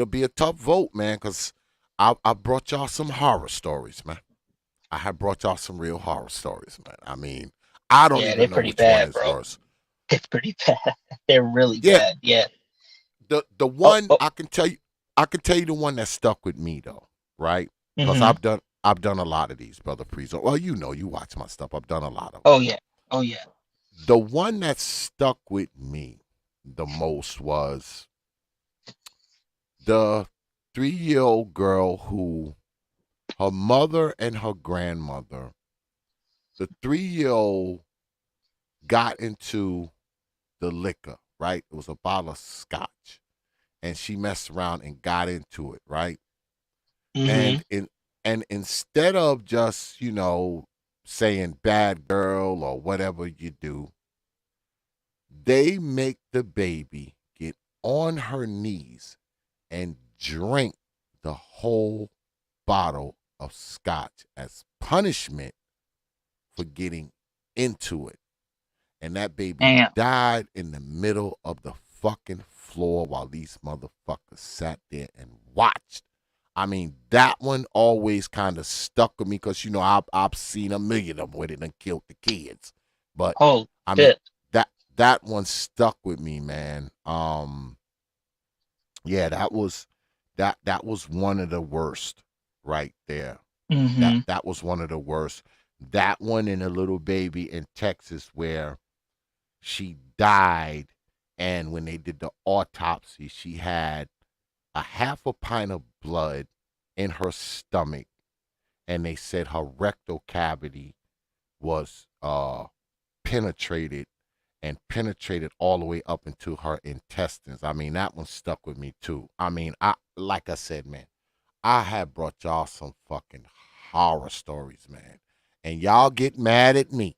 be a tough vote, man, because I brought y'all some horror stories, man. I have brought y'all some real horror stories, man. I mean, I don't even know which one is worse. It's pretty bad. They're really bad. Yeah. The one I can tell you the one that stuck with me though, right? Because I've done a lot of these, Brother Prezo. Well, you know, you watch my stuff. I've done a lot of them. Oh yeah. The one that stuck with me the most was the 3-year-old girl who her mother and her grandmother, the 3-year-old got into the liquor, right? It was a bottle of scotch. And she messed around and got into it, right? And instead of just, you know, saying bad girl or whatever you do, they make the baby get on her knees and drink the whole bottle of scotch as punishment for getting into it. And that baby died in the middle of the fucking floor while these motherfuckers sat there and watched. I mean, that one always kind of stuck with me because, you know, I've seen a million of them where they done killed the kids. But I mean, that one stuck with me, man. Yeah, that was one of the worst right there. That was one of the worst. That one and a little baby in Texas where she died, and when they did the autopsy, she had a half a pint of blood in her stomach, and they said her rectal cavity was penetrated all the way up into her intestines. I mean, that one stuck with me too. I mean, like I said, man, I have brought y'all some fucking horror stories, man. And y'all get mad at me.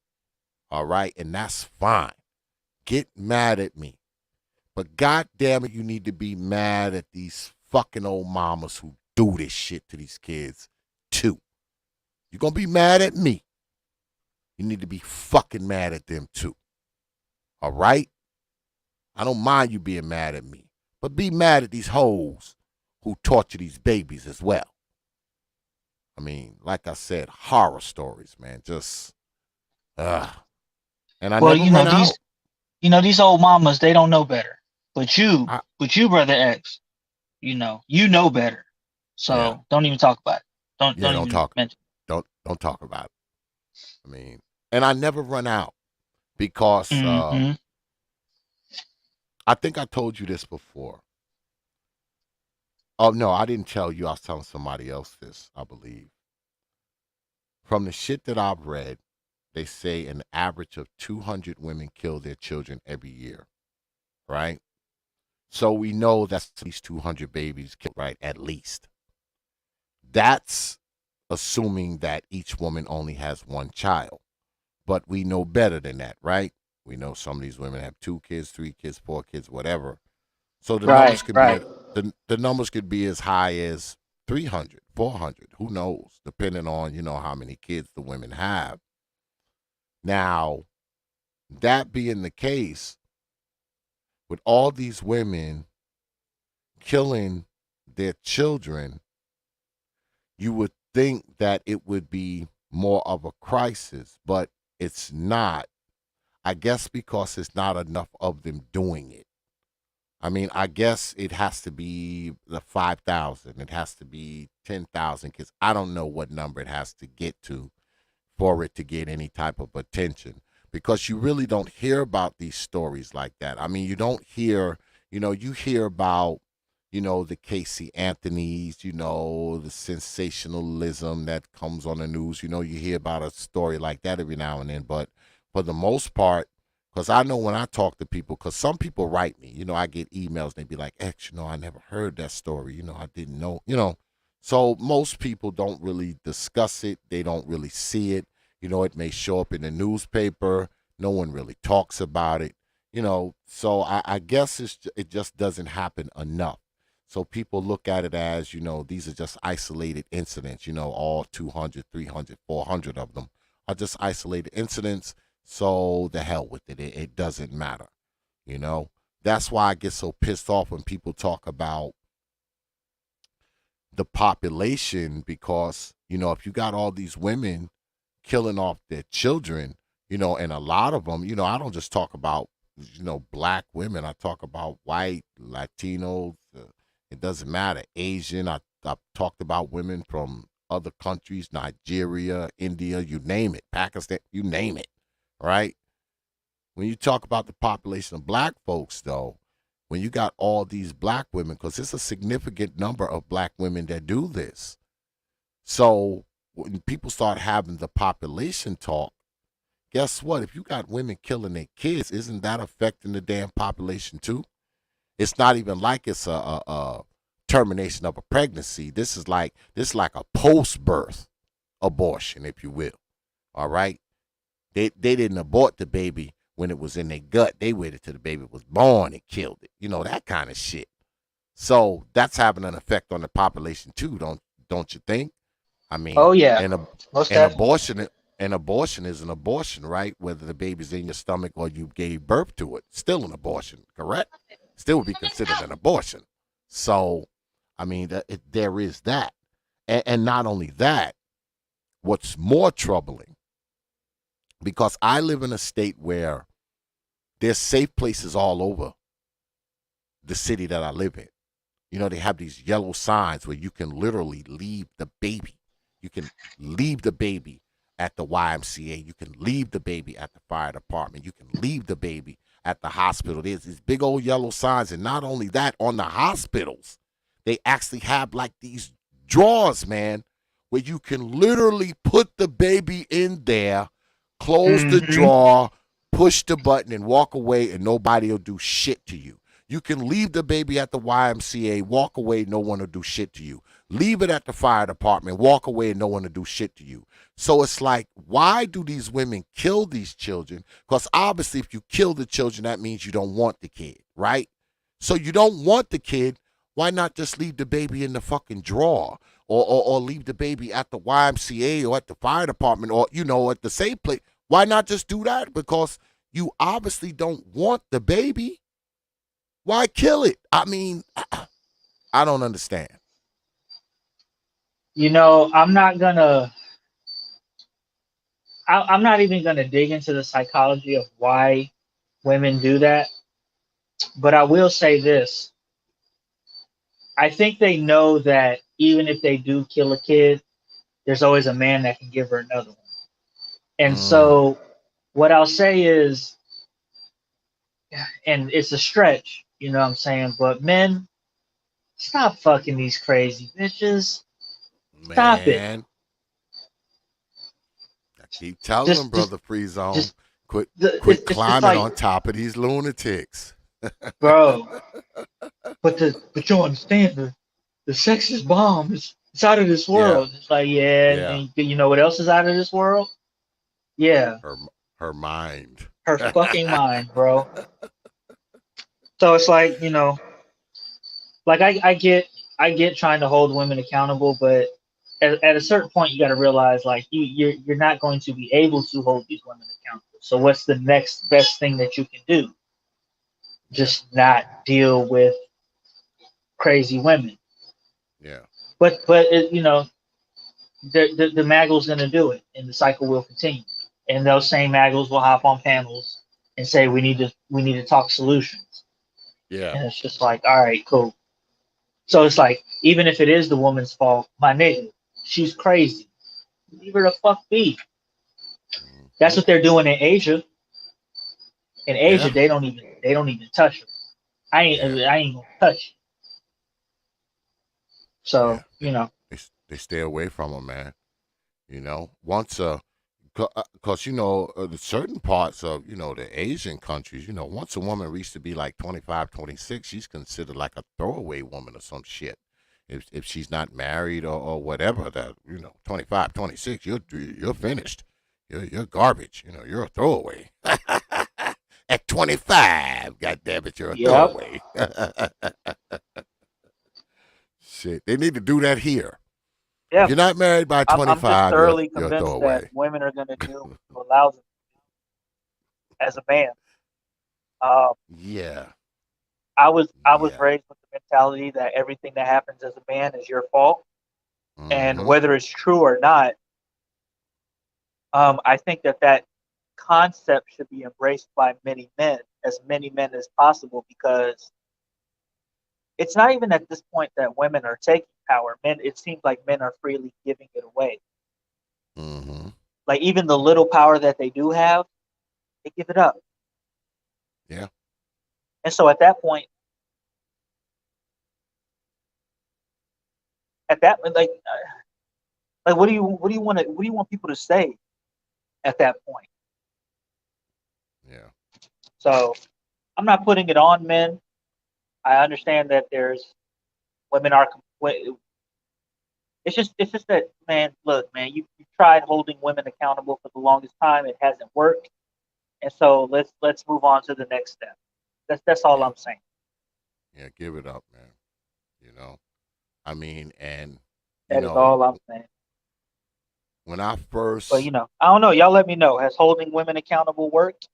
All right? And that's fine. Get mad at me. But God damn it, you need to be mad at these fucking old mamas who do this shit to these kids too. You're going to be mad at me. You need to be fucking mad at them too. All right? I don't mind you being mad at me. But be mad at these hoes who torture these babies as well. I mean, like I said, horror stories, man. Just, and I Well, never run out. these old mamas, they don't know better. But you, I, brother X, you know better. So yeah, don't even talk about it. Don't don't even talk. mention Don't talk about it. I mean, and I never run out because it. Mm-hmm. I think I told you this before. Oh no, I didn't tell you. I was telling somebody else this, I believe. From the shit that I've read, they say an average of 200 women kill their children every year, right? So we know that's at least 200 babies killed, right? At least. That's assuming that each woman only has one child. But we know better than that, right? We know some of these women have 2 kids, 3 kids, 4 kids, whatever. So the numbers could be the numbers could be as high as 300, 400, who knows, depending on, how many kids the women have. Now, that being the case, with all these women killing their children, you would think that it would be more of a crisis, but it's not. I guess because it's not enough of them doing it. I mean, I guess it has to be the 5,000. It has to be 10,000 kids. I don't know what number it has to get to for it to get any type of attention, because you really don't hear about these stories like that. I mean, you don't hear, you hear about, the Casey Anthony's, the sensationalism that comes on the news. You hear about a story like that every now and then. But for the most part, because I know when I talk to people, because some people write me, I get emails, and they be like, X, I never heard that story. I didn't know, So most people don't really discuss it. They don't really see it. It may show up in the newspaper. No one really talks about it. So I guess it just doesn't happen enough. So people look at it as, these are just isolated incidents, all 200, 300, 400 of them are just isolated incidents. So the hell with it. It doesn't matter. That's why I get so pissed off when people talk about the population, because, if you got all these women killing off their children, and a lot of them, I don't just talk about, black women. I talk about white, Latinos, it doesn't matter, Asian. I've talked about women from other countries, Nigeria, India, you name it, Pakistan, you name it, right? When you talk about the population of black folks, though, when you got all these black women, because it's a significant number of black women that do this. So when people start having the population talk, guess what? If you got women killing their kids, isn't that affecting the damn population too? It's not even like it's a termination of a pregnancy. This is like a post-birth abortion, if you will. All right? They didn't abort the baby when it was in their gut. They waited till the baby was born and killed it. That kind of shit. So that's having an effect on the population too, don't you think? I mean, Oh yeah. An abortion is an abortion, right? Whether the baby's in your stomach or you gave birth to it, still an abortion, correct? Still would be considered an abortion. So, I mean, there is that. And not only that, what's more troubling, because I live in a state where there's safe places all over the city that I live in. They have these yellow signs where you can literally leave the baby. You can leave the baby at the YMCA. You can leave the baby at the fire department. You can leave the baby at the hospital. There's these big old yellow signs. And not only that, on the hospitals, they actually have like these drawers, man, where you can literally put the baby in there, close the drawer, push the button, and walk away, and nobody will do shit to you. You can leave the baby at the YMCA, walk away, no one will do shit to you. Leave it at the fire department, walk away, and no one will do shit to you. So it's like, why do these women kill these children? Because obviously if you kill the children, that means you don't want the kid, right? So you don't want the kid, why not just leave the baby in the fucking drawer? Or leave the baby at the YMCA or at the fire department or, at the safe place. Why not just do that? Because you obviously don't want the baby. Why kill it? I mean, I don't understand. You know, I'm not gonna. I'm not even gonna dig into the psychology of why women do that. But I will say this: I think they know that even if they do kill a kid, there's always a man that can give her another one. And Mm, so, what I'll say is, and it's a stretch, you know what I'm saying? But men, stop fucking these crazy bitches. Stop it. man, I keep telling them, Just, brother Free Zone, just. quit It's climbing like, on top of these lunatics. bro. But you understand the sexist bomb it's out of this Yeah, world. It's like, yeah, yeah. and you know what else is out of this world? Yeah, Her her mind. her fucking mind, bro. So it's like, you know, like I get trying to hold women accountable, but at a certain point you got to realize like you're not going to be able to hold these women accountable. So what's the next best thing that you can do? Yeah, Just not deal with crazy women. yeah, But you know, the maggle's going to do it, and the cycle will continue. And those same maggles will hop on panels and say we need to talk solutions. yeah. And it's just like, all right, cool. So it's like, even if it is the woman's fault, my nigga, she's crazy. Leave her the fuck be. That's Mhm. what they're doing in Asia. In Asia, Yeah, they don't even touch her. yeah, I ain't gonna touch you. yeah. So you know, They stay away from them, man. You know, once because the certain parts of the Asian countries, once a woman reaches to be like 25, 26, she's considered like a throwaway woman or some shit. If she's not married or whatever, that 25, 26, you're finished. You're garbage. You're a throwaway. At 25, God damn it, you're a yep. throwaway. Shit, they need to do that here. If Yeah, you're not married by I'm just 25, thoroughly you're a convinced that throwaway. women are gonna do what you allow them as a man. Um, Yeah. I was Yeah. raised with the mentality that everything that happens as a man is your fault, and Mm-hmm. whether it's true or not, I think that concept should be embraced by many men as possible, because it's not even at this point that women are taking power. Men, it seems like men are freely giving it away. Mm-hmm. Like even the little power that they do have, they give it up. Yeah. And so at that point, like what do you want people to say at that point? Yeah. So I'm not putting it on men. I understand that there's women are. It's just that, man. Look, man, you tried holding women accountable for the longest time. It hasn't worked, and so let's move on to the next step. That's all Yeah. I'm saying. Yeah. Give it up, man. You know. I mean, and you That is know, all I'm saying. when I But first I don't know. Y'all let me know. Has holding women accountable worked?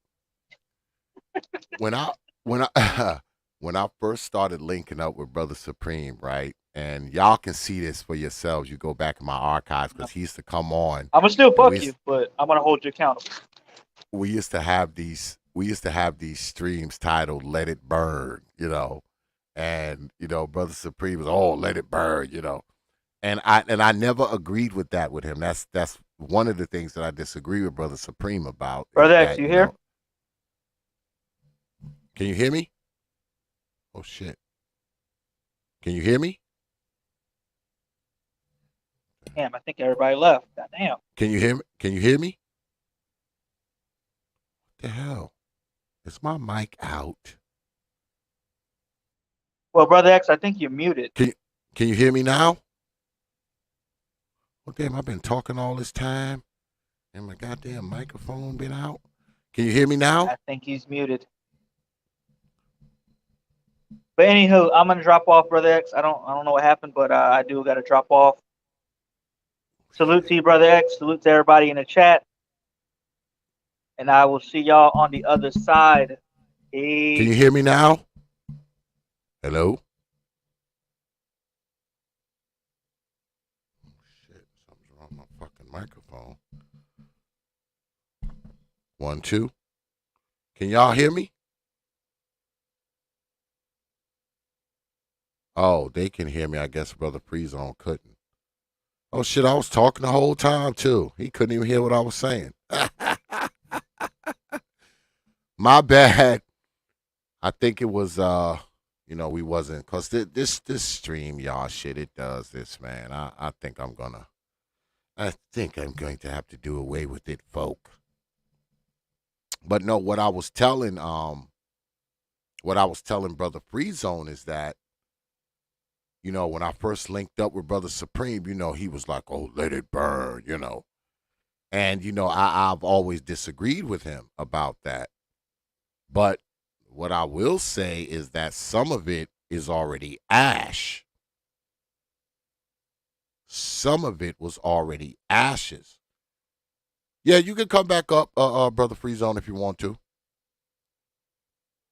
when I when I when I first started linking up with Brother Supreme, right? And y'all can see this for yourselves. You go back in my archives No. because he used to come on, I'm gonna still and fuck you, but I'm gonna hold you accountable. we used to have these streams titled "Let It Burn," and Brother Supreme was, "Oh, let it burn," and I never agreed with that with him. That's one of the things that I disagree with Brother Supreme about is Brother X, that you here? can you hear me? Oh shit, can you hear me? Damn, I think everybody left. God damn. Can you hear me? Can you hear me? What the hell? Is my mic out? Well, Brother X, I think you're muted. Can you hear me now? Oh damn, I've been talking all this time and my goddamn microphone been out. Can you hear me now? I think he's muted. But anywho, I'm gonna drop off, Brother X. I don't know what happened, but I do gotta drop off. Salute to you, Brother X. Salute to everybody in the chat. And I will see y'all on the other side. Can you Peace. hear me now? Hello? Shit, something's wrong with my fucking microphone. 1, 2. Can y'all hear me? Oh, they can hear me. I guess Brother Freezone couldn't. Oh shit, I was talking the whole time too. He couldn't even hear what I was saying. My bad. I think it was we wasn't, cause this stream y'all shit, it does this, man. I think I'm going to have to do away with it, folk. But no, what I was telling Brother Freezone is that, when I first linked up with Brother Supreme, he was like, "Oh, let it burn," And I've always disagreed with him about that. But what I will say is that some of it is already ash. Some of it was already ashes. Yeah, you can come back up, Brother Freezone, if you want to.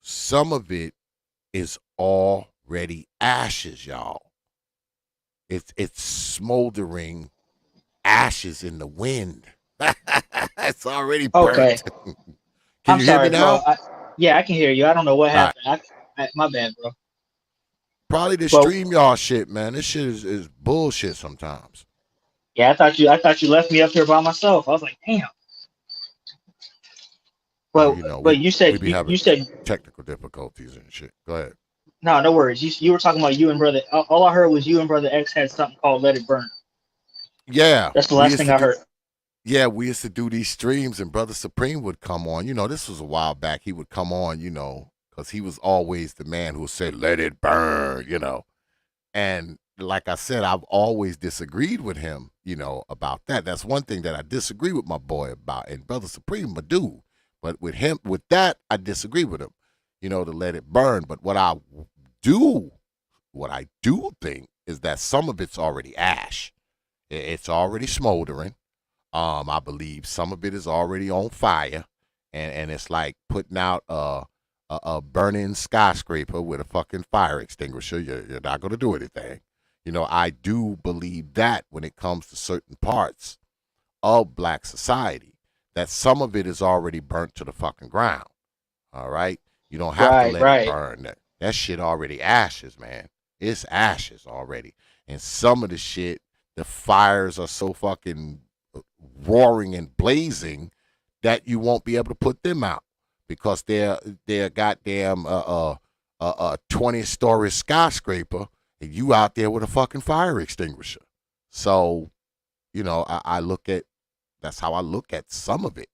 Some of it is already ashes, y'all. It's smoldering ashes in the wind. It's already burnt. Okay. Can you hear me now? Bro. Yeah, I can hear you. I don't know what happened. My bad, bro. Probably the stream y'all shit, man. This shit is bullshit sometimes. Yeah, I thought you left me up here by myself. I was like, damn. Well, but you said you said technical difficulties and shit. Go ahead. No worries. You were talking about you and Brother. All I heard was you and Brother X had something called "Let It Burn." Yeah, that's the last thing I heard. Yeah, we used to do these streams, and Brother Supreme would come on. This was a while back. He would come on, because he was always the man who would say, "Let it burn," And like I said, I've always disagreed with him, about that. That's one thing that I disagree with my boy about. And Brother Supreme, my dude. But with that, I disagree with him, to let it burn. But what I do think is that some of it's already ash. It's already smoldering. I believe some of it is already on fire, and it's like putting out a burning skyscraper with a fucking fire extinguisher. You're not going to do anything. I do believe that when it comes to certain parts of black society, that some of it is already burnt to the fucking ground. All right? You don't have to let it burn. That shit already ashes, man. It's ashes already. And some of the shit, the fires are so fucking roaring and blazing that you won't be able to put them out because they're goddamn 20-story skyscraper and you out there with a fucking fire extinguisher. So, I look at, that's how I look at some of it.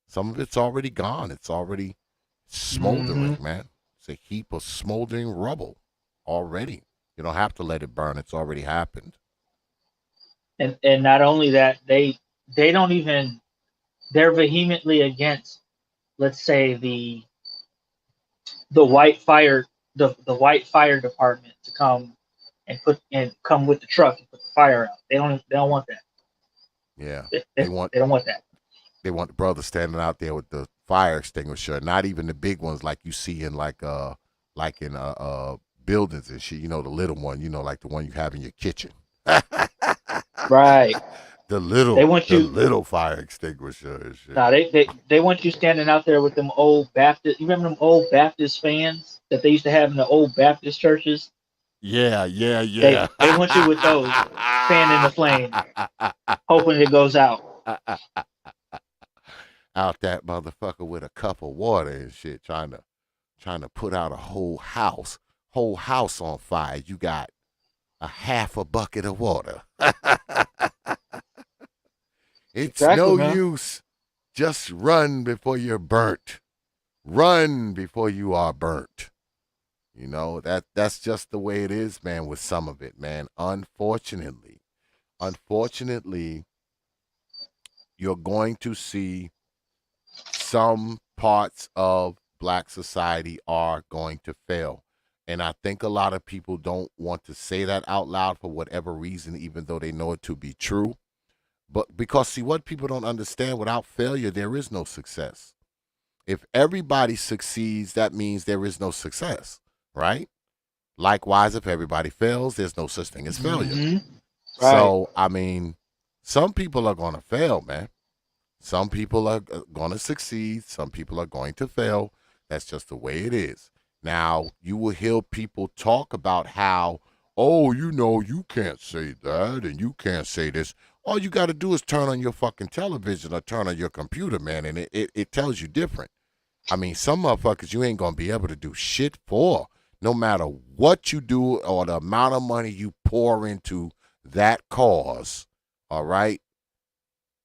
Some of it's already gone. It's already smoldering, man. It's a heap of smoldering rubble already. You don't have to let it burn. It's already happened. And not only that, they don't even, they're vehemently against, let's say, the white fire department to come and come with the truck and put the fire out. They don't want that. Yeah, they don't want that. They want the brother standing out there with the fire extinguisher, not even the big ones like you see in like in buildings and shit. The little one, like the one you have in your kitchen. Right. The little fire extinguisher and shit. Nah, they want you standing out there with them old Baptist. You remember them old Baptist fans that they used to have in the old Baptist churches? Yeah. They want you with those, fanning the flame, hoping it goes out. Out that motherfucker with a cup of water and shit, trying to put out a whole house on fire. You got a half a bucket of water. It's no use. Just run before you're burnt. Run before you are burnt. That's just the way it is, man, with some of it, man. Unfortunately, you're going to see some parts of black society are going to fail. And I think a lot of people don't want to say that out loud for whatever reason, even though they know it to be true. But because, see, what people don't understand, without failure, there is no success. If everybody succeeds, that means there is no success. right? Likewise, if everybody fails, there's no such thing as failure. Right. So, I mean, some people are going to fail, man. Some people are going to succeed. Some people are going to fail. That's just the way it is. Now, you will hear people talk about how, oh, you can't say that and you can't say this. All you got to do is turn on your fucking television or turn on your computer, man, and it tells you different. I mean, some motherfuckers you ain't going to be able to do shit for, no matter what you do or the amount of money you pour into that cause, all right?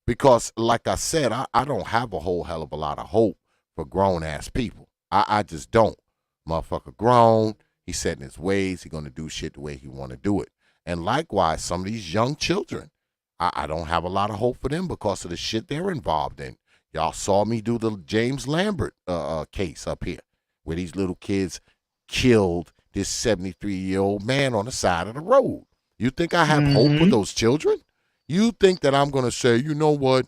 Because, like I said, I don't have a whole hell of a lot of hope for grown-ass people. I just don't. Motherfucker grown. He's set in his ways. He's going to do shit the way he want to do it. And likewise, some of these young children, I don't have a lot of hope for them because of the shit they're involved in. Y'all saw me do the James Lambert case up here, where these little kids killed this 73-year-old man on the side of the road. You think I have hope for those children? You think that I'm going to say, you know what?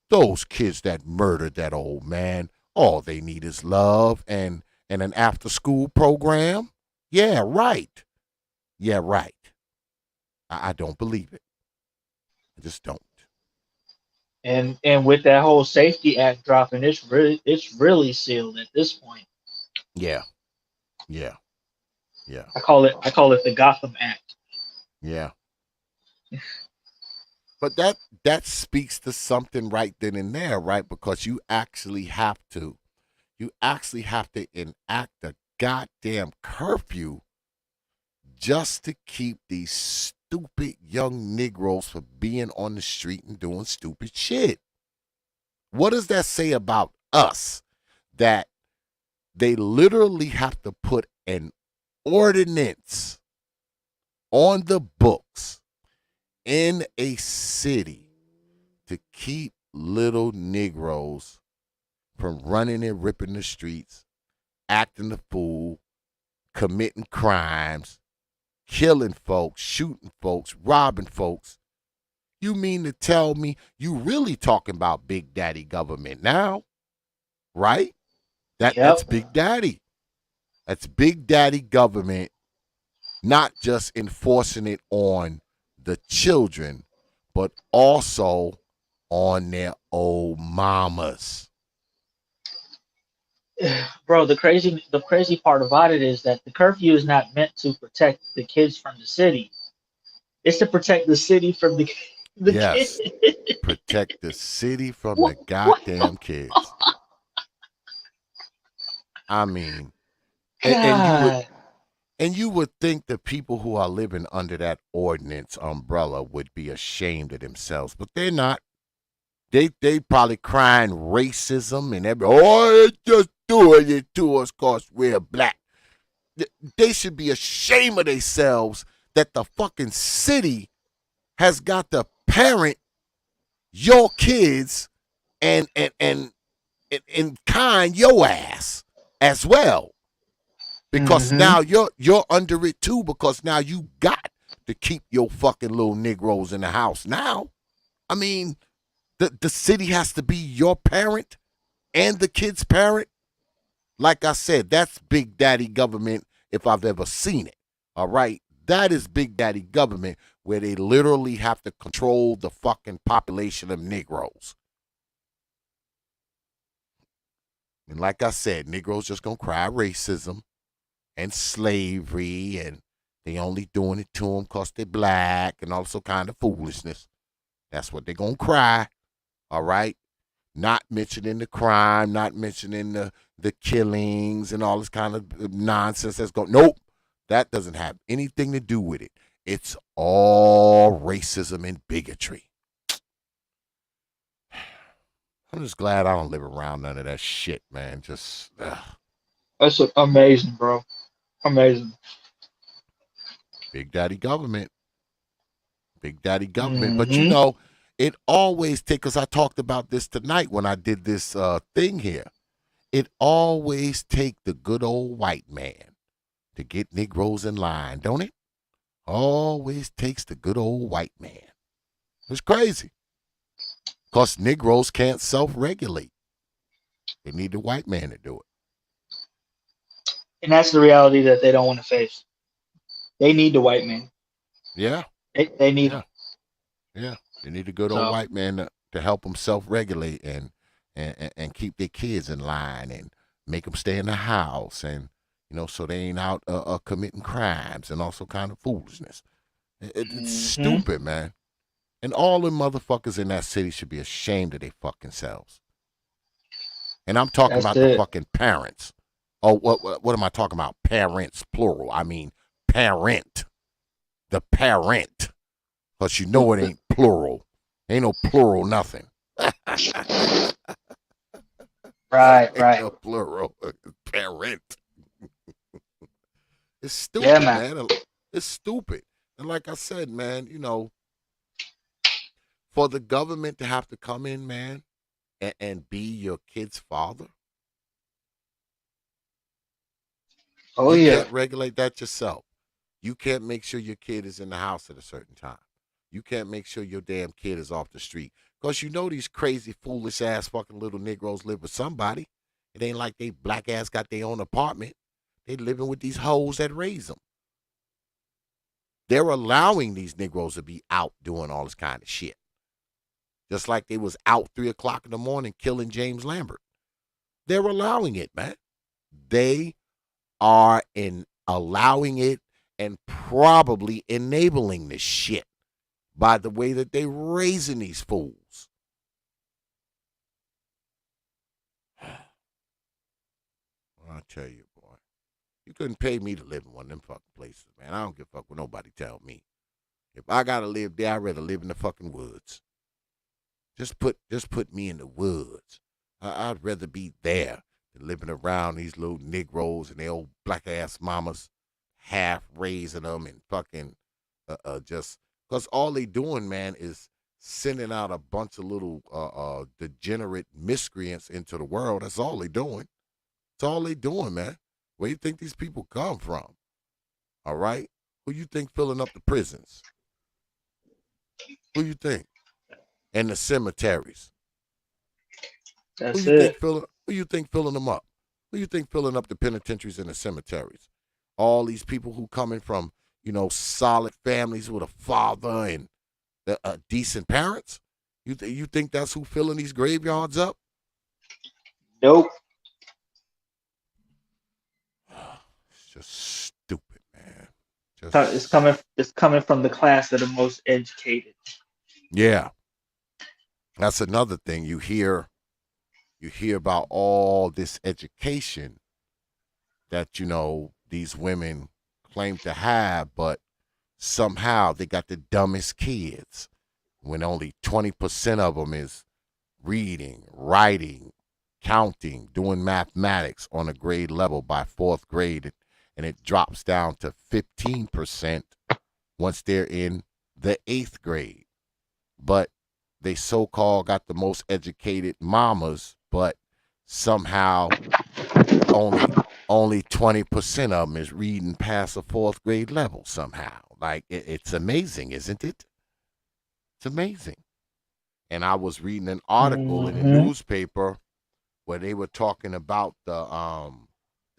Those kids that murdered that old man, all they need is love and an after-school program? Yeah, right. Yeah, right. I don't believe it. I just don't. And with that whole Safety Act dropping, it's really sealed at this point. Yeah. Yeah. Yeah. I call it the Gotham Act. Yeah. But that speaks to something right then and there, right? Because you actually have to enact a goddamn curfew just to keep these stupid young Negroes from being on the street and doing stupid shit. What does that say about us? That they literally have to put an ordinance on the books in a city to keep little Negroes from running and ripping the streets, acting the fool, committing crimes, killing folks, shooting folks, robbing folks. You mean to tell me you really talking about Big Daddy government now, right? That's Big Daddy. That's Big Daddy government, not just enforcing it on the children, but also on their old mamas. Bro, the crazy part about it is that the curfew is not meant to protect the kids from the city. It's to protect the city from the yes. kids. Protect the city from the goddamn kids. I mean, and you would think the people who are living under that ordinance umbrella would be ashamed of themselves, but they're not. They probably crying racism and it's just doing it to us because we're black. They should be ashamed of themselves that the fucking city has got to parent your kids and kind your ass as well. Because now you're under it too, because now you got to keep your fucking little Negroes in the house now. I mean, the city has to be your parent and the kid's parent. Like I said, that's Big Daddy government if I've ever seen it. All right? That is Big Daddy government where they literally have to control the fucking population of Negroes. And like I said, Negroes just gonna cry racism and slavery, and they only doing it to them because they're black and also kind of foolishness. That's what they're going to cry, all right? Not mentioning the crime, not mentioning the killings and all this kind of nonsense that's going. Nope, that doesn't have anything to do with it. It's all racism and bigotry. I'm just glad I don't live around none of that shit, man. Just, That's amazing, bro. Amazing. Big Daddy government. Big Daddy government. But you know, it always takes, because I talked about this tonight when I did this thing here. It always take the good old white man to get Negroes in line, don't it? Always takes the good old white man. It's crazy. Because Negroes can't self-regulate. They need the white man to do it. And that's the reality that they don't want to face. They need the white man. Yeah, They need yeah, him. yeah. They need a good old So white man to help them self-regulate and keep their kids in line and make them stay in the house and so they ain't out committing crimes and also kind of foolishness. It's hmm stupid, man. And all the motherfuckers in that city should be ashamed of their fucking selves. And I'm talking that's about the it. fucking parents. Oh, what am I talking about? Parents, plural. I mean, parent. The parent. Because you know it ain't plural. Ain't no plural nothing. Right, Ain't right. no plural. Parent. It's Yeah, stupid, man. man. It's stupid. And like I said, man, for the government to have to come in, man, and be your kid's father, Oh you yeah. can't regulate that yourself. You can't make sure your kid is in the house at a certain time. You can't make sure your damn kid is off the street. Because these crazy, foolish ass fucking little Negroes live with somebody. It ain't like they black ass got their own apartment. They living with these hoes that raise them. They're allowing these Negroes to be out doing all this kind of shit. Just like they was out 3 o'clock in the morning killing James Lambert. They're allowing it, man. They are allowing it and probably enabling this shit by the way that they raising these fools. I'll tell you, boy. You couldn't pay me to live in one of them fucking places, man. I don't give a fuck what nobody tell me. If I gotta live there, I'd rather live in the fucking woods. Just put me in the woods. I'd rather be there than living around these little Negroes and their old black ass mamas, half raising them and fucking just because all they doing, man, is sending out a bunch of little degenerate miscreants into the world. That's all they doing. That's all they doing, man. Where you think these people come from? All right, who you think filling up the prisons? Who you think? And the cemeteries. Who That's you think it. filling? Who you think filling them up? Who you think filling up the penitentiaries and the cemeteries? All these people who coming from solid families with a father and decent parents. You think that's who filling these graveyards up? Nope. It's just stupid, man. It's coming. It's coming from the class of the most educated. Yeah, that's another thing you hear. You hear about all this education that these women claim to have, but somehow they got the dumbest kids when only 20% of them is reading, writing, counting, doing mathematics on a grade level by fourth grade, and it drops down to 15% once they're in the eighth grade. But they so-called got the most educated mamas, but somehow only 20% of them is reading past the fourth grade level somehow. Like it's amazing, isn't it? It's amazing. And I was reading an article in the hmm newspaper where they were talking about the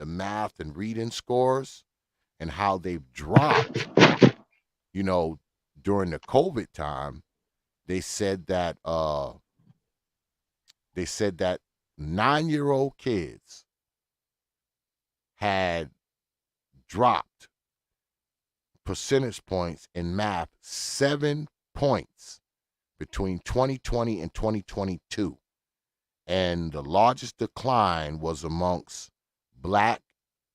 math and reading scores and how they've dropped, during the COVID time. They said that 9-year-old kids had dropped percentage points in math 7 points between 2020 and 2022. And the largest decline was amongst black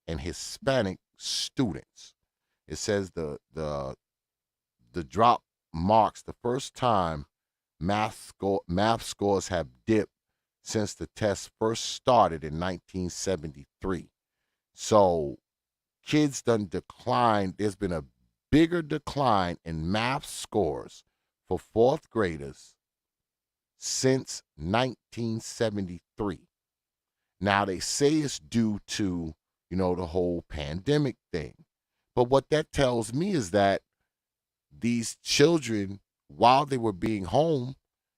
and Hispanic students. It says the drop marks the first time math scores have dipped since the test first started in 1973. So kids done declined. There's been a bigger decline in math scores for fourth graders since 1973. Now they say it's due to, the whole pandemic thing. But what that tells me is that these children, while they were being home,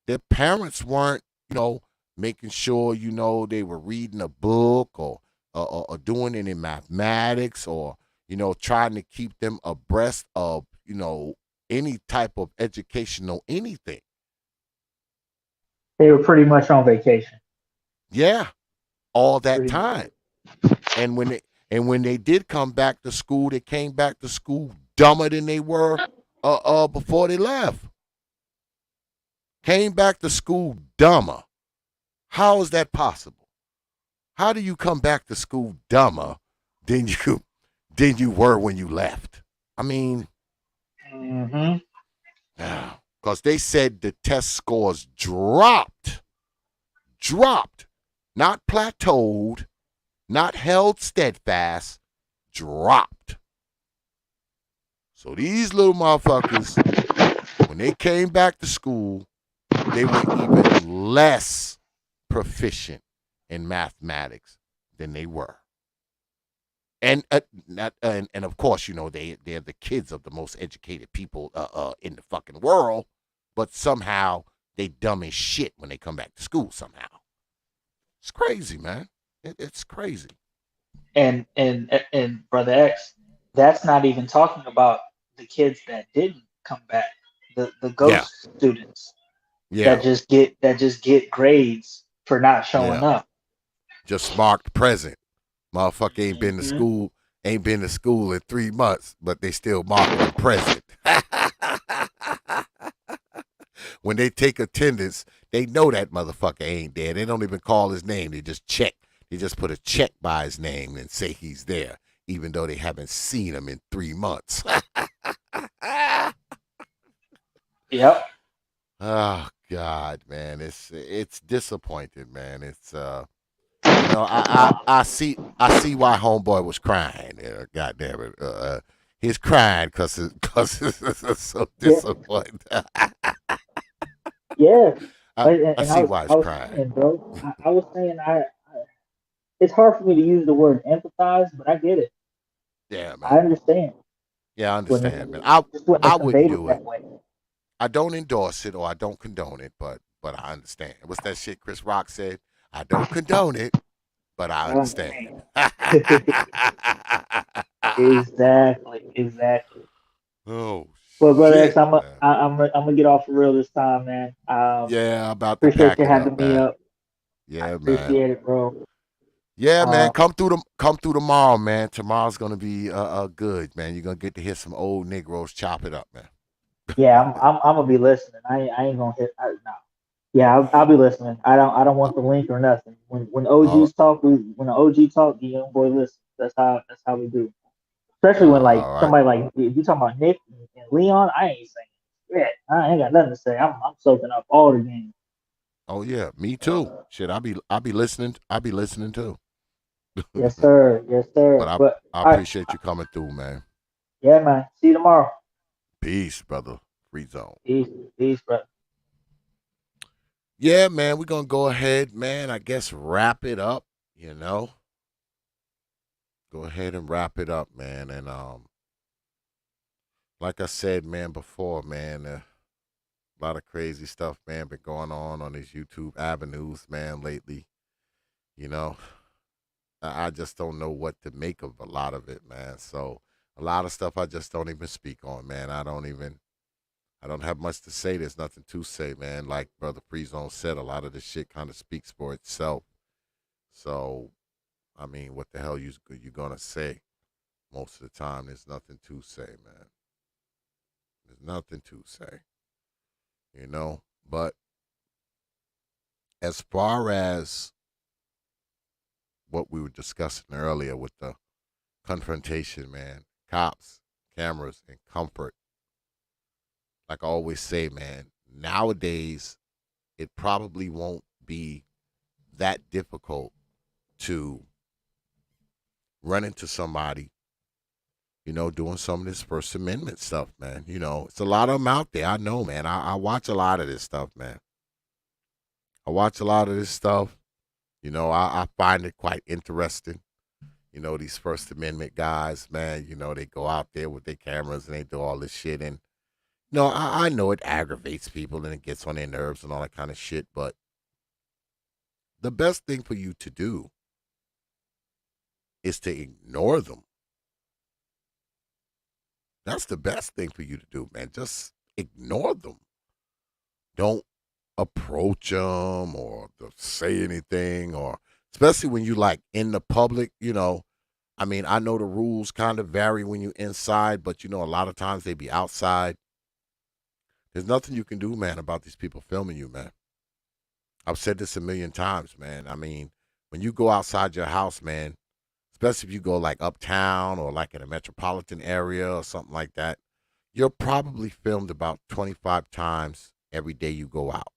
their parents weren't, making sure, they were reading a book or or doing it in mathematics, or trying to keep them abreast of any type of educational anything. They were pretty much on vacation. Yeah, all that Pretty much. time. And when they did come back to school, they came back to school dumber than they were before they left. Came back to school dumber. How is that possible? How do you come back to school dumber than you were when you left? I mean, because they said the test scores dropped, not plateaued, not held steadfast, dropped. So these little motherfuckers, when they came back to school, they were even less proficient in mathematics than they were. And of course, they're the kids of the most educated people in the fucking world, but somehow they dumb as shit when they come back to school somehow. It's crazy, man. It's crazy. And Brother X, that's not even talking about the kids that didn't come back. The ghost students that just get grades for not showing up. Just marked present. Motherfucker ain't been to school in 3 months, but they still marked them present. When they take attendance, they know that motherfucker ain't there. They don't even call his name. They just check. They just put a check by his name and say he's there, even though they haven't seen him in 3 months. Yep. Oh God, man, it's disappointing, man. It's I see why homeboy was crying. God damn it, he's crying because it's so disappointing. Yeah. I see why he's crying. Saying, bro, I was saying, it's hard for me to use the word empathize, but I get it. Yeah, man. I understand. Yeah, I understand, man. I wouldn't do it. I don't endorse it or I don't condone it, but I understand. What's that shit Chris Rock said? I don't condone it, but I understand. Exactly. Oh, well, brother shit, X, I'm gonna get off the real this time, man. About to appreciate pack you it having up, me man. up. Yeah, Appreciate it, bro. Yeah, man. Come through tomorrow, man. Tomorrow's gonna be good, man. You're gonna get to hear some old Negroes chop it up, man. Yeah, I'm gonna be listening. I ain't gonna hit. No. Yeah, I'll be listening. I don't want the link or nothing. When OGs talk, when the OG talk, the young boy listen. That's how we do. Especially when like all right. somebody like if you talking about Nick and Leon, I ain't saying shit. I ain't got nothing to say. I'm soaking up all the games. Oh yeah, me too. Shit, I'll be listening. I'll be listening too. Yes, sir. Yes, sir. But I appreciate you coming through, man. Yeah, man. See you tomorrow. Peace, brother. Free zone. Peace, brother. Yeah, man. We're gonna go ahead, man. I guess wrap it up. Go ahead and wrap it up, man. And like I said, man, before, man, a lot of crazy stuff, man, been going on these YouTube avenues, man, lately. I just don't know what to make of a lot of it, man. So a lot of stuff I just don't even speak on, man. I don't have much to say. There's nothing to say, man. Like Brother Freezone said, a lot of this shit kind of speaks for itself. So, I mean, what the hell you gonna say? Most of the time, there's nothing to say, man. There's nothing to say, But as far as what we were discussing earlier with the confrontation, man, cops, cameras, and comfort. Like I always say, man, nowadays it probably won't be that difficult to run into somebody, doing some of this First Amendment stuff, man. It's a lot of them out there. I know, man. I watch a lot of this stuff, man. I watch a lot of this stuff. I find it quite interesting. These First Amendment guys, man, they go out there with their cameras and they do all this shit. And, I know it aggravates people and it gets on their nerves and all that kind of shit. But the best thing for you to do is to ignore them. That's the best thing for you to do, man. Just ignore them. Don't approach them or to say anything, or especially when you like in the public, you know. I mean, I know the rules kind of vary when you're inside, but you know, a lot of times they be outside. There's nothing you can do, man, about these people filming you, man. I've said this a million times, man. I mean, when you go outside your house, man, especially if you go like uptown or like in a metropolitan area or something like that, you're probably filmed about 25 times every day you go out.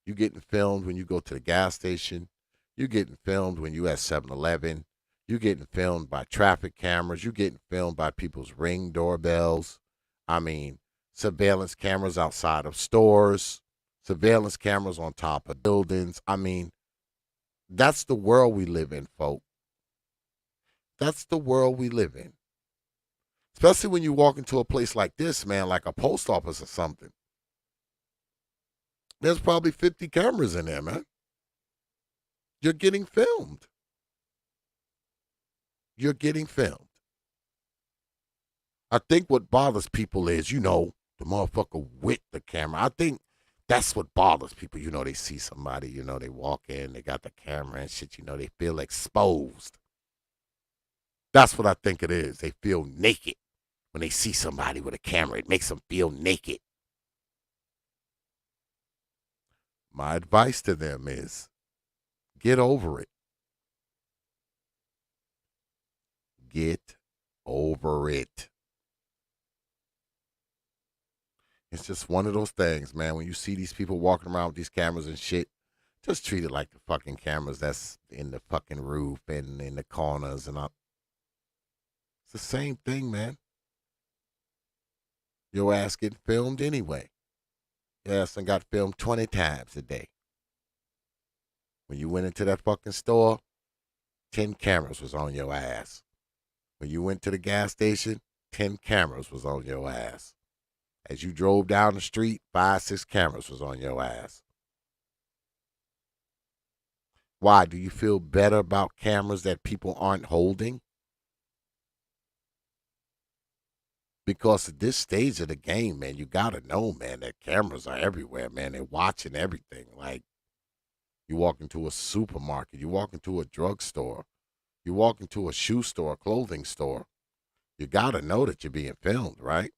You're getting filmed when you go to the gas station. You're getting filmed when you at 7-Eleven. You're getting filmed by traffic cameras. You're getting filmed by people's Ring doorbells. I mean, surveillance cameras outside of stores, surveillance cameras on top of buildings. I mean, that's the world we live in, folks. That's the world we live in. Especially when you walk into a place like this, man, like a post office or something. There's probably 50 cameras in there, man. You're getting filmed. You're getting filmed. I think what bothers people is, you know, the motherfucker with the camera. I think that's what bothers people. You know, they see somebody, you know, they walk in, they got the camera and shit, you know, they feel exposed. That's what I think it is. They feel naked when they see somebody with a camera. It makes them feel naked. My advice to them is get over it. Get over it. It's just one of those things, man. When you see these people walking around with these cameras and shit, just treat it like the fucking cameras that's in the fucking roof and in the corners and up. It's the same thing, man. Your ass getting filmed anyway. Your ass done got filmed 20 times a day. When you went into that fucking store, 10 cameras was on your ass. When you went to the gas station, 10 cameras was on your ass. As you drove down the street, 5, 6 cameras was on your ass. Why? Do you feel better about cameras that people aren't holding? Because at this stage of the game, man, you got to know, man, that cameras are everywhere, man. They're watching everything. Like, you walk into a supermarket, you walk into a drugstore, you walk into a shoe store, a clothing store, you got to know that you're being filmed, right?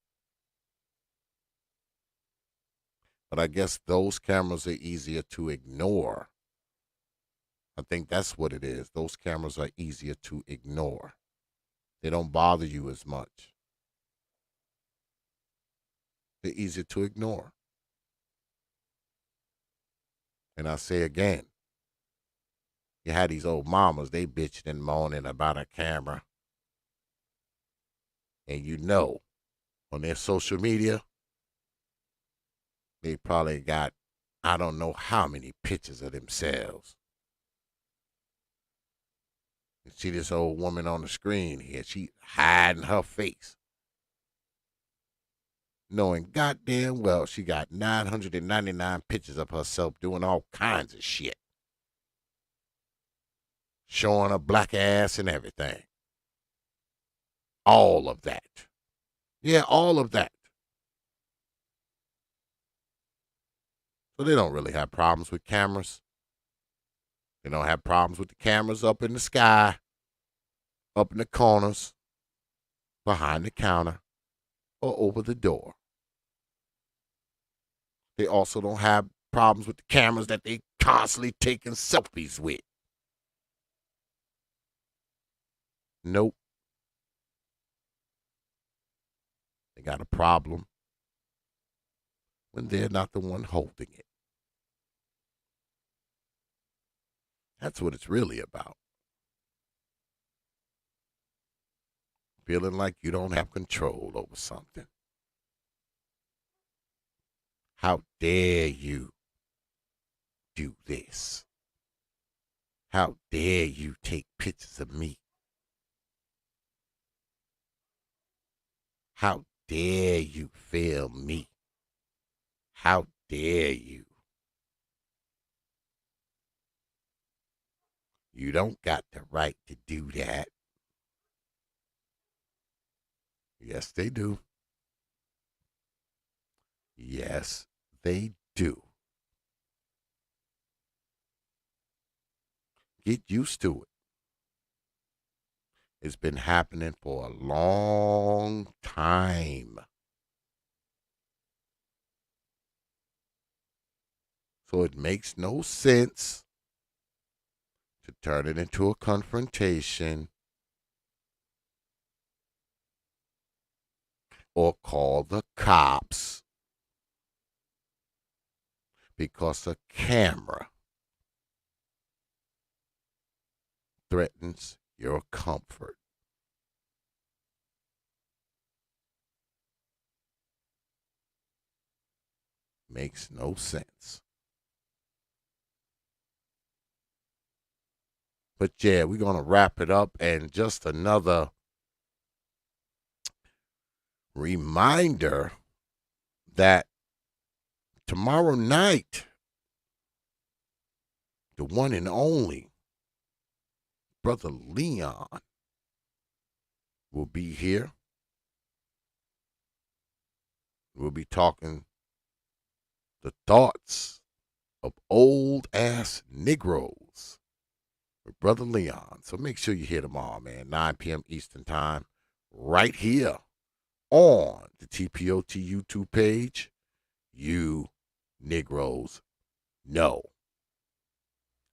But I guess those cameras are easier to ignore. I think that's what it is. Those cameras are easier to ignore. They don't bother you as much. They're easier to ignore. And I say again, you had these old mamas, they bitching and moaning about a camera. And you know, on their social media, they probably got, I don't know how many pictures of themselves. You see this old woman on the screen here, she hiding her face. Knowing goddamn well she got 999 pictures of herself doing all kinds of shit. Showing her black ass and everything. All of that. Yeah, all of that. So they don't really have problems with cameras. They don't have problems with the cameras up in the sky, up in the corners, behind the counter, or over the door. They also don't have problems with the cameras that they constantly taking selfies with. Nope. They got a problem when they're not the one holding it. That's what it's really about. Feeling like you don't have control over something. How dare you do this? How dare you take pictures of me? How dare you film me? How dare you? You don't got the right to do that. Yes, they do. Yes, they do. Get used to it. It's been happening for a long time. So it makes no sense to turn it into a confrontation or call the cops because a camera threatens your comfort. Makes no sense. But yeah, we're going to wrap it up, and just another reminder that tomorrow night, the one and only Brother Leon will be here. We'll be talking the thoughts of old ass Negroes with Brother Leon. So make sure you're here tomorrow, man, 9 p.m. Eastern Time, right here on the T.P.O.T YouTube page. You Negroes know.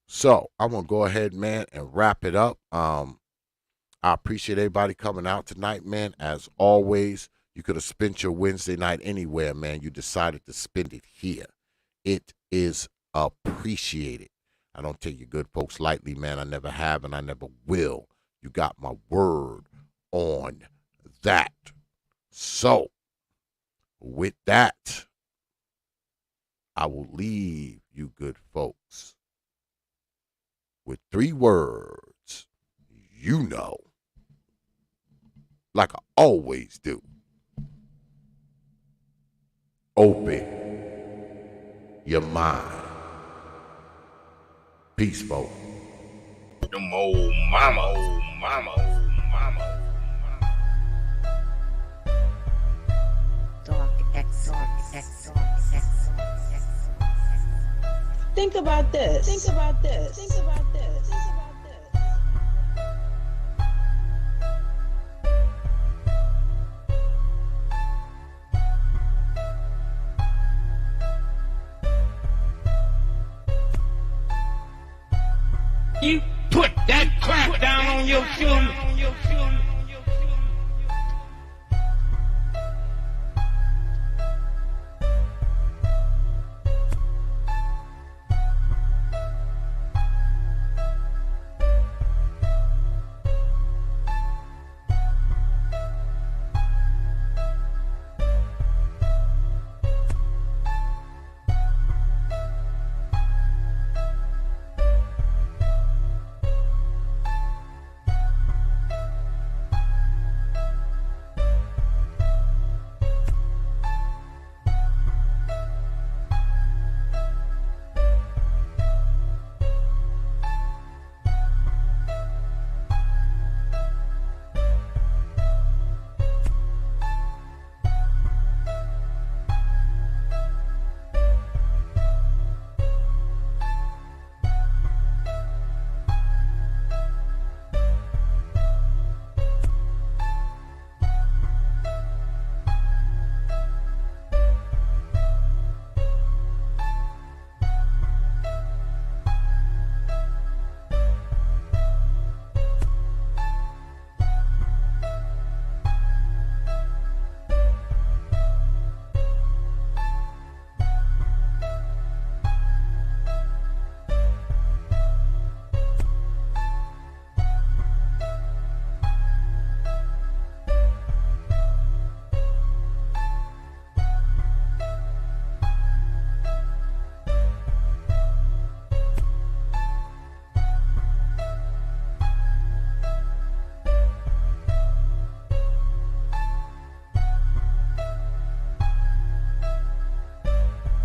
So I'm going to go ahead, man, and wrap it up. I appreciate everybody coming out tonight, man. As always, you could have spent your Wednesday night anywhere, man. You decided to spend it here. It is appreciated. I don't take you good folks lightly, man. I never have and I never will. You got my word on that. So, with that, I will leave you good folks with 3 words, you know, like I always do. Open your mind. Peace, folks. Them old mama, old mama, old mama. Dark X, dark X, dark X. Think about this. Think about this. Think about this. Think about this. You put that crap down on your shoulder.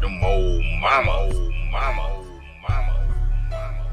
Them old mama, old mama, old mama, old mama.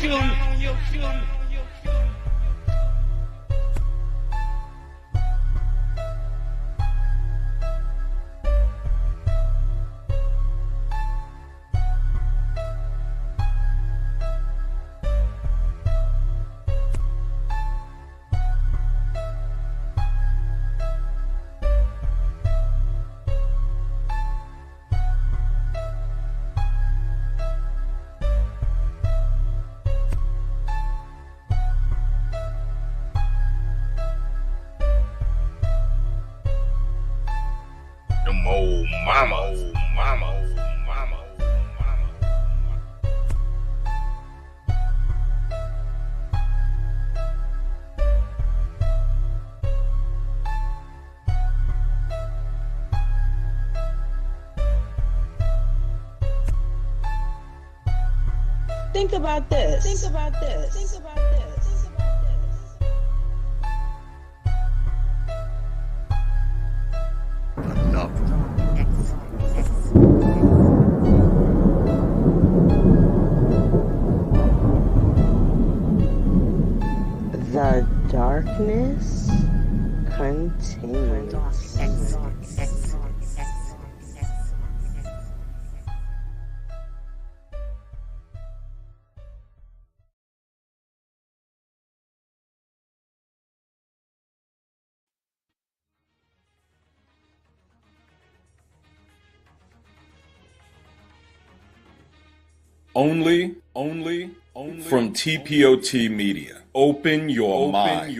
shoes. Them old mama. Think about this. Think about this. Think about this. Think about this. Enough. The darkness continues. Only from T.P.O.T. Media. Open your mind.